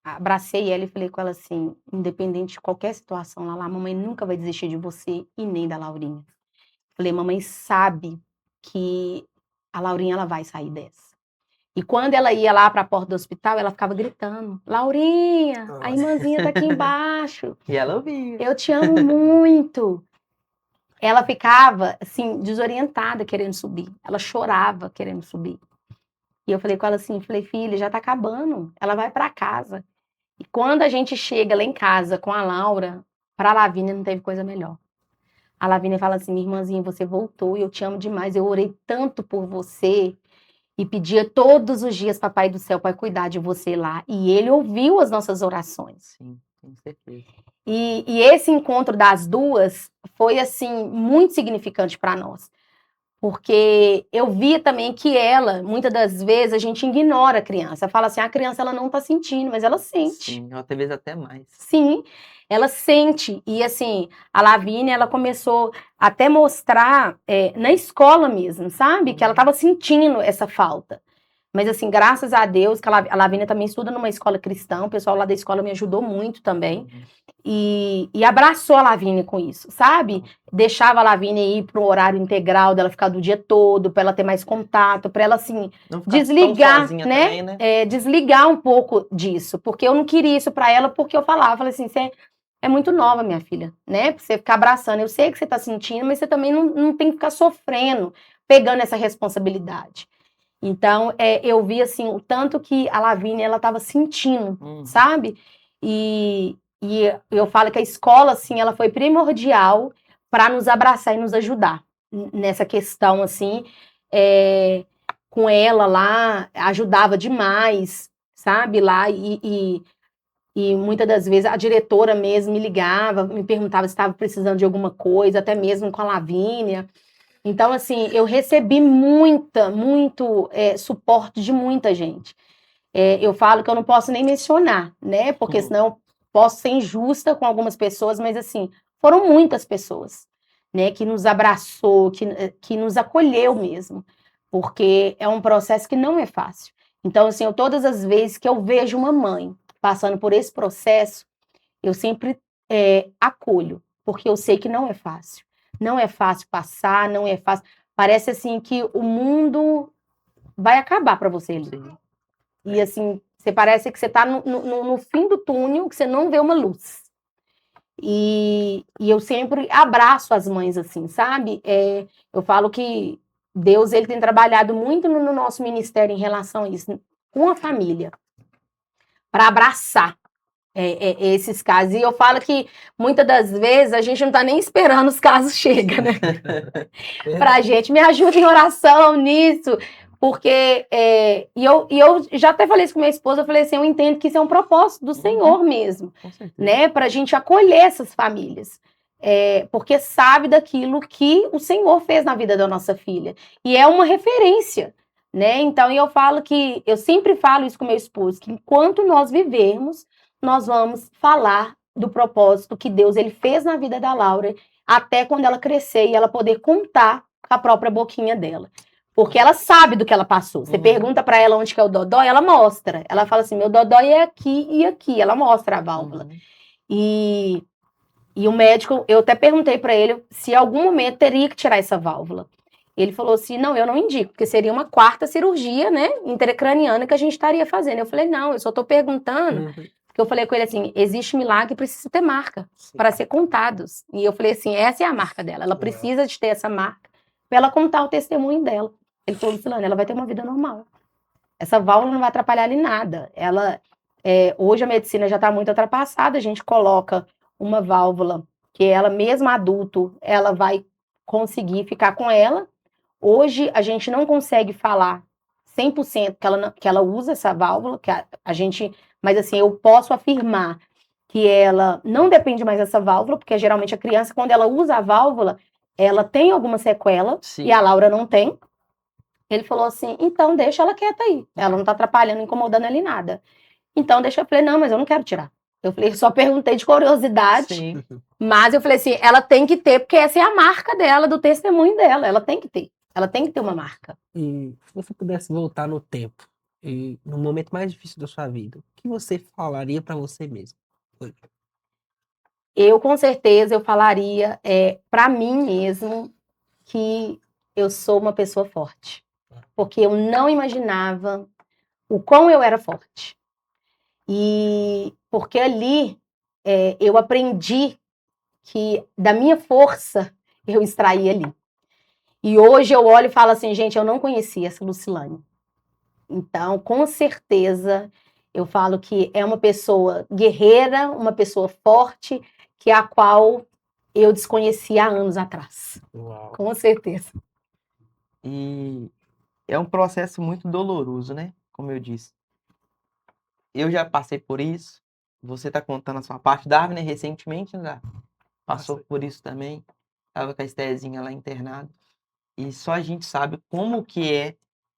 ela e falei com ela assim, independente de qualquer situação lá, a mamãe nunca vai desistir de você e nem da Laurinha. Falei, mamãe sabe que a Laurinha, ela vai sair dessa. E quando ela ia lá para a porta do hospital, ela ficava gritando, Laurinha, a irmãzinha tá aqui embaixo, E ela ouvia. eu te amo muito. Ela ficava, assim, desorientada querendo subir. Ela chorava querendo subir. E eu falei com ela assim, falei, filha, já tá acabando. Ela vai para casa. E quando a gente chega lá em casa com a Laura, para a Lavínia não teve coisa melhor. A Lavínia fala assim, minha irmãzinha, você voltou e eu te amo demais. Eu orei tanto por você e pedia todos os dias, papai do céu, para cuidar de você lá. E ele ouviu as nossas orações. Sim, tenho certeza. E esse encontro das duas foi, assim, muito significante para nós. Porque eu via também que ela, muitas das vezes, a gente ignora a criança. Fala assim, a criança ela não tá sentindo, mas ela sente. Sim, até vezes até mais. Sim, ela sente. E assim, a Lavínia, ela começou até mostrar na escola mesmo, sabe? Que ela tava sentindo essa falta. Mas assim, graças a Deus, que a Lavínia também estuda numa escola cristã, o pessoal lá da escola me ajudou muito também. E abraçou a Lavínia com isso, sabe? Deixava a Lavínia ir pro horário integral dela ficar do dia todo, para ela ter mais contato, para ela assim Não ficar tão desligar, sozinha né? também, né? Desligar um pouco disso, porque eu não queria isso para ela, porque eu falei assim, você é muito nova, minha filha, né? Pra você ficar abraçando, eu sei que você tá sentindo, mas você também não tem que ficar sofrendo, pegando essa responsabilidade. Então, eu vi assim o tanto que a Lavínia ela estava sentindo, sabe? E eu falo que a escola assim, ela foi primordial para nos abraçar e nos ajudar nessa questão assim, com ela lá, ajudava demais, sabe? Lá e muitas das vezes a diretora mesmo me ligava, me perguntava se estava precisando de alguma coisa, até mesmo com a Lavínia. Então, assim, eu recebi muito suporte de muita gente. Eu falo que eu não posso nem mencionar, né? Porque senão posso ser injusta com algumas pessoas, mas assim, foram muitas pessoas, né, que nos abraçou, que nos acolheu mesmo, porque é um processo que não é fácil. Então, assim, todas as vezes que eu vejo uma mãe passando por esse processo, eu sempre acolho, porque eu sei que não é fácil. Não é fácil passar, não é fácil. Parece assim que o mundo vai acabar para você ali. Sim. E assim, você parece que você está no fim do túnel, que você não vê uma luz. E eu sempre abraço as mães assim, sabe? Eu falo que Deus ele tem trabalhado muito no nosso ministério em relação a isso, com a família, para abraçar esses casos. E eu falo que muitas das vezes a gente não está nem esperando os casos chegarem, né? Pra gente, me ajuda em oração nisso, porque e eu já até falei isso com minha esposa, eu falei assim, eu entendo que isso é um propósito do Senhor mesmo, Com certeza. né, pra gente acolher essas famílias, porque sabe daquilo que o Senhor fez na vida da nossa filha, e é uma referência, né, então eu falo que, eu sempre falo isso com meu esposo, que enquanto nós vivermos, nós vamos falar do propósito que Deus ele fez na vida da Laura, até quando ela crescer e ela poder contar com a própria boquinha dela. Porque ela sabe do que ela passou. Você pergunta pra ela onde que é o dodói, ela mostra. Ela fala assim, meu dodói é aqui e aqui. Ela mostra a válvula. E o médico, eu até perguntei pra ele se em algum momento teria que tirar essa válvula. Ele falou assim, não, eu não indico, porque seria uma quarta cirurgia, né, intracraniana que a gente estaria fazendo. Eu falei, não, eu só tô perguntando, porque eu falei com ele assim, existe milagre, precisa ter marca para ser contados. E eu falei assim, essa é a marca dela, ela precisa de ter essa marca para ela contar o testemunho dela. Ele falou, Lucilane, ela vai ter uma vida normal. Essa válvula não vai atrapalhar em nada. Hoje a medicina já está muito ultrapassada, a gente coloca uma válvula que ela, mesmo adulto, ela vai conseguir ficar com ela. Hoje a gente não consegue falar 100% que ela usa essa válvula, mas assim, eu posso afirmar que ela não depende mais dessa válvula, porque geralmente a criança, quando ela usa a válvula, ela tem alguma sequela, Sim. e a Laura não tem. Ele falou assim, então deixa ela quieta aí, ela não tá atrapalhando, incomodando ela em nada. Então deixa eu falei, não, mas eu não quero tirar. Eu falei, só perguntei de curiosidade, Sim. mas eu falei assim, ela tem que ter, porque essa é a marca dela, do testemunho dela, ela tem que ter. Ela tem que ter uma marca. E se você pudesse voltar no tempo, e no momento mais difícil da sua vida, o que você falaria para você mesmo? Eu, com certeza, eu falaria para mim mesmo que eu sou uma pessoa forte. Porque eu não imaginava o quão eu era forte. E porque ali eu aprendi que da minha força eu extraí ali. E hoje eu olho e falo assim, gente, eu não conhecia essa Lucilane. Então, com certeza, eu falo que é uma pessoa guerreira, uma pessoa forte, que a qual eu desconhecia há anos atrás. Uau. Com certeza. E é um processo muito doloroso, né? Como eu disse. Eu já passei por isso. Você está contando a sua parte. Darwin, recentemente, já passou por isso também. Estava com a Estezinha lá internada. E só a gente sabe como que é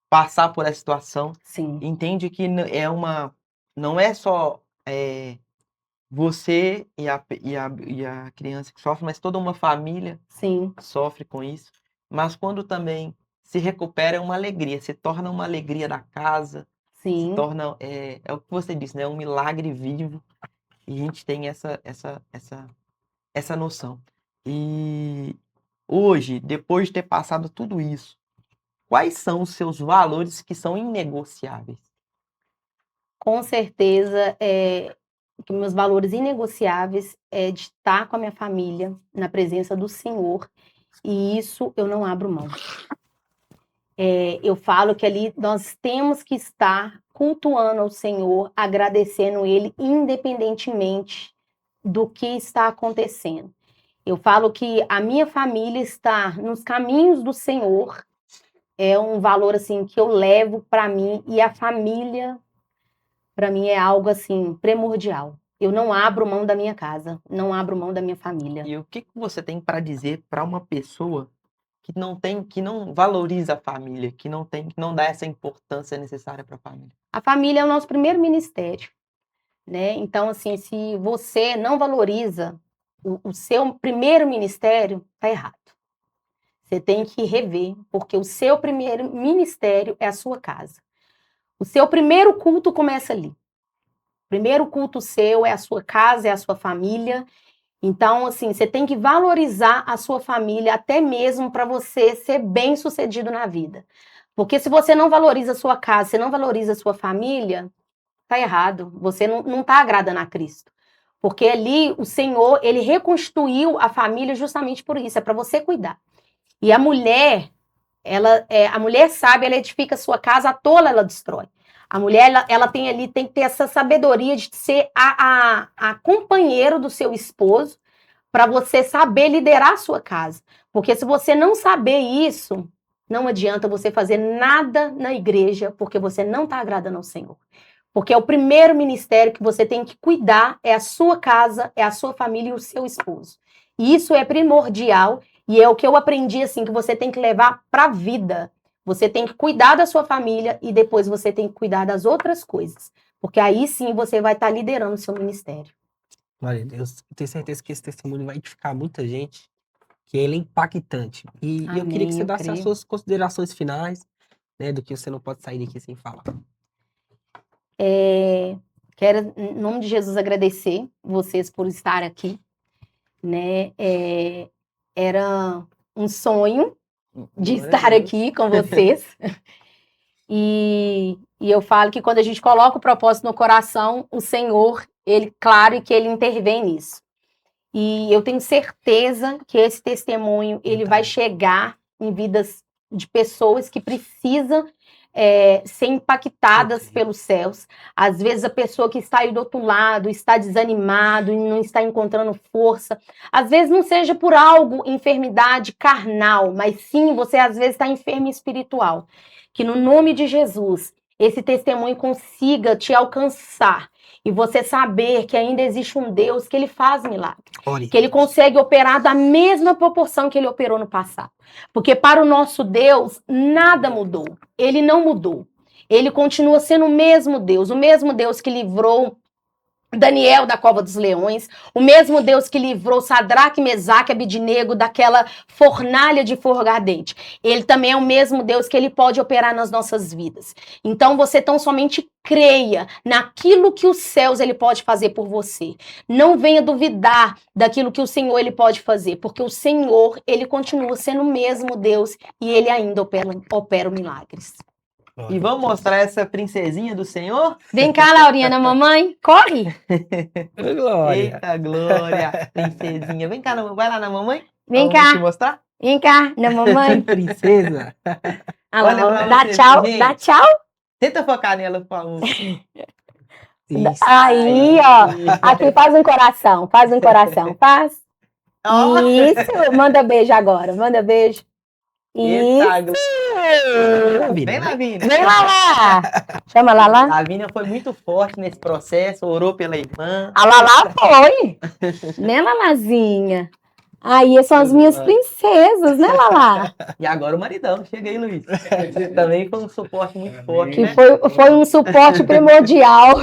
passar por essa situação. Sim. Entende que não é só você e a criança que sofre, mas toda uma família Sim. sofre com isso. Mas quando também se recupera, é uma alegria, se torna uma alegria da casa, se Sim. torna, é o que você disse, né? Um milagre vivo. E a gente tem essa noção. E hoje, depois de ter passado tudo isso, quais são os seus valores que são inegociáveis? Com certeza, que meus valores inegociáveis é de estar com a minha família, na presença do Senhor, e isso eu não abro mão. Eu falo que ali nós temos que estar cultuando ao Senhor, agradecendo Ele, independentemente do que está acontecendo. Eu falo que a minha família estar nos caminhos do Senhor é um valor assim que eu levo para mim, e a família para mim é algo assim primordial. Eu não abro mão da minha casa, não abro mão da minha família. E o que você tem para dizer para uma pessoa que não valoriza a família, que não dá essa importância necessária para a família? A família é o nosso primeiro ministério. né? Então, assim, se você não valoriza o seu primeiro ministério, tá errado. Você tem que rever, porque o seu primeiro ministério é a sua casa. O seu primeiro culto começa ali. O primeiro culto seu é a sua casa, é a sua família. Então, assim, você tem que valorizar a sua família até mesmo para você ser bem-sucedido na vida. Porque se você não valoriza a sua casa, você não valoriza a sua família, tá errado. Você não tá agradando a Cristo. Porque ali o Senhor, ele reconstruiu a família justamente por isso, é para você cuidar. E a mulher, a mulher sábia, ela edifica a sua casa, a tola ela destrói. A mulher, ela tem que ter essa sabedoria de ser a companheiro do seu esposo, para você saber liderar a sua casa. Porque se você não saber isso, não adianta você fazer nada na igreja, porque você não está agradando ao Senhor. Porque é o primeiro ministério que você tem que cuidar, é a sua casa, é a sua família e o seu esposo. E isso é primordial, e é o que eu aprendi, assim, que você tem que levar para a vida. Você tem que cuidar da sua família e depois você tem que cuidar das outras coisas. Porque aí sim você vai estar liderando o seu ministério. Glória a Deus. Eu tenho certeza que esse testemunho vai edificar muita gente, que ele é impactante. E eu queria que Amém, você eu desse as creio. suas considerações finais, né, do que você não pode sair daqui sem falar. Quero, em nome de Jesus, agradecer vocês por estar aqui, né? Era um sonho de Glória a estar Deus. aqui com vocês. E eu falo que quando a gente coloca o propósito no coração, o Senhor, ele, claro, que ele intervém nisso. E eu tenho certeza que esse testemunho, ele vai chegar em vidas de pessoas que precisam ser impactadas pelos céus. Às vezes a pessoa que está aí do outro lado está desanimado e não está encontrando força. Às vezes não seja por algo, enfermidade carnal, mas sim você às vezes está enfermo espiritual. Que no nome de Jesus, esse testemunho consiga te alcançar e você saber que ainda existe um Deus que ele faz milagre, que ele consegue operar da mesma proporção que ele operou no passado. Porque para o nosso Deus, nada mudou. Ele não mudou. Ele continua sendo o mesmo Deus que livrou Daniel da cova dos leões, o mesmo Deus que livrou Sadraque, Mesaque e Abidnego daquela fornalha de fogo ardente. Ele também é o mesmo Deus que ele pode operar nas nossas vidas. Então você tão somente creia naquilo que os céus ele pode fazer por você. Não venha duvidar daquilo que o Senhor ele pode fazer, porque o Senhor ele continua sendo o mesmo Deus e ele ainda opera milagres. E vamos mostrar essa princesinha do Senhor? Vem cá, Laurinha, na mamãe. Corre! Glória. Eita, Glória, princesinha. Vem cá, vai lá na mamãe. Vem Vamos cá. te mostrar? Vem cá, na mamãe. Princesa. Olha pra Dá você, tchau, gente. dá tchau. Tenta focar nela, por favor. Isso. Aí, ó. Aqui faz um coração, faz. Ó. Isso, manda beijo agora, manda beijo. Eita, Isso. Vem, Lavínia. Vem, Lala. Chama Lala. Lavínia foi muito forte nesse processo, orou pela irmã. A Lala foi. Né, Lalazinha? Aí são as minhas princesas, né, Lala? E agora o maridão. Chega aí, Luiz. Também foi um suporte muito forte, Que né? foi um suporte primordial.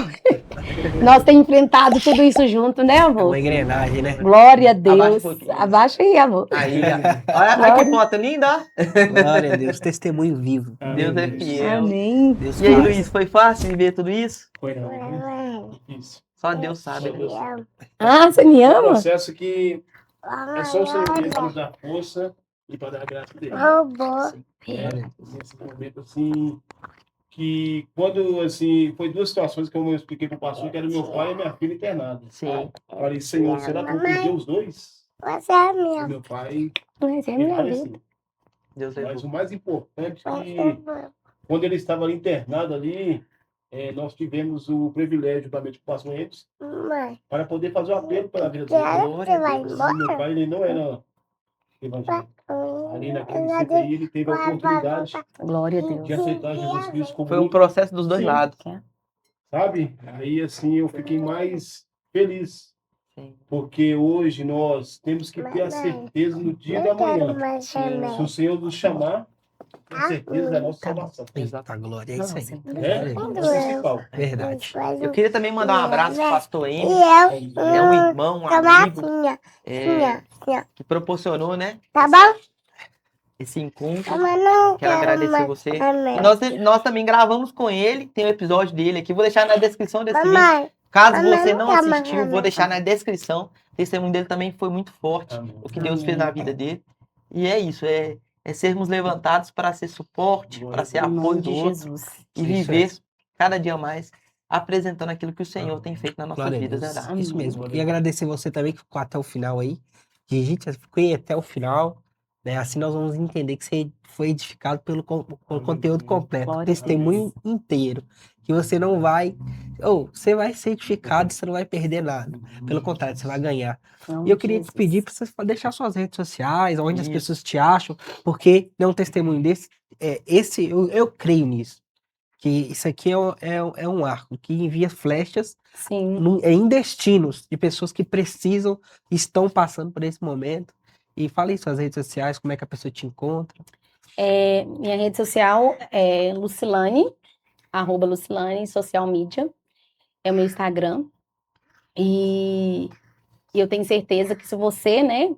Nós temos enfrentado tudo isso junto, né, É amor? uma engrenagem, né? Glória a Abaixa um Deus. pouquinho. Abaixa aí, amor. Aí, ó. Olha que foto linda. Glória a Deus. Testemunho vivo. Deus é fiel. Amém. Deus E aí, faz. Luiz, foi fácil viver tudo isso? Foi não. Difícil. Só Deus sabe. Deus. Ah, você me Um ama? processo que é só o Senhor mesmo nos dar força e para dar a graça dele. Nesse momento, assim, que quando, assim, foi duas situações que eu expliquei para o pastor, que era meu pai e minha filha internados. Sim. Falei, Senhor, será que eu vou perder os dois? Você é minha. E meu pai, Mas é ele minha vida. faleceu. Deus é Mas bom. o mais importante é que quando ele estava ali internado ali, nós tivemos o privilégio da mente com o pastor Entos para poder fazer o apelo para a vida dele. Meu pai, ele não era evangélico. Ali naquele centro aí, ele teve a oportunidade Glória a de Deus. aceitar Jesus Cristo como Foi um único, processo dos dois Sim. lados. sabe? Aí, assim, eu fiquei mais feliz, Sim. porque hoje nós temos que ter a certeza no dia da manhã. Se o Senhor nos chamar, com certeza é a nossa salvação. Eita, glória, é isso aí. É o principal. Verdade. Eu queria também mandar um abraço pro pastor M, é um irmão, um amigo, que proporcionou, né, Tá bom? esse encontro. Quero agradecer você. E nós também gravamos com ele, tem o episódio dele aqui, vou deixar na descrição desse vídeo. Caso você não assistiu, vou deixar na descrição. O testemunho dele também foi muito forte, o que Deus fez na vida dele. E é isso, é sermos levantados para ser suporte, para ser apoio do outro e viver cada dia mais apresentando aquilo que o Senhor tem feito na nossa Glória a vida. Deus. Né? Isso mesmo. E agradecer você também que ficou até o final aí. Que a gente ficou aí até o final. Né? Assim nós vamos entender que você foi edificado pelo conteúdo completo, o testemunho inteiro. Que você não vai. Você vai ser edificado e você não vai perder nada. Pelo contrário, você vai ganhar. E eu queria te pedir para você deixar suas redes sociais, onde as pessoas te acham, porque não um testemunho desse. Eu creio nisso. Que isso aqui é um arco que envia flechas em destinos de pessoas que precisam, estão passando por esse momento. E fala aí suas redes sociais, como é que a pessoa te encontra. Minha rede social é Lucilane, @Lucilane, social media. É o meu Instagram. E eu tenho certeza que se você, né,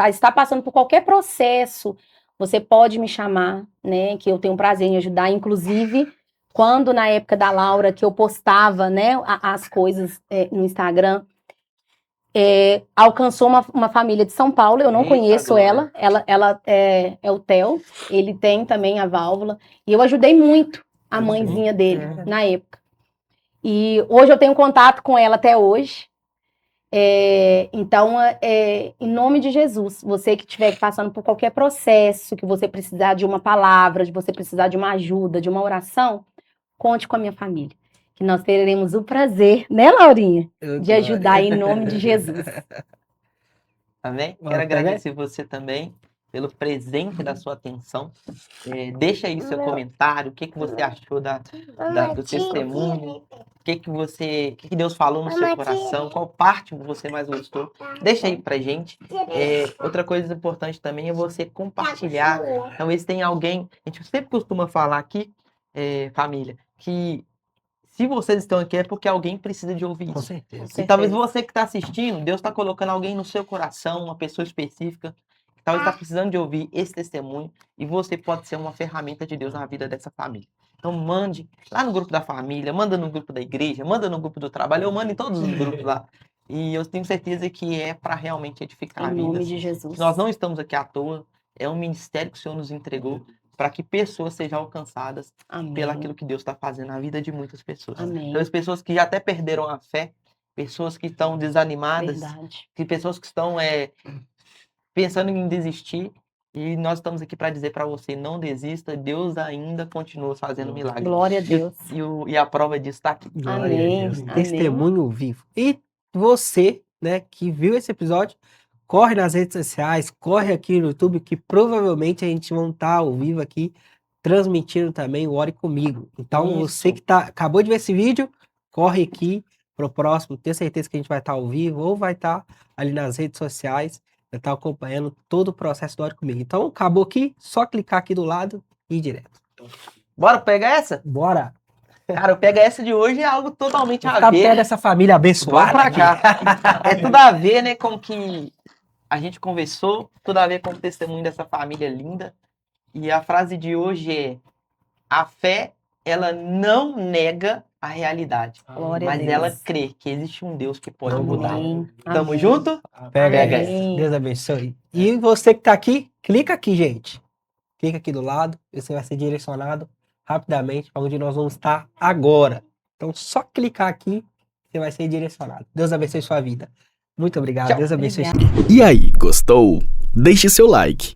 está passando por qualquer processo, você pode me chamar, né, que eu tenho prazer em ajudar. Inclusive, quando na época da Laura, que eu postava, né, as coisas no Instagram, alcançou uma família de São Paulo. Eu não conheço ela é o Theo, ele tem também a válvula, e eu ajudei muito a mãezinha dele na época. E hoje eu tenho contato com ela até hoje. Então, em nome de Jesus, você que estiver passando por qualquer processo, que você precisar de uma palavra, de você precisar de uma ajuda, de uma oração, conte com a minha família. Que nós teremos o prazer, né, Laurinha? De ajudar em nome de Jesus. Amém? Quero agradecer você também pelo presente da sua atenção. Deixa aí seu comentário, o que você achou do testemunho, o que Deus falou no seu coração, qual parte você mais gostou. Deixa aí pra gente. Outra coisa importante também é você compartilhar. Talvez tenha alguém, a gente sempre costuma falar aqui, família, que se vocês estão aqui é porque alguém precisa de ouvir isso. Com certeza. E talvez você que está assistindo, Deus está colocando alguém no seu coração, uma pessoa específica, que talvez está precisando de ouvir esse testemunho, e você pode ser uma ferramenta de Deus na vida dessa família. Então mande lá no grupo da família, manda no grupo da igreja, manda no grupo do trabalho, eu mando em todos os grupos lá. E eu tenho certeza que é para realmente edificar a vida. Em nome de Jesus. Nós não estamos aqui à toa, é um ministério que o Senhor nos entregou para que pessoas sejam alcançadas pelo aquilo que Deus está fazendo na vida de muitas pessoas. Amém. Então, as pessoas que já até perderam a fé, pessoas que estão desanimadas, que pessoas que estão pensando em desistir, e nós estamos aqui para dizer para você, não desista, Deus ainda continua fazendo milagres. Glória a Deus. E a prova disso está aqui. Amém. Testemunho vivo. E você, né, que viu esse episódio, corre nas redes sociais, corre aqui no YouTube, que provavelmente a gente vai estar ao vivo aqui, transmitindo também o Ore Comigo. Então, você que acabou de ver esse vídeo, corre aqui pro próximo, tenho certeza que a gente vai estar ao vivo, ou vai estar ali nas redes sociais, vai estar acompanhando todo o processo do Ore Comigo. Então, acabou aqui, só clicar aqui do lado e ir direto. Bora pegar essa? Bora! Cara, o Pega Essa de hoje é algo totalmente a ver. Tá perto dessa família abençoada. Vamos pra cá. É tudo a ver, né, com que a gente conversou, tudo a ver com o testemunho dessa família linda. E a frase de hoje é: a fé, ela não nega a realidade, mas ela crê que existe um Deus que pode mudar. Tamo junto? Pega essa. Deus abençoe. E você que tá aqui, clica aqui, gente. Clica aqui do lado, você vai ser direcionado rapidamente para onde nós vamos estar agora. Então, só clicar aqui, você vai ser direcionado. Deus abençoe sua vida. Muito obrigado. Tchau. Deus abençoe. E aí, gostou? Deixe seu like,